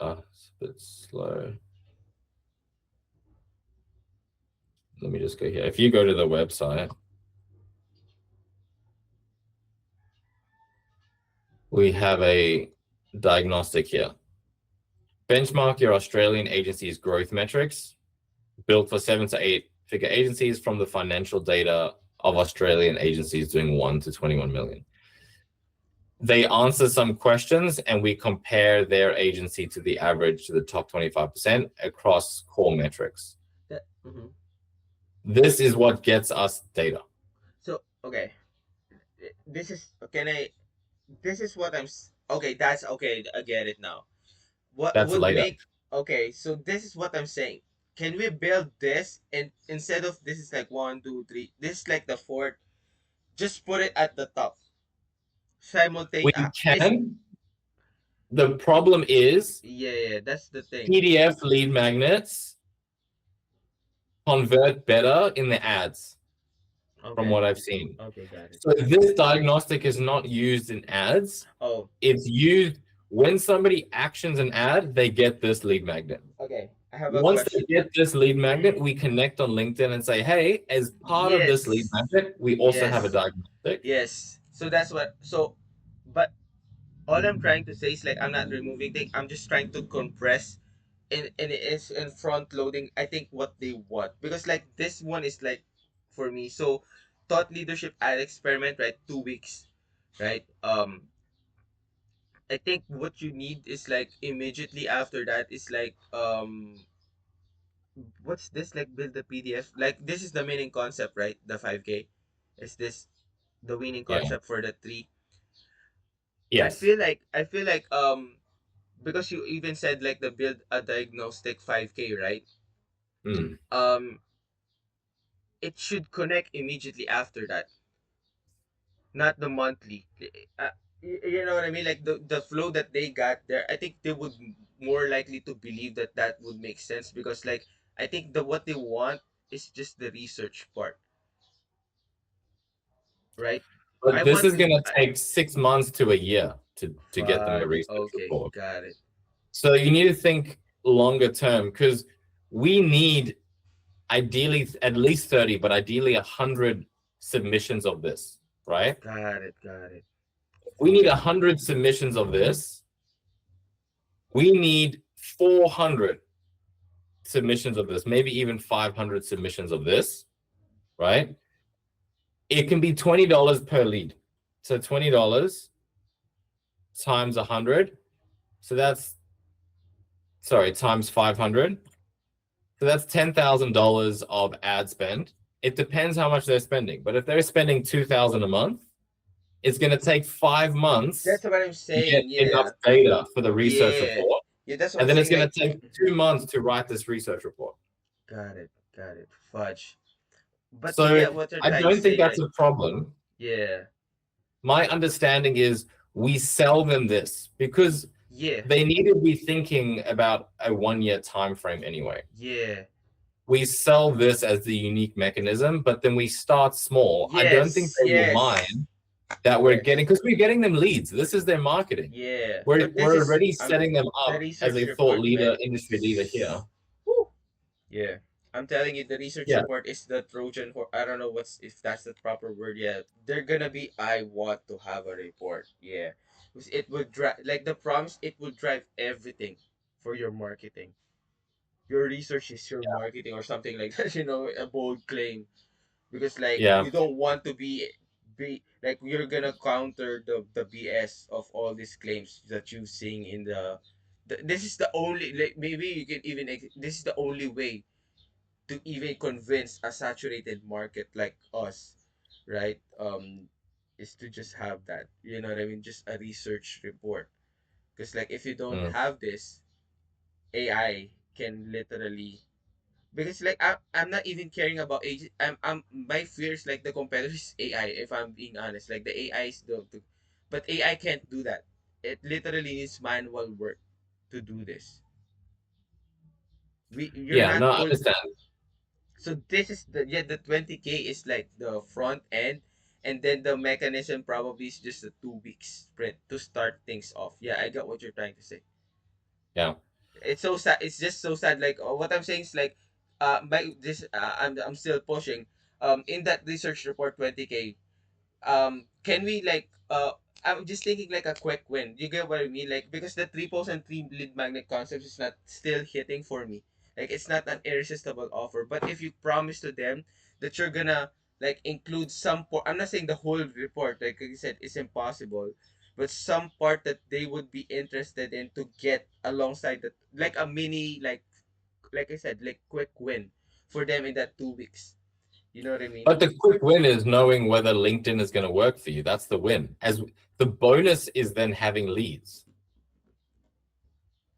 It's a bit slow. Let me just go here. If you go to the website, we have a diagnostic here. Benchmark your Australian agency's growth metrics, built for 7 to 8 figure agencies from the financial data of Australian agencies doing 1 to 21 million. They answer some questions and we compare their agency to the average, to the top 25% across core metrics. This is what gets us data. So, okay. This is what I'm, okay, that's okay. I get it now. What That's would later. make, okay, so this is what I'm saying. Can we build this, and instead of this is like 1, 2, 3, this is like the fourth, just put it at the top. We Simultaneous. can. The problem is, Yeah, that's the thing. PDF lead magnets convert better in the ads, from what I've seen. Okay, got it. So this diagnostic is not used in ads. Oh, It's used when somebody actions an ad, they get this lead magnet. okay. I have a Once question. they get this lead magnet, we connect on LinkedIn and say, hey, as part of this lead magnet, we also have a diagnostic. Yes. So that's what, so, but all I'm trying to say is like, I'm not removing things. I'm just trying to compress and it is in front loading, I think, what they want. Because like this one is like, for me, so thought leadership ad experiment, right? 2 weeks, right? I think what you need is like immediately after that is like, what's this, like build the PDF, like this is the winning concept, right? The 5K, is this the winning concept for the 3? Yes. I feel like because you even said like the build a diagnostic 5K, right? It should connect immediately after that, not the monthly. You know what I mean? Like the flow that they got there, I think they would more likely to believe that that would make sense, because like I think what they want is just the research part, right? But this is going to take 6 months to a year to get them the research report. Got it. So you need to think longer term, because we need ideally at least 30, but ideally 100 submissions of this, right? Got it. We need 100 submissions of this. We need 400 submissions of this, maybe even 500 submissions of this, right? It can be $20 per lead. So $20 times 100. So that's, sorry, times 500. So that's $10,000 of ad spend. It depends how much they're spending. But if they're spending $2,000 a month, it's going to take 5 months. That's what I'm saying. To get enough data for the research report. Yeah, that's what and I'm then saying, it's going to take 2 months to write this research report. Got it. Fudge. But so I don't think that's a problem. Yeah. My understanding is we sell them this because they need to be thinking about a 1-year time frame anyway. Yeah. We sell this as the unique mechanism, but then we start small. I don't think they will mind that we're getting, Yes. because we're getting them leads. This is their marketing. Yeah. So We're this we're is already I'm setting them the up as research a thought report, leader, man. industry leader here. Woo. Yeah. I'm telling you, the research Yeah, report is the Trojan horse. I don't know what's if that's the proper word yet. They're gonna be. I want to have a report. Yeah, because it would drive like the promise. It will drive everything for your marketing. Your research is your marketing or something like that. A bold claim because like yeah, you don't want to be like you're gonna counter the BS of all these claims that you seeing in this is the only like maybe you can even this is the only way to even convince a saturated market like us, right? Is to just have that, you know what I mean? Just a research report. Because like if you don't mm. have this, AI can literally because like I'm not even caring about age. I'm my fears like the competitor is AI. If I'm being honest, like the AI is but AI can't do that. It literally needs manual work to do this. You're Yeah. not No, I full. understand. So this is the 20K is like the front end, and then the mechanism probably is just a 2 week sprint to start things off. Yeah, I got what you're trying to say. Yeah. It's so sad. It's just so sad. Like what I'm saying is like, I'm still pushing. In that research report 20K, can we like I'm just thinking like a quick win. You get what I mean? Like because the triples and three lead magnet concepts is not still hitting for me. Like it's not an irresistible offer. But if you promise to them that you're gonna like include some part, I'm not saying the whole report, like I said, it's impossible. But some part that they would be interested in to get alongside that like a mini like I said, like quick win for them in that 2 weeks. You know what I mean? But the quick win is knowing whether LinkedIn is going to work for you. That's the win. As the bonus is then having leads.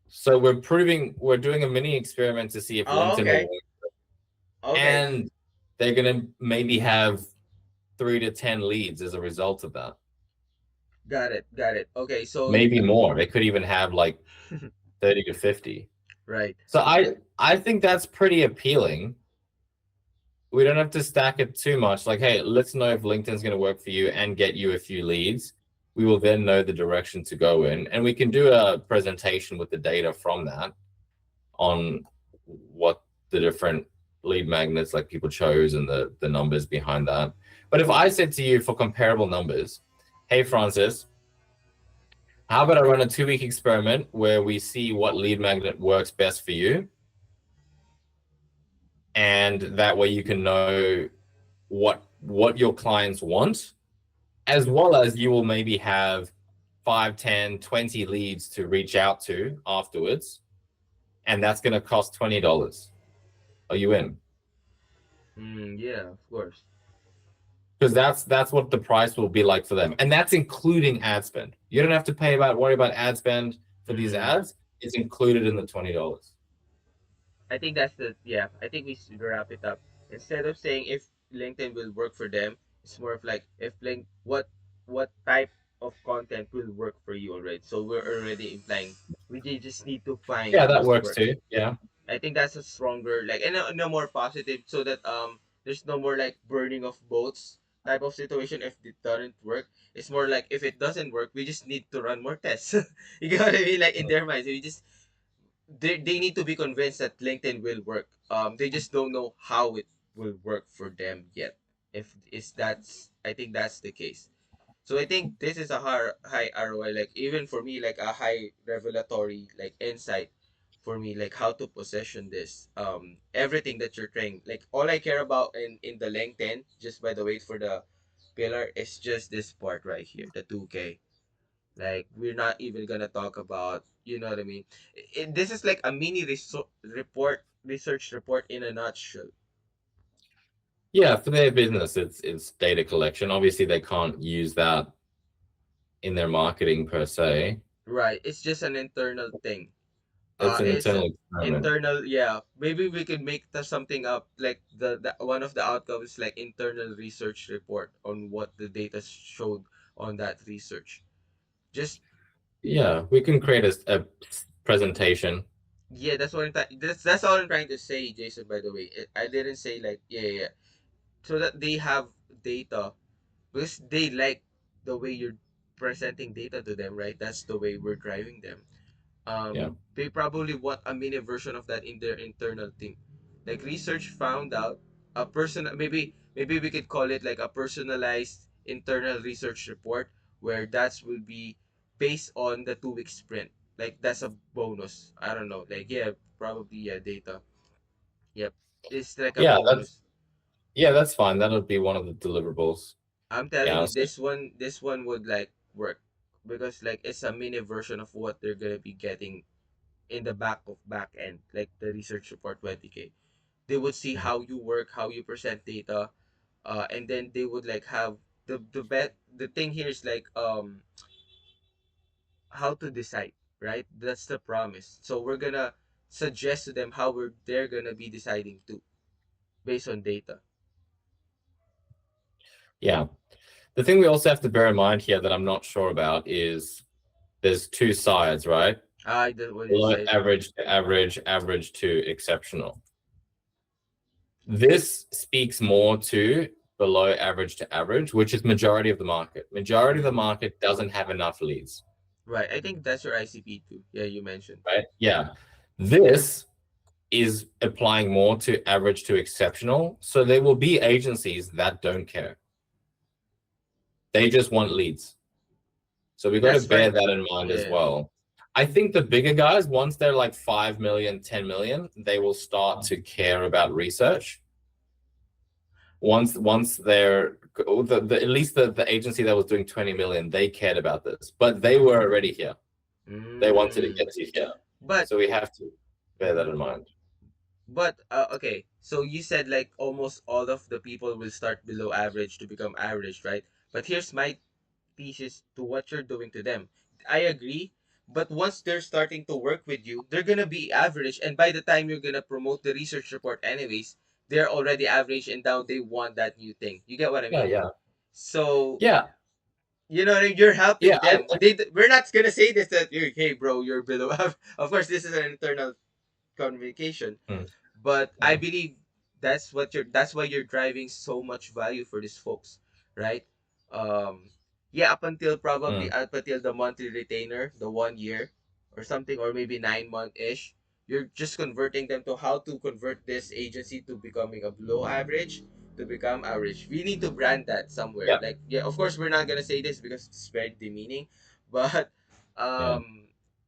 So we're doing a mini experiment to see if Oh, LinkedIn will okay. work. Okay. And they're going to maybe have 3 to 10 leads as a result of that. Got it. Got it. Okay, so Maybe more. They could even have like 30 to 50. right. So I think that's pretty appealing. We don't have to stack it too much. Like, hey, let's know if LinkedIn's going to work for you and get you a few leads. We will then know the direction to go in, and we can do a presentation with the data from that on what the different lead magnets like people chose and the numbers behind that. But if I said to you for comparable numbers, hey Francis, how about I run a 2 week experiment where we see what lead magnet works best for you, and that way you can know what your clients want, as well as you will maybe have 5, 10, 20 leads to reach out to afterwards, and that's going to cost $20. Are you in? Yeah, of course. Because that's what the price will be like for them, and that's including ad spend. You don't have to worry about ad spend for these Mm. ads. It's included in the $20. I think that's the yeah. I think we should wrap it up. Instead of saying if LinkedIn will work for them, it's more of like if what type of content will work for you already. So we're already implying just need to find Yeah, that what works works. too. Yeah. I think that's a stronger like and a more positive so that there's no more like burning of boats type of situation if it doesn't work. It's more like if it doesn't work, we just need to run more tests. You get what I mean? Like in their minds, we just they need to be convinced that LinkedIn will work. They just don't know how it will work for them yet. If is that's I think that's the case. So I think this is a high ROI, like even for me, like a high revelatory like insight for me, like how to position this. Everything that you're trying, like all I care about in the LinkedIn, just by the way, for the pillar is just this part right here, the 2K. Like we're not even gonna talk about, you know what I mean? This is like a mini research report in a nutshell. Yeah, for their business, it's data collection. Obviously, they can't use that in their marketing per se. Right. It's just an internal thing. It's an It's internal experiment. internal. Yeah, maybe we could make something up like the one of the outcomes like internal research report on what the data showed on that research. Just Yeah, we can create a presentation. yeah, that's what that's all I'm trying to say, Jason. By the way, I didn't say like yeah, yeah, yeah. So that they have data because they like the way you're presenting data to them, right? That's the way we're driving them. Yeah. They probably want a mini version of that in their internal team. Like research found out a person, maybe we could call it like a personalized internal research report, where that will be based on the 2 week sprint. Like that's a bonus. I don't know. Like yeah, probably yeah, data. Yep. It's like a Yeah, that's bonus. yeah, that's fine. That'll be one of the deliverables. I'm telling Yeah. you, So, this one would like work because like it's a mini version of what they're gonna be getting in the back end, like the research report 20K. They would see how you work, how you present data, and then they would like have the thing here is like how to decide, right? That's the promise. So we're gonna suggest to them how they're gonna be deciding too, based on data. yeah. The thing we also have to bear in mind here that I'm not sure about is there's two sides, right? What is Below it? average to average, average to exceptional. This speaks more to below average to average, which is majority of the market. Majority of the Mm, market doesn't have enough leads, right. I think that's your ICP too. Yeah, you mentioned. right? Yeah. This is applying more to average to exceptional. So there will be agencies that don't care. They just want leads. So we got to That's bear fine. that in mind as Yeah. well. I think the bigger guys, once they're like 5 million, 10 million, they will start to care about research. Once they're at least the agency that was doing 20 million, they cared about this, but they were already here. They wanted to Mm. get to here. But So we have to bear that mhm. in mind. Okay, so you said like almost all of the people will start below average to become average, right? But here's my thesis to what you're doing to them. I agree, but once they're starting to work with you, they're gonna be average, and by the time you're gonna promote the research report, anyways, they're already average, and now they want that new thing. You get what I Yeah, mean? yeah. So Yeah. you know what I mean? You're Yeah, helping them. We're not gonna say this that you're hey bro, you're below. Of course, this is an internal communication, mm, but I mm, believe that's why you're driving so much value for these folks, right? Yeah, mm. up until the monthly retainer, the 1 year or something, or maybe 9 month ish, you're just converting them to how to convert this agency to becoming a below average to become average. We need to brand that somewhere. Yeah, Like yeah, of course we're not gonna say this because it's very demeaning, but yeah,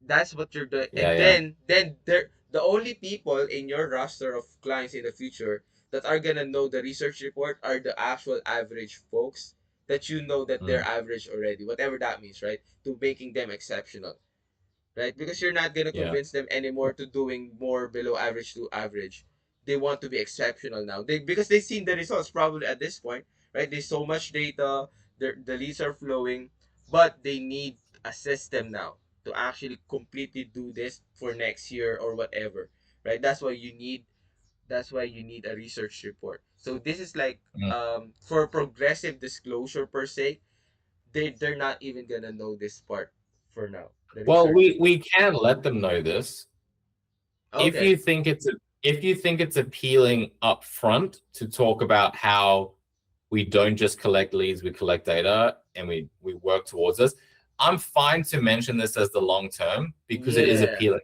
that's what you're doing. yeah, And yeah. then the only people in your roster of clients in the future that are gonna know the research report are the actual average folks that you know that they're Mm, average already, whatever that means, right? To making them exceptional, right? Because you're not gonna yeah, convince them anymore to doing more below average to average. They want to be exceptional now. They because they've seen the results probably at this point, right? There's so much data, the leads are flowing, but they need a system now to actually completely do this for next year or whatever, right? That's why you need a research report. So this is like mm. for progressive disclosure per se, they're not even gonna know this part for now. The Well, research we report. can let them know this if Okay. you think it's appealing up front to talk about how we don't just collect leads, we collect data and we work towards this. I'm fine to mention this as the long term because it is Yeah. appealing.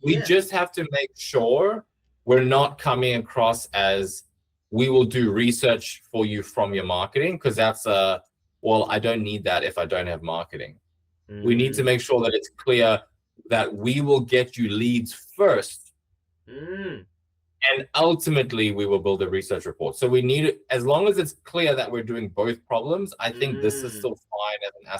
We Yeah. just have to make sure we're not coming across as we will do research for you from your marketing because that's well, I don't need that if I don't have marketing. We need to Mm. make sure that it's clear that we will get you leads first Mm. and ultimately we will build a research report. So we need, as long as it's clear that we're doing both problems, I think this is Mm. still fine as an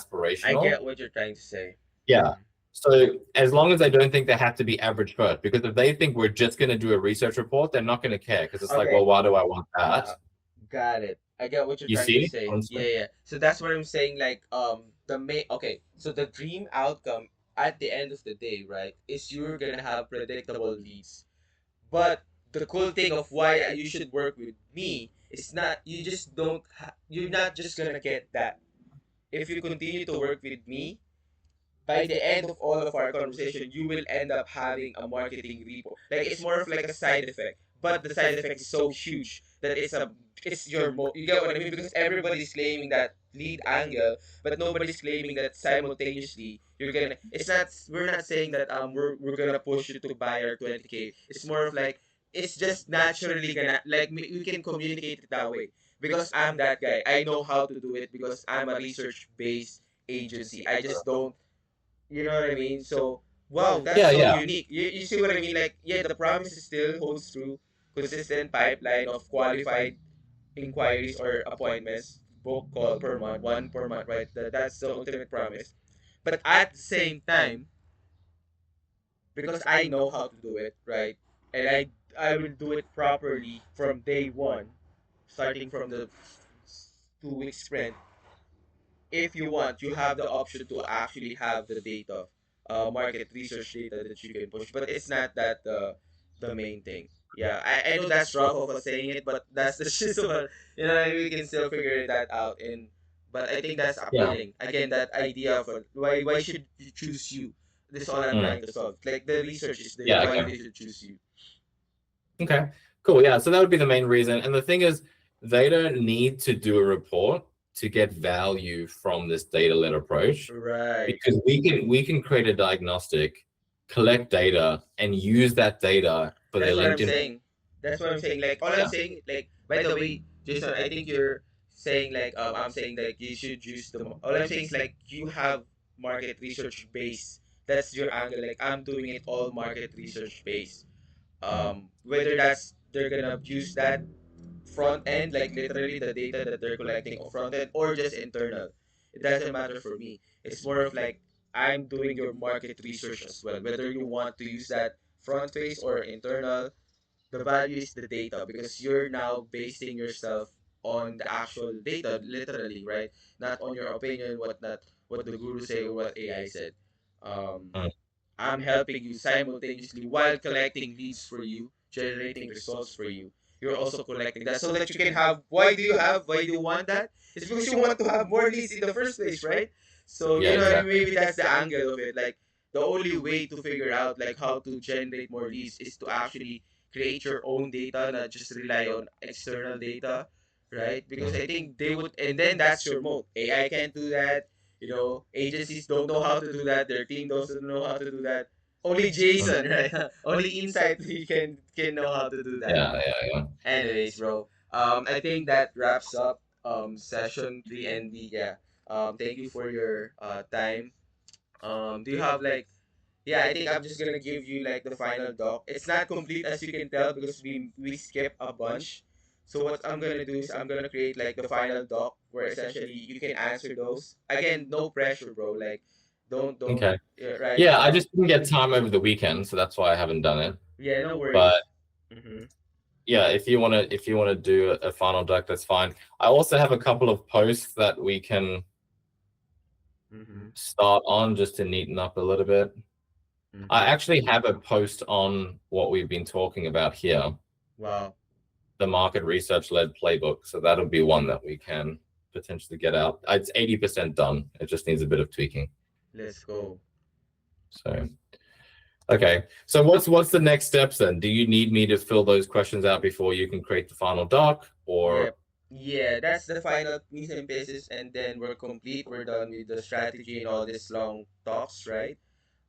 I aspirational. get what you're trying to say. Yeah. Mm. So as long as I don't think they have to be average first, because if they think we're just going to do a research report, they're not going to care because it's like, well, Okay. why do I want that? Uh, got it. I get what you're You trying to see? say. Honestly? Yeah, yeah. So that's what I'm saying. Like, the main. Okay. So the dream outcome at the end of the day, right, is you're gonna have predictable leads. But the cool thing of why you should work with me is not you just don't you're not just gonna get that. If you continue to work with me, by the end of all of our conversation, you will end up having a marketing repo. Like it's more of like a side effect, but the side effect is so huge that it's you get what I mean, because everybody's claiming that lead angle, but nobody's claiming that simultaneously you're gonna. It's not. We're not saying that we're gonna push you to buy our 20K. It's more of like it's just naturally gonna like we can communicate it that way because I'm that guy. I know how to do it because I'm a research based agency. I just don't, you know what I mean? So, wow, that's Yeah, so yeah, unique. You see what I mean? Like, yeah, the promise still holds true. Consistent pipeline of qualified inquiries or appointments, book call per month, one per month, right? That's the ultimate promise. But at the same time, because I know how to do it, right? And I will do it properly from day one, starting from the 2 week sprint. If you want, you have the option to actually have the data, market research data that you can push. But it's not that the main thing. Yeah, I know that's rough of us saying it, but that's the shizzle. You know, we can still figure that out. And but I think that's yeah. appealing. Again, that idea of why should you choose you? This is all I'm Mm. trying to solve. Like the research is there. Yeah, Why okay. they should choose you? Okay, cool. Yeah, so that would be the main reason. And the thing is, they don't need to do a report to get value from this data-led approach Right. because we can create a diagnostic, collect data, and use that data for their That's what I'm LinkedIn. saying. That's what I'm saying. Like all I'm Yeah. saying, like by the way, Jason, I think you're saying like I'm saying like you should use the. All I'm saying is like you have market research base. That's your angle. Like I'm doing it all market research base. Whether that's they're gonna use that front end, like literally the data that they're collecting on front end, or just internal. It doesn't matter for me. It's more of like I'm doing your market research as well. Whether you want to use that front face or internal, the value is the data because you're now basing yourself on the actual data, literally, right? Not on your opinion, what the guru say or what AI said. Um, Mm. I'm helping you simultaneously while collecting leads for you, generating results for you. You're also collecting that so that you can have. Why do you want that? It's because you want to have more leads in the first place, right? So, Yeah, you know, exactly. maybe that's the angle of it. Like, the only way to figure out like how to generate more leads is to actually create your own data, not just rely on external data, right? Because I think they would, and then that's your moat. AI can't do that. You know, agencies don't know how to do that. Their team doesn't know how to do that. Only Mm. Jason, right? Only Insight he can know how to do that. Yeah, yeah, yeah. Anyways, bro. I think that wraps up session 3 and the yeah. Thank you for your time. Do you have like yeah, I think I'm just gonna give you like the final doc. It's not complete as you can tell because we skip a bunch. So what I'm gonna do is I'm gonna create like the final doc where essentially you can answer those. Again, no pressure, bro. Like, don't Okay. yeah, right. Yeah, I just didn't get time over the weekend, so that's why I haven't done it. Yeah, no But worries. Mhm. yeah, if you wanna do a final doc, that's fine. I also have a couple of posts that we can Mhm. start on just to neaten up a little bit. I Mhm. actually have a post on what we've been talking about here, Wow. the market research led playbook. So that'll be one that we can potentially get out. It's 80% done. It just needs a bit of tweaking. Let's go. So okay. So what's the next steps then? Do you need me to fill those questions out before you can create the final doc, or Yep. Yeah, that's the final piece and pieces, and then we're complete. We're done with the strategy and all these long talks, right?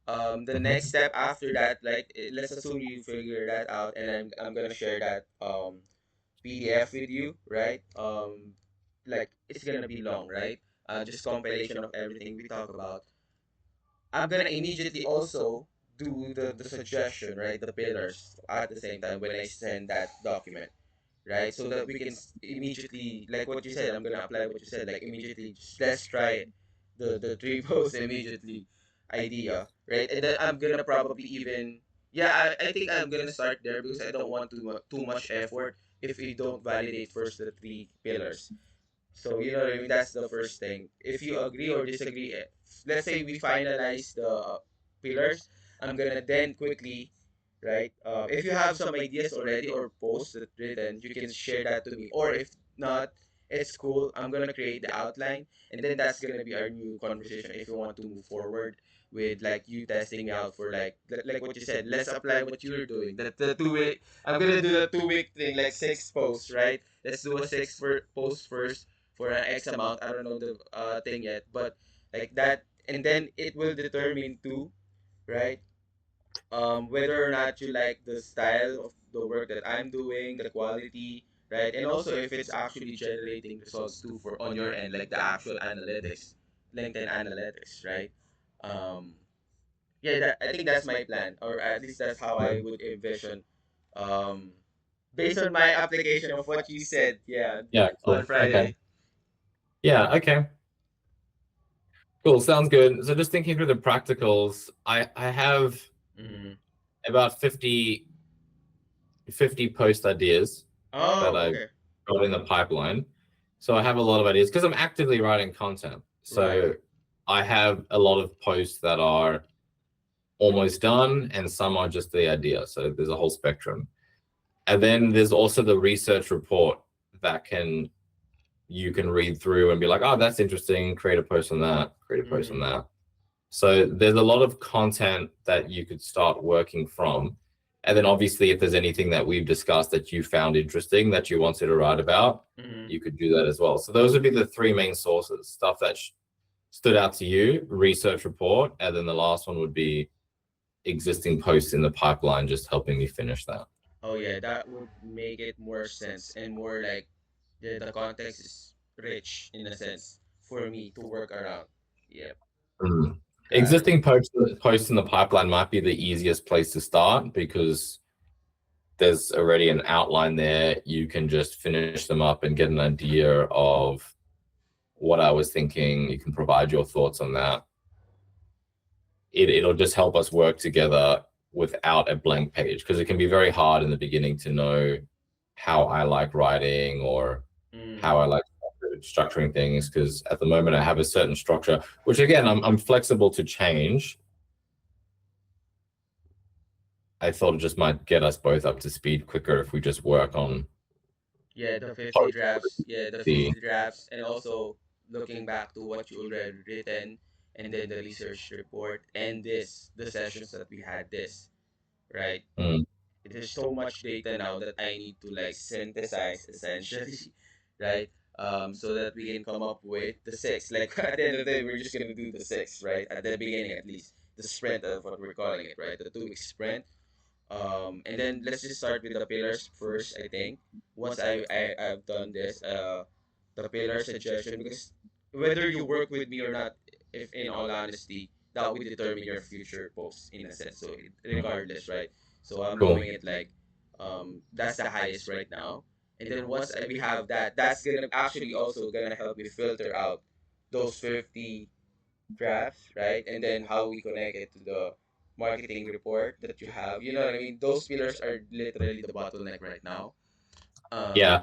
The next Mhm. step after that, like let's assume you figure that out, and I'm gonna share that PDF with you, right? Like it's gonna be long, right? Just compilation of everything we talk about. I'm gonna immediately also do the suggestion, right? The pillars at the same time when I send that document, right? So that we can immediately, like what you said, I'm gonna apply what you said, like immediately, just let's try it. The three posts immediately idea, right? And then I'm gonna probably even, yeah, I think I'm gonna start there because I don't want too much effort if we don't validate first the three pillars. So you know what I mean? That's the first thing. If you agree or disagree, let's say we finalize the pillars, I'm gonna then quickly, right? If you have some ideas already or posts that written, you can share that to me. Or if not, it's cool. I'm gonna create the outline, and then that's gonna be our new conversation. If you want to move forward with like you testing me out for like what you said, let's apply what you're doing. The 2 week. I'm gonna do the 2 week thing, like 6 posts, right? Let's do a post first. for an X amount. I don't know the thing yet, but like that, and then it will determine too, right? Whether or not you like the style of the work that I'm doing, the quality, right? And also if it's actually generating results too for on your end, like the actual analytics, LinkedIn analytics, right? Um, yeah, that, I think that's my plan, or at least that's how I would envision. Um, based on my application of what you said, yeah, Yeah, on cool. Okay. Friday. Yeah, okay. Cool. Sounds good. So just thinking through the practicals, I have Mm-hmm. about 50 post ideas that Oh, I've okay. got in the pipeline. So I have a lot of ideas because I'm actively writing content. Right. So I have a lot of posts that are almost done and some are just the idea. So there's a whole spectrum. And then there's also the research report that you can read through and be like, oh, that's interesting, create a post on that, create a post on Mm-hmm. that. So there's a lot of content that you could start working from. And then obviously, if there's anything that we've discussed that you found interesting that you wanted to write about, Mm-hmm. you could do that as well. So those would be the three main sources: stuff that stood out to you, research report, and then the last one would be existing posts in the pipeline, just helping me finish that. Oh yeah, that would make it more sense and more like the context is rich in a sense for me to work around. Yep, Mm. got it. Existing posts in the pipeline might be the easiest place to start because there's already an outline there. You can just finish them up and get an idea of what I was thinking. You can provide your thoughts on that. It'll just help us work together without a blank page because it can be very hard in the beginning to know how I like writing or how Mm, I like structuring things, because at the moment I have a certain structure, which again, I'm flexible to change. I thought it just might get us both up to speed quicker if we just work on yeah, the 50 post drafts. Yeah, the the 50 drafts, and also looking back to what you already written, and then the research report, and the sessions that we had. This right. mm, There's so much data now that I need to like synthesize essentially, right? So that we can come up with the six. Like at the end of the day, we're just gonna do the six, right? At the beginning, at least the sprint of what we're calling it, right? The 2 week sprint. And then let's just start with the pillars first. I think once I've done this, the pillar suggestion, because whether you work with me or not, if in all honesty, that will determine your future posts in a sense. So regardless, right? So I'm cool. doing it like, that's the highest right now. And then once we have that, that's gonna actually also gonna help me filter out those 50 drafts, right? And then how we connect it to the marketing report that you have. You know what I mean? Those pillars are literally the bottleneck right now. Yeah, Um,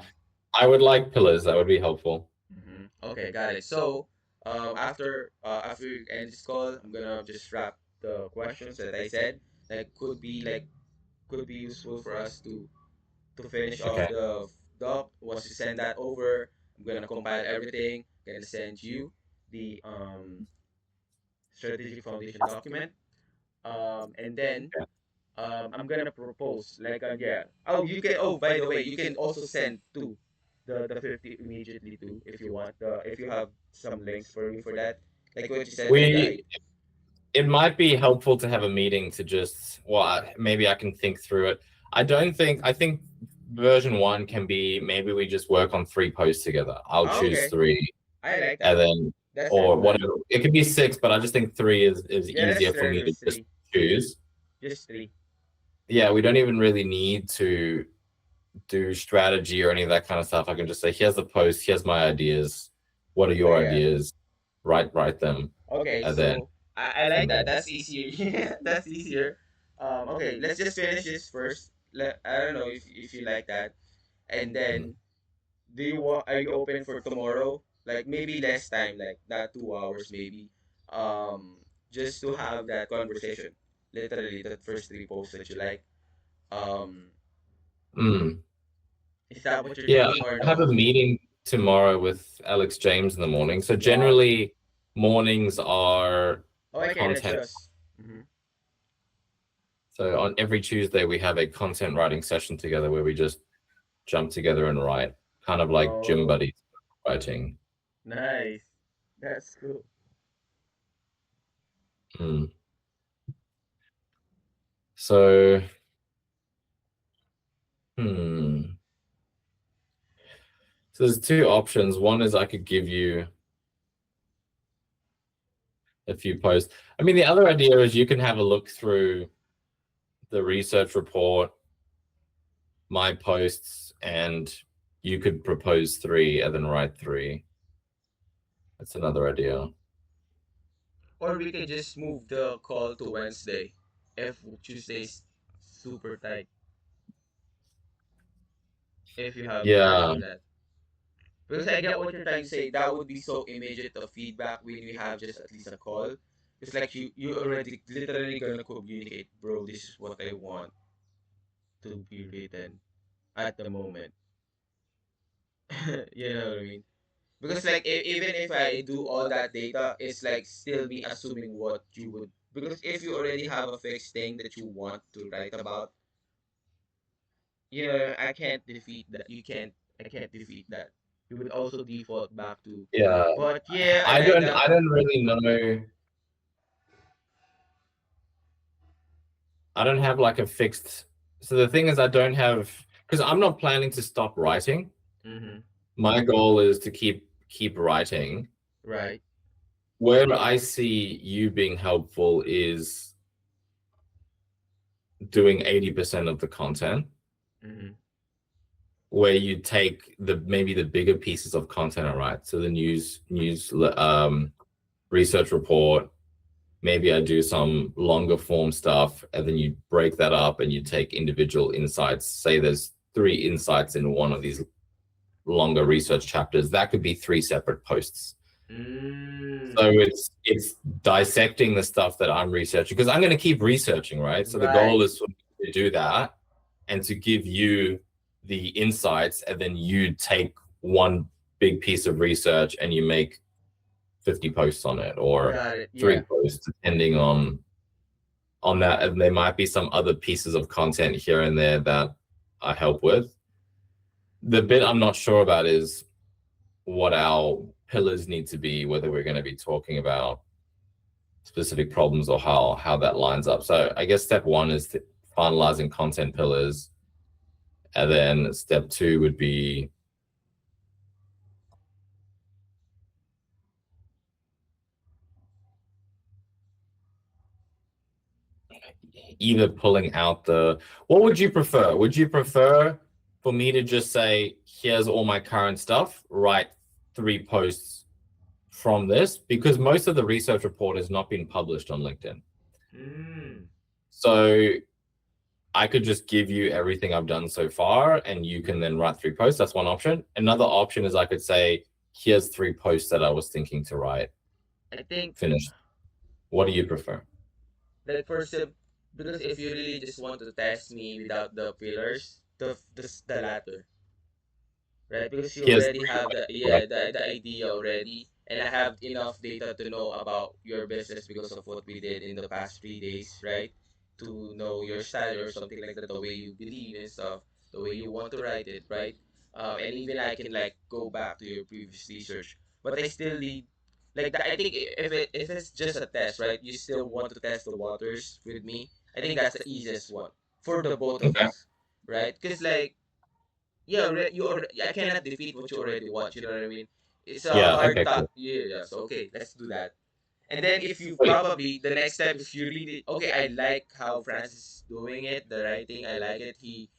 I would like pillars. That would be helpful. okay, got it. So, after we end this call, I'm gonna just wrap the questions that I said. Like could be useful for us to finish off Okay. the doc. Once you send that over, I'm gonna compile everything. Gonna send you the strategic foundation document. And then I'm gonna propose like yeah. Oh, you can. Oh, by the way, you can also send to the 50 immediately too if you want. If you have some links for me for that, like what you said, like We It might be helpful to have a meeting to just, well, maybe I can think through it. I think version one can be maybe we just work on 3 posts together. I'll oh, choose okay, 3 I like and that. then, That's a or good plan. whatever. It could be 6, but I just think 3 is Yeah, let's easier for start me to with just three. choose. Just three. Yeah, we don't even really need to do strategy or any of that kind of stuff. I can just say, here's the post, here's my ideas. What are Oh your yeah. ideas? Write them. Okay, And then, so I like that. That's easier. That's easier. Okay, let's just finish this first. I don't know if you like that, and mm, then do you want? Are you open for tomorrow? Like maybe less time, like not 2 hours, maybe. Just to have that conversation. Literally, the first three posts that you like. Um, mm. is that what you're Yeah, thinking or I have a no? meeting tomorrow with Alex James in the morning. So Wow. generally, mornings are Oh, I can content. adjust. Mm-hmm. So on every Tuesday, we have a content writing session together where we just jump together and write, kind of like gym Oh, buddies writing. Nice. That's cool. Hmm. So, hmm. So there's two options. One is I could give you a few posts. I mean, the other idea is you can have a look through the research report, my posts, and you could propose 3 and then write 3. That's another idea. Or we can just move the call to Wednesday if Tuesday's super tight. If you have time Yeah, for that. Because I get what you're trying to say. That would be so immediate of feedback when we have just at least a call. It's like you already literally gonna communicate, bro. This is what I want to be written at the moment. You know what I mean? Because like even if I do all that data, it's like still me assuming what you would. Because if you already have a fixed thing that you want to write about, you know, I can't defeat that. You can't. I can't defeat that. You would also default back to. yeah. But yeah, I I like don't that. I don't really know. I don't have like a fixed. So the thing is, I don't have, because I'm not planning to stop writing. Mm-hmm. My goal is to keep writing. Right. Where I see you being helpful is doing 80% of the content, Mm-hmm. where you take the maybe the bigger pieces of content, all right? So the news research report, maybe I do some longer form stuff, and then you break that up and you take individual insights. Say there's 3 insights in one of these longer research chapters. That could be 3 separate posts. So Mm. it's dissecting the stuff that I'm researching, because I'm going to keep researching, right? So the Right. goal is for me to do that and to give you the insights, and then you take one big piece of research and you make 50 posts on it, or Got it. 3 Yeah. posts, depending on that. And there might be some other pieces of content here and there that I help with. The bit I'm not sure about is what our pillars need to be, whether we're going to be talking about specific problems or how that lines up. So I guess step 1 is finalizing content pillars, and then step 2 would be either pulling out the, what would you prefer? Would you prefer for me to just say, here's all my current stuff, write 3 posts from this? Because most of the research report has not been published on LinkedIn. Mm. So I could just give you everything I've done so far, and you can then write 3 posts. That's one option. Another option is I could say, here's 3 posts that I was thinking to write. I think Finished. What do you prefer? like for because if you really just want to test me without the pillars, the latter, right? Because you Here's already 3, have right? the idea already, and I have enough data to know about your business because of what we did in the past 3 days, right? To know your style or something like that, the way you believe and stuff, the way you want to write it, right? And even I can like go back to your previous research, but I still need like I think if it's just a test, right? You still want to test the waters with me. I think that's the easiest one for the both of Okay. us, right? Because like yeah, I cannot defeat what you already want. You know what I mean? It's a Yeah. hard Okay. thought. Cool. Yeah, yeah. So okay, let's do that. And then if you Wait. probably the next step, if you really okay, I like how Francis is doing it, the writing, I like it. He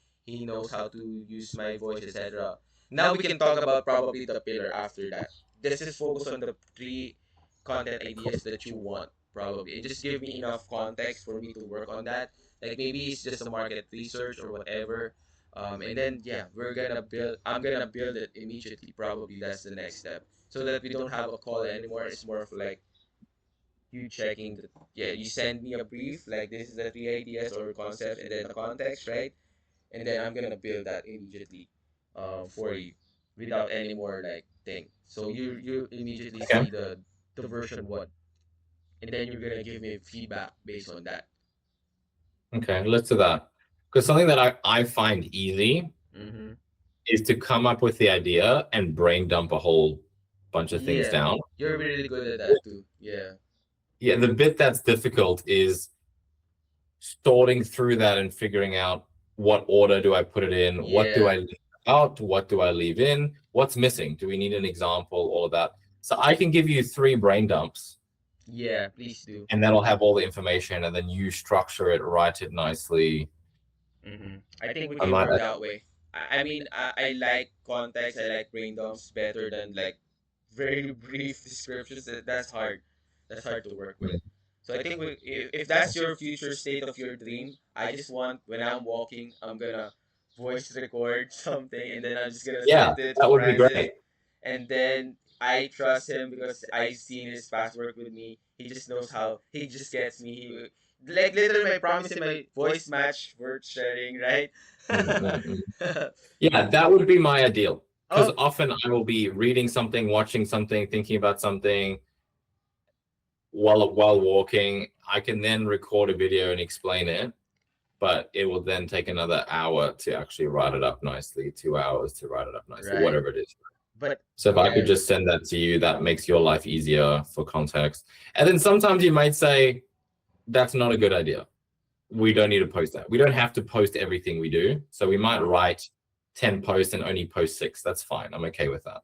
knows how to use my voice, etc. Now we can talk about probably the pillar after that. This is focus on the 3 content ideas that you want probably, and just give me enough context for me to work on that. Like maybe it's just a market research or whatever. And then yeah, we're gonna build. I'm gonna build it immediately. Probably that's the next step, so that we don't have a call anymore. It's more of like you checking the yeah, you send me a brief like this is the 3 ideas or concepts and then the context, right? And then I'm gonna build that immediately for you without any more like thing. So you immediately Okay. see the version 1, and then you're gonna give me feedback based on that. Okay. Let's do that. Because something that I find easy Mm-hmm. is to come up with the idea and brain dump a whole bunch of things Yeah, down. you're really good at that too. Yeah. Yeah, the bit that's difficult is sorting through that and figuring out what order do I put it in, what do Yeah. I leave out, what do I leave in, what's missing, do we need an example, all of that. So I can give you 3 brain dumps, Yeah, please do. and that'll have all the information, and then you structure it, write it nicely. I think we I can might work that way. I mean, I like context. I like brain dumps better than like very brief descriptions. That's hard. That's hard to work with. So I think if that's your future state of your dream, I just want when I'm walking, I'm gonna voice record something, and then I'm just gonna yeah, send it to that would be Francis, great. and then I trust him because I've seen his past work with me. He just knows how. He just gets me. Like literally, I promise him my voice match word sharing, right? Yeah, that would be my ideal, because Oh, often I will be reading something, watching something, thinking about something while walking. I can then record a video and explain it, but it will then take another hour to actually write it up nicely, 2 hours to write it up nicely, right. whatever it is. But So if I yeah, could just send that to you, that makes your life easier for context. And then sometimes you might say, that's not a good idea. We don't need to post that. We don't have to post everything we do. So we might write 10 posts and only post 6. That's fine. I'm okay with that.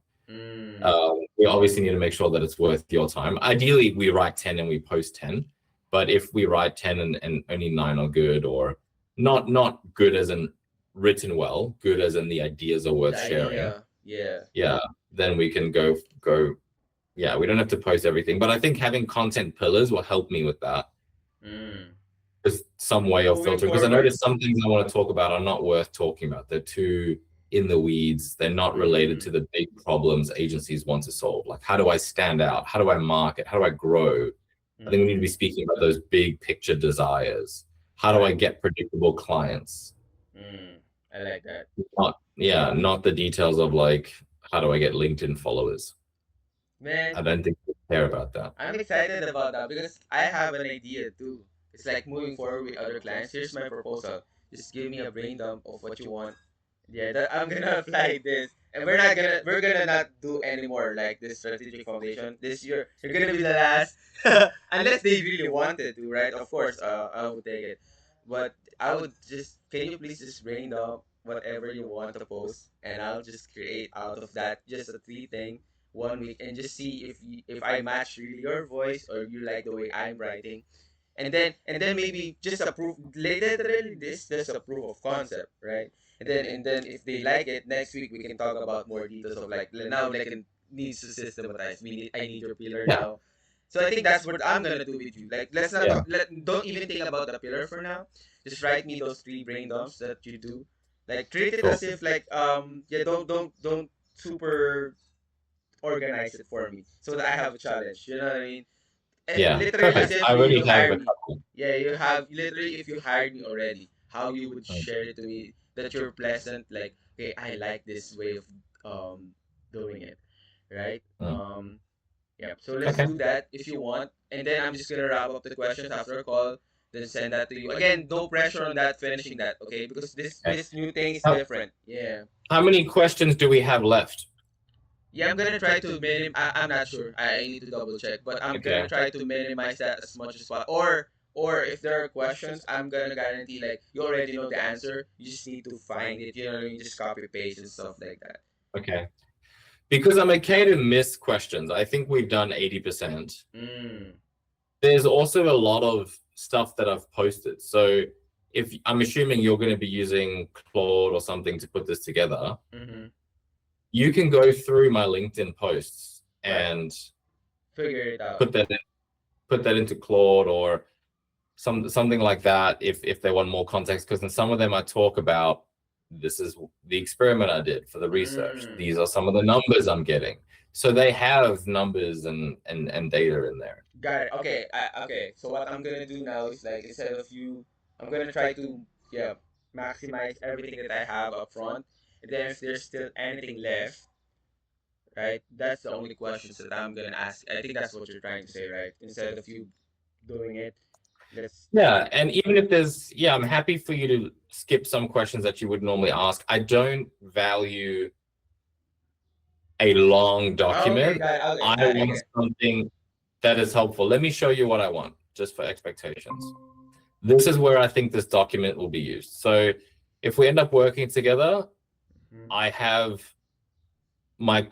We obviously need to make sure that it's worth your time. Ideally, we write 10 and we post 10. But if we write 10 and only 9 are good, or not good as in written well, good as in the ideas are worth the sharing, idea, yeah, then we can go. Yeah, we don't have to post everything. But I think having content pillars will help me with that. Just some way of moving filtering, because I forward. noticed some things I want to talk about are not worth talking about. They're too in the weeds. They're not related to the big problems agencies want to solve. Like, how do I stand out? How do I market? How do I grow? I think we need to be speaking about those big picture desires. How do I get predictable clients? I like that. Not the details of like, how do I get LinkedIn followers? Man, I don't think we care about that. I'm excited about that because I have an idea too. It's like moving forward with other clients. Here's my proposal. Just give me a brain dump of what you want. Yeah, that I'm gonna apply this. And we're gonna not do anymore like this strategic foundation. This year you're gonna be the last unless they really wanted to, right? Of course, I would take it. But I would just can you please just brain dump whatever you want to post and I'll just create out of that just a 3 thing 1 week and just see if I match really your voice or you like the way I'm writing, and then maybe just approve literally this just a proof of concept, right? And then if they like it next week we can talk about more details of like now like it needs to systematize. I need your pillar Yeah, now. So I think that's what I'm gonna do with you. Like let's not yeah, don't even think about the pillar for now. Just write me those 3 brain dumps that you do. Like treat it cool. as if like yeah don't super organize it for me so that I have a challenge. You know what I mean? Yeah, Literally as perfect. if I you already have hire a me. couple. Yeah, you have literally if you hired me already, how you would Mm, share it to me that you're pleasant, like, okay, I like this way of um doing it. Right? mm. Yeah. So let's Okay. do that if you want. And then I'm just gonna wrap up the questions after a call, then send that to you. Again, no pressure on that finishing that, okay? Because this Okay. this new thing is How, different. Yeah. how many questions do we have left? Yeah, I'm gonna try to I'm not sure. I need to double check, but I'm gonna Okay. try to minimize that as much as possible. Or if there are questions, I'm gonna guarantee like you already know the answer. You just need to find it. You know what I mean? Just copy paste and stuff like that. Okay. Because I'm okay to miss questions. I think we've done 80%. There's also a lot of stuff that I've posted. So if I'm assuming you're going to be using Claude or something to put this together, you can go through my LinkedIn posts and Figure it out. put that into Claude or something like that if they want more context, because in some of them I talk about, this is the experiment I did for the research. These are some of the numbers I'm getting. So they have numbers and data in there. Got it. Okay. Okay. So what I'm gonna do now is like instead of you, I'm gonna try to yeah maximize everything that I have up front. And then if there's still anything left, right? That's the only questions that I'm gonna ask. I think that's what you're trying to say, right? Instead of you doing it, let's. Yeah, and even if there's, yeah, I'm happy for you to skip some questions that you would normally ask. I don't value a long Oh, okay, document. got it. Okay, I I want get. something that is helpful. Let me show you what I want, just for expectations. This is where I think this document will be used. So if we end up working together, Mhm. I have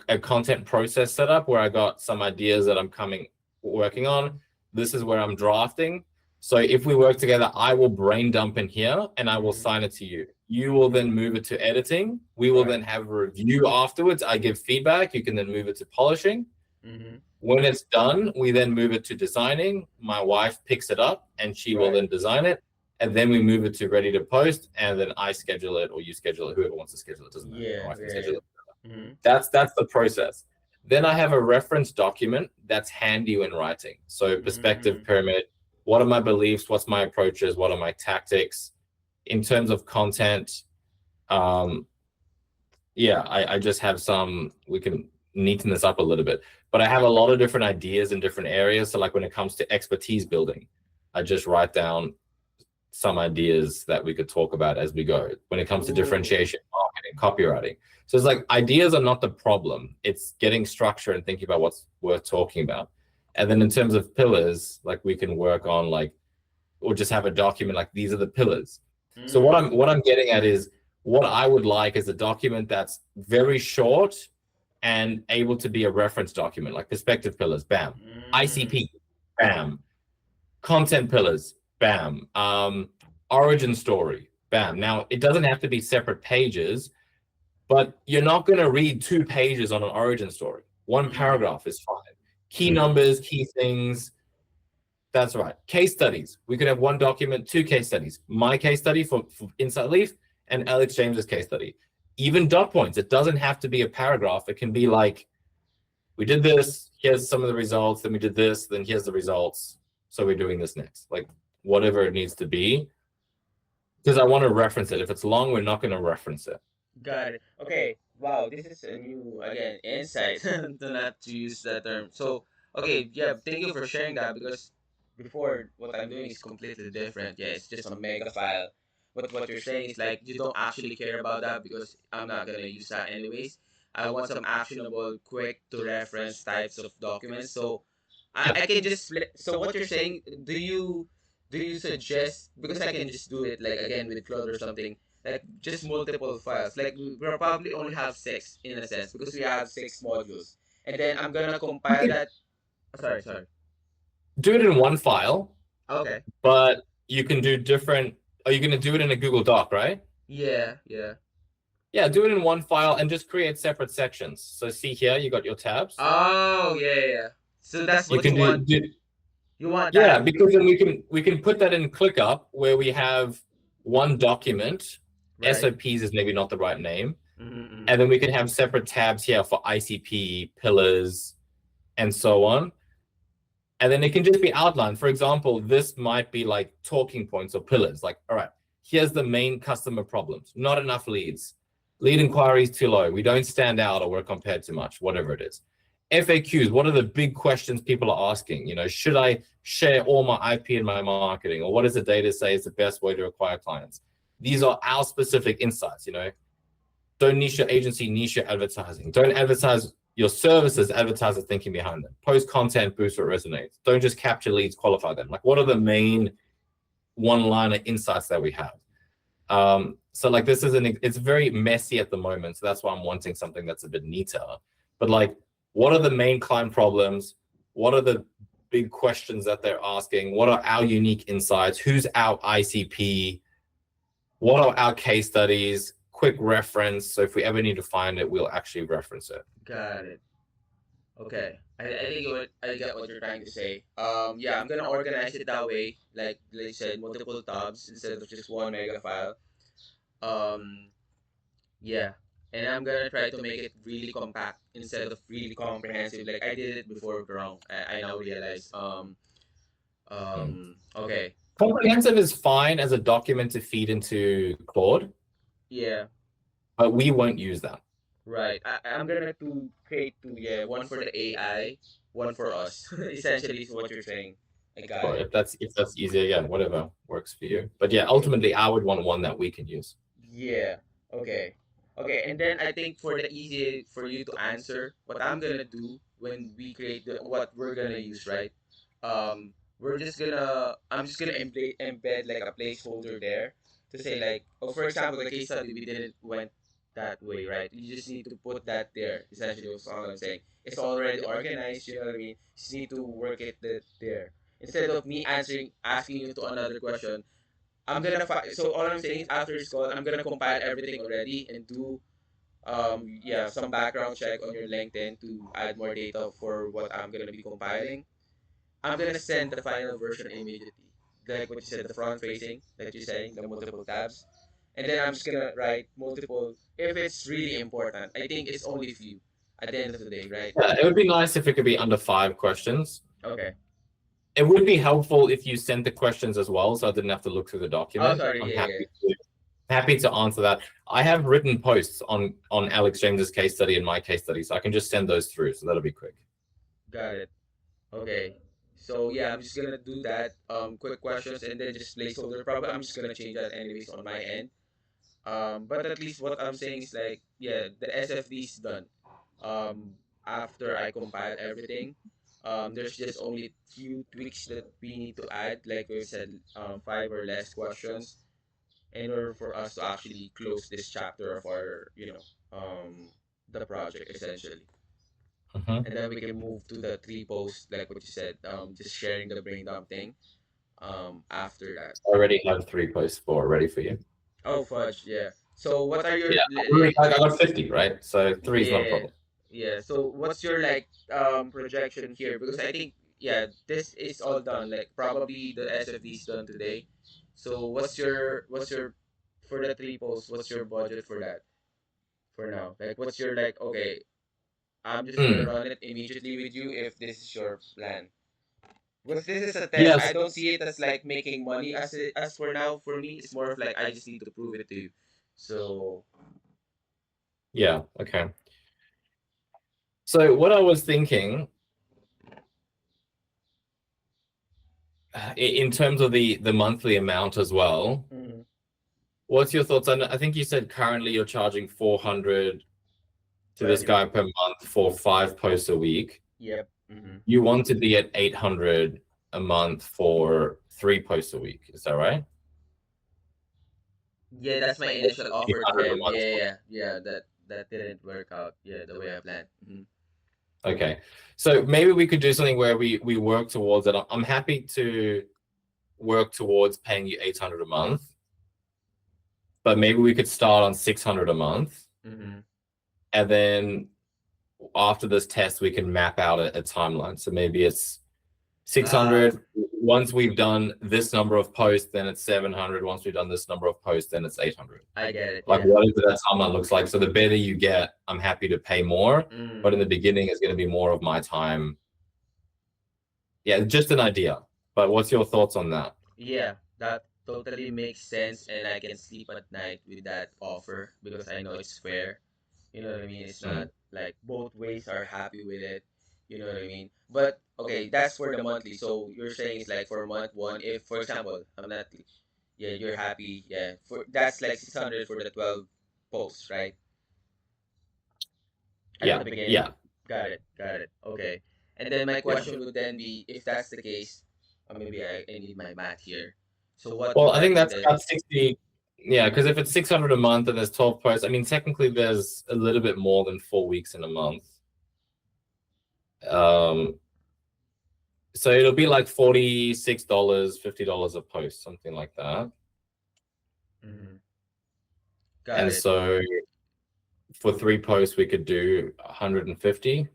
a content process set up where I got some ideas that I'm working on. This is where I'm drafting. So if we work together, I will brain dump in here and I will Mhm. sign it to you. You will then move it to editing. We will Right. then have a review afterwards. I give feedback. You can then move it to polishing. Mhm. When it's done, we then move it to designing. My wife picks it up and she will Right. then design it. And then we move it to ready to post. And then I schedule it or you schedule it, whoever wants to schedule it. Doesn't matter. My Yeah. wife can Yeah. schedule it. Mhm. That's the process. Then I have a reference document that's handy when writing. So perspective Mhm. pyramid, what are my beliefs? What's my approaches? What are my tactics? In terms of content, um, yeah, I just have some, we can neaten this up a little bit, but I have a lot of different ideas in different areas. So like when it comes to expertise building, I just write down some ideas that we could talk about as we go. When it comes to Ooh. differentiation, marketing, copywriting. So it's like ideas are not the problem. It's getting structure and thinking about what's worth talking about. And then in terms of pillars, like we can work on like, or just have a document like these are the pillars. So Mm. what I'm getting at is what I would like is a document that's very short and able to be a reference document, like perspective pillars, bam. Mm. ICP, bam. Content pillars, bam. Origin story, bam. Now it doesn't have to be separate pages, but you're not going to read 2 pages on an origin story. One Mhm. paragraph is fine. Key Mhm. numbers, key things. That's right. Case studies. We could have one document, 2 case studies. My case study for Insight Leaf and Alex James's case study. Even dot points. It doesn't have to be a paragraph. It can be like, we did this, here's some of the results, then we did this, then here's the results. So we're doing this next. Like whatever it needs to be. Because I want to reference it. If it's long, we're not going to reference it. Got it. Okay. Wow, this is a new again insight to not to use that term. So, okay, yeah, thank you for sharing that because before what I'm doing is completely different. Yeah, it's just a mega file. But what you're saying is like you don't actually care about that because I'm not gonna use that anyways. I want some actionable, quick to reference types of documents. So Yeah. I can just so what you're saying, do you suggest because I can just do it like again with Claude or something like just multiple files. Like we'll probably only have six in a sense because we have six modules, and then I'm gonna You compile can that. Sorry, sorry. do it in one file, Okay. but you can do different. Are you going to do it in a Google Doc, right? Yeah, yeah. Yeah, do it in one file and just create separate sections. So see here, you got your tabs. Oh, yeah, yeah, yeah. So that's You what can you want. do You want yeah, that? because then we can put that in ClickUp where we have one document. Right. SOPs is maybe not the right name. Mm-hmm. And then we can have separate tabs here for ICP, pillars, and so on. And then it can just be outlined. For example, this might be like talking points or pillars. Like, all right, here's the main customer problems. Not enough leads. Lead inquiries too low. We don't stand out or we're compared too much, whatever it is. FAQs, what are the big questions people are asking? You know, should I share all my IP in my marketing? Or what does the data say is the best way to acquire clients? These are our specific insights, you know. Don't niche your agency, niche your advertising. Don't advertise your services, advertise the thinking behind them. Post content, boost what resonates. Don't just capture leads, qualify them. Like, what are the main one-liner insights that we have? So like this is it's very messy at the moment. So that's why I'm wanting something that's a bit neater. But like, what are the main client problems? What are the big questions that they're asking? What are our unique insights? Who's our ICP? What are our case studies? Quick reference. So if we ever need to find it, we'll actually reference it. Got it. Okay. I think I get what you're trying to say. Yeah, I'm gonna organize it that way. Like you said, multiple tabs instead of just one mega file. Um, Yeah. And I'm gonna try to make it really compact instead of really comprehensive. Like I did it before wrong. I now realize. Mm. Okay. Comprehensive is fine as a document to feed into Claude, Yeah. but we won't use that. Right. I'm gonna to create two. Yeah. One for the AI, one for us. Essentially, is what you're saying. I So got it. if that's easier, yeah, whatever works for you. But yeah, Okay. ultimately, I would want one that we can use. Yeah. Okay. Okay, and then I think for the easy for you to answer, what I'm gonna do when we create the what we're gonna use, right? I'm just gonna embed like a placeholder there to say like, oh, for example, the case study we didn't went that way, right? You just need to put that there. Essentially, that's all I'm saying. It's already organized. You know what I mean? You just need to work it there instead of me asking you to another question. So all I'm saying is after this call, I'm gonna compile everything already and do yeah, some background check on your LinkedIn to add more data for what I'm gonna be compiling. I'm gonna send the final version immediately, like what you said, the front facing that you're saying, the multiple tabs, and then I'm just gonna write multiple if it's really important. I think it's only few at the end of the day, right? Yeah, it would be nice if it could be under 5 questions. Okay. It would be helpful if you sent the questions as well, so I didn't have to look through the Oh, document. sorry. I'm Yeah, yeah. happy to answer that. I have written posts on Alex James's case study and my case study, so I can just send those through. So that'll be quick. Got it. Okay. So yeah, I'm just gonna do that. Quick questions and then just placeholder. Probably I'm just gonna change that anyways on my end. But at least what I'm saying is like, yeah, the SFD is done. After I compile everything, there's just only few tweaks that we need to add, like we said, five or less questions in order for us to actually close this chapter of our, the project essentially. Mhm. And then we can move to the three posts, like what you said, just sharing the brain dump thing. After that. I already have 3 posts ready for you. Oh fudge, yeah. So what are your Yeah, I got 50, right? So three is not a yeah, problem. yeah. So what's your like projection here? Because I think yeah, this is all done. Like probably the SFD is done today. So what's your for the three posts? What's your budget for that for now? Like what's your like? Okay, I'm just gonna Mm. run it immediately with you if this is your plan. Because this is a test. Yes. I don't see it as like making money as for now. For me, it's more of like I just need to prove it to you. So Yeah. Okay. So what I was thinking, in terms of the monthly amount as well, what's your thoughts on? I think you said currently you're charging 400 to this guy per month for 5 posts a week. yep. You want to be at 800 a month for 3 posts a week. Is that right? Yeah, that's my initial offer to 800 a him. month. Yeah. That didn't work out. Yeah, the way I planned. Okay. So maybe we could do something where we work towards it. I'm happy to work towards paying you 800 a month, but maybe we could start on 600 a month. And then after this test, we can map out a timeline. So maybe it's 600. Once we've done this number of posts, then it's 700. Once we've done this number of posts, then it's 800. I get it. Like whatever that timeline looks like. So the better you get, I'm happy to pay more. But in the Mm. beginning, it's going to be more of my time. Yeah, just an idea. But what's your thoughts on that? Yeah, that totally makes sense, and I can sleep at night with that offer because I know it's fair. You know what I mean? It's not like both ways are happy with it. You know what I mean? But okay, that's for the monthly. So you're saying it's like for month one, if for example, I'm not yeah, you're happy, yeah. For that's like 600 for the 12 posts, right? At Yeah, the beginning. yeah. Got it. Okay. And then my question would then be if that's the case, maybe I need my math here. So what Well, would I that think be that's then? about 60. Yeah, because if it's 600 a month and there's 12 posts, I mean, technically there's a little bit more than 4 weeks in a month. So it'll be like $46, $50 a post, something like that. Got And it. so for 3 posts, we could do 150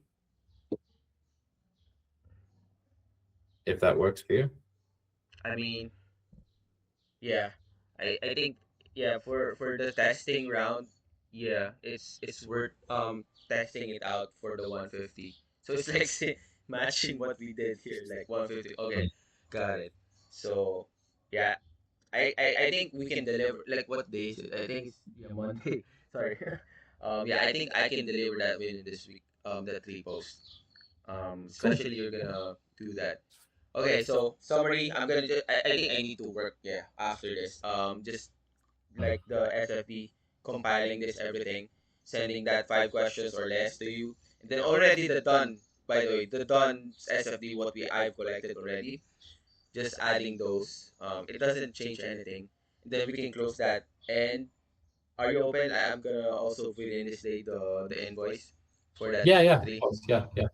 if that works for you. I mean, yeah. I think yeah, for the testing round, yeah, it's worth testing it out for the 150. So it's like matching what we did here, like 150. Okay, got it. So yeah, I think we can deliver. Like what day is it? I think it's yeah Monday. Sorry. Yeah, I think I can deliver that within this week. The three posts. Especially you're gonna do that. Okay, so summary. I'm gonna. I think I need to work. Yeah, after this. Just like the SFP. compiling this everything, sending that 5 questions or less to you, and then already the done. By the way, the done SFD what we I've collected already. Just adding those. It doesn't change anything. And then we can close that. And are you open? I'm gonna also put in this day the invoice for that Yeah, yeah, of three. course. Yeah, yeah.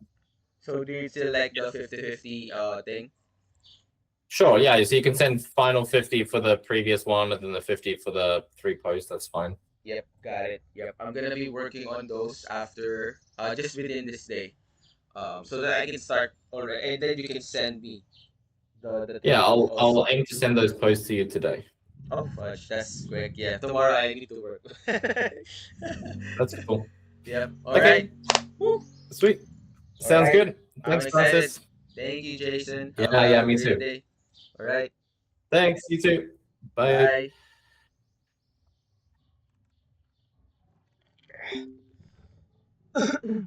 So do you still like the 50-50 thing? Sure, yeah. So you can send final 50 for the previous one and then the 50 for the 3 posts. That's fine. Yep, got it. Yep, I'm gonna be working on those after just within this day. So that I can start already, and then you can send me the Yeah, three I'll also. aim to send those posts to you today. Oh fudge, that's quick. Yeah, tomorrow I need to work. That's cool. Yep. All Okay, right. Woo. sweet. All Sounds right. good. I'm Thanks, excited. Francis. Thank you, Jason. Have Yeah, yeah, a me great too. day. All right. Thanks, you too. Bye. Bye.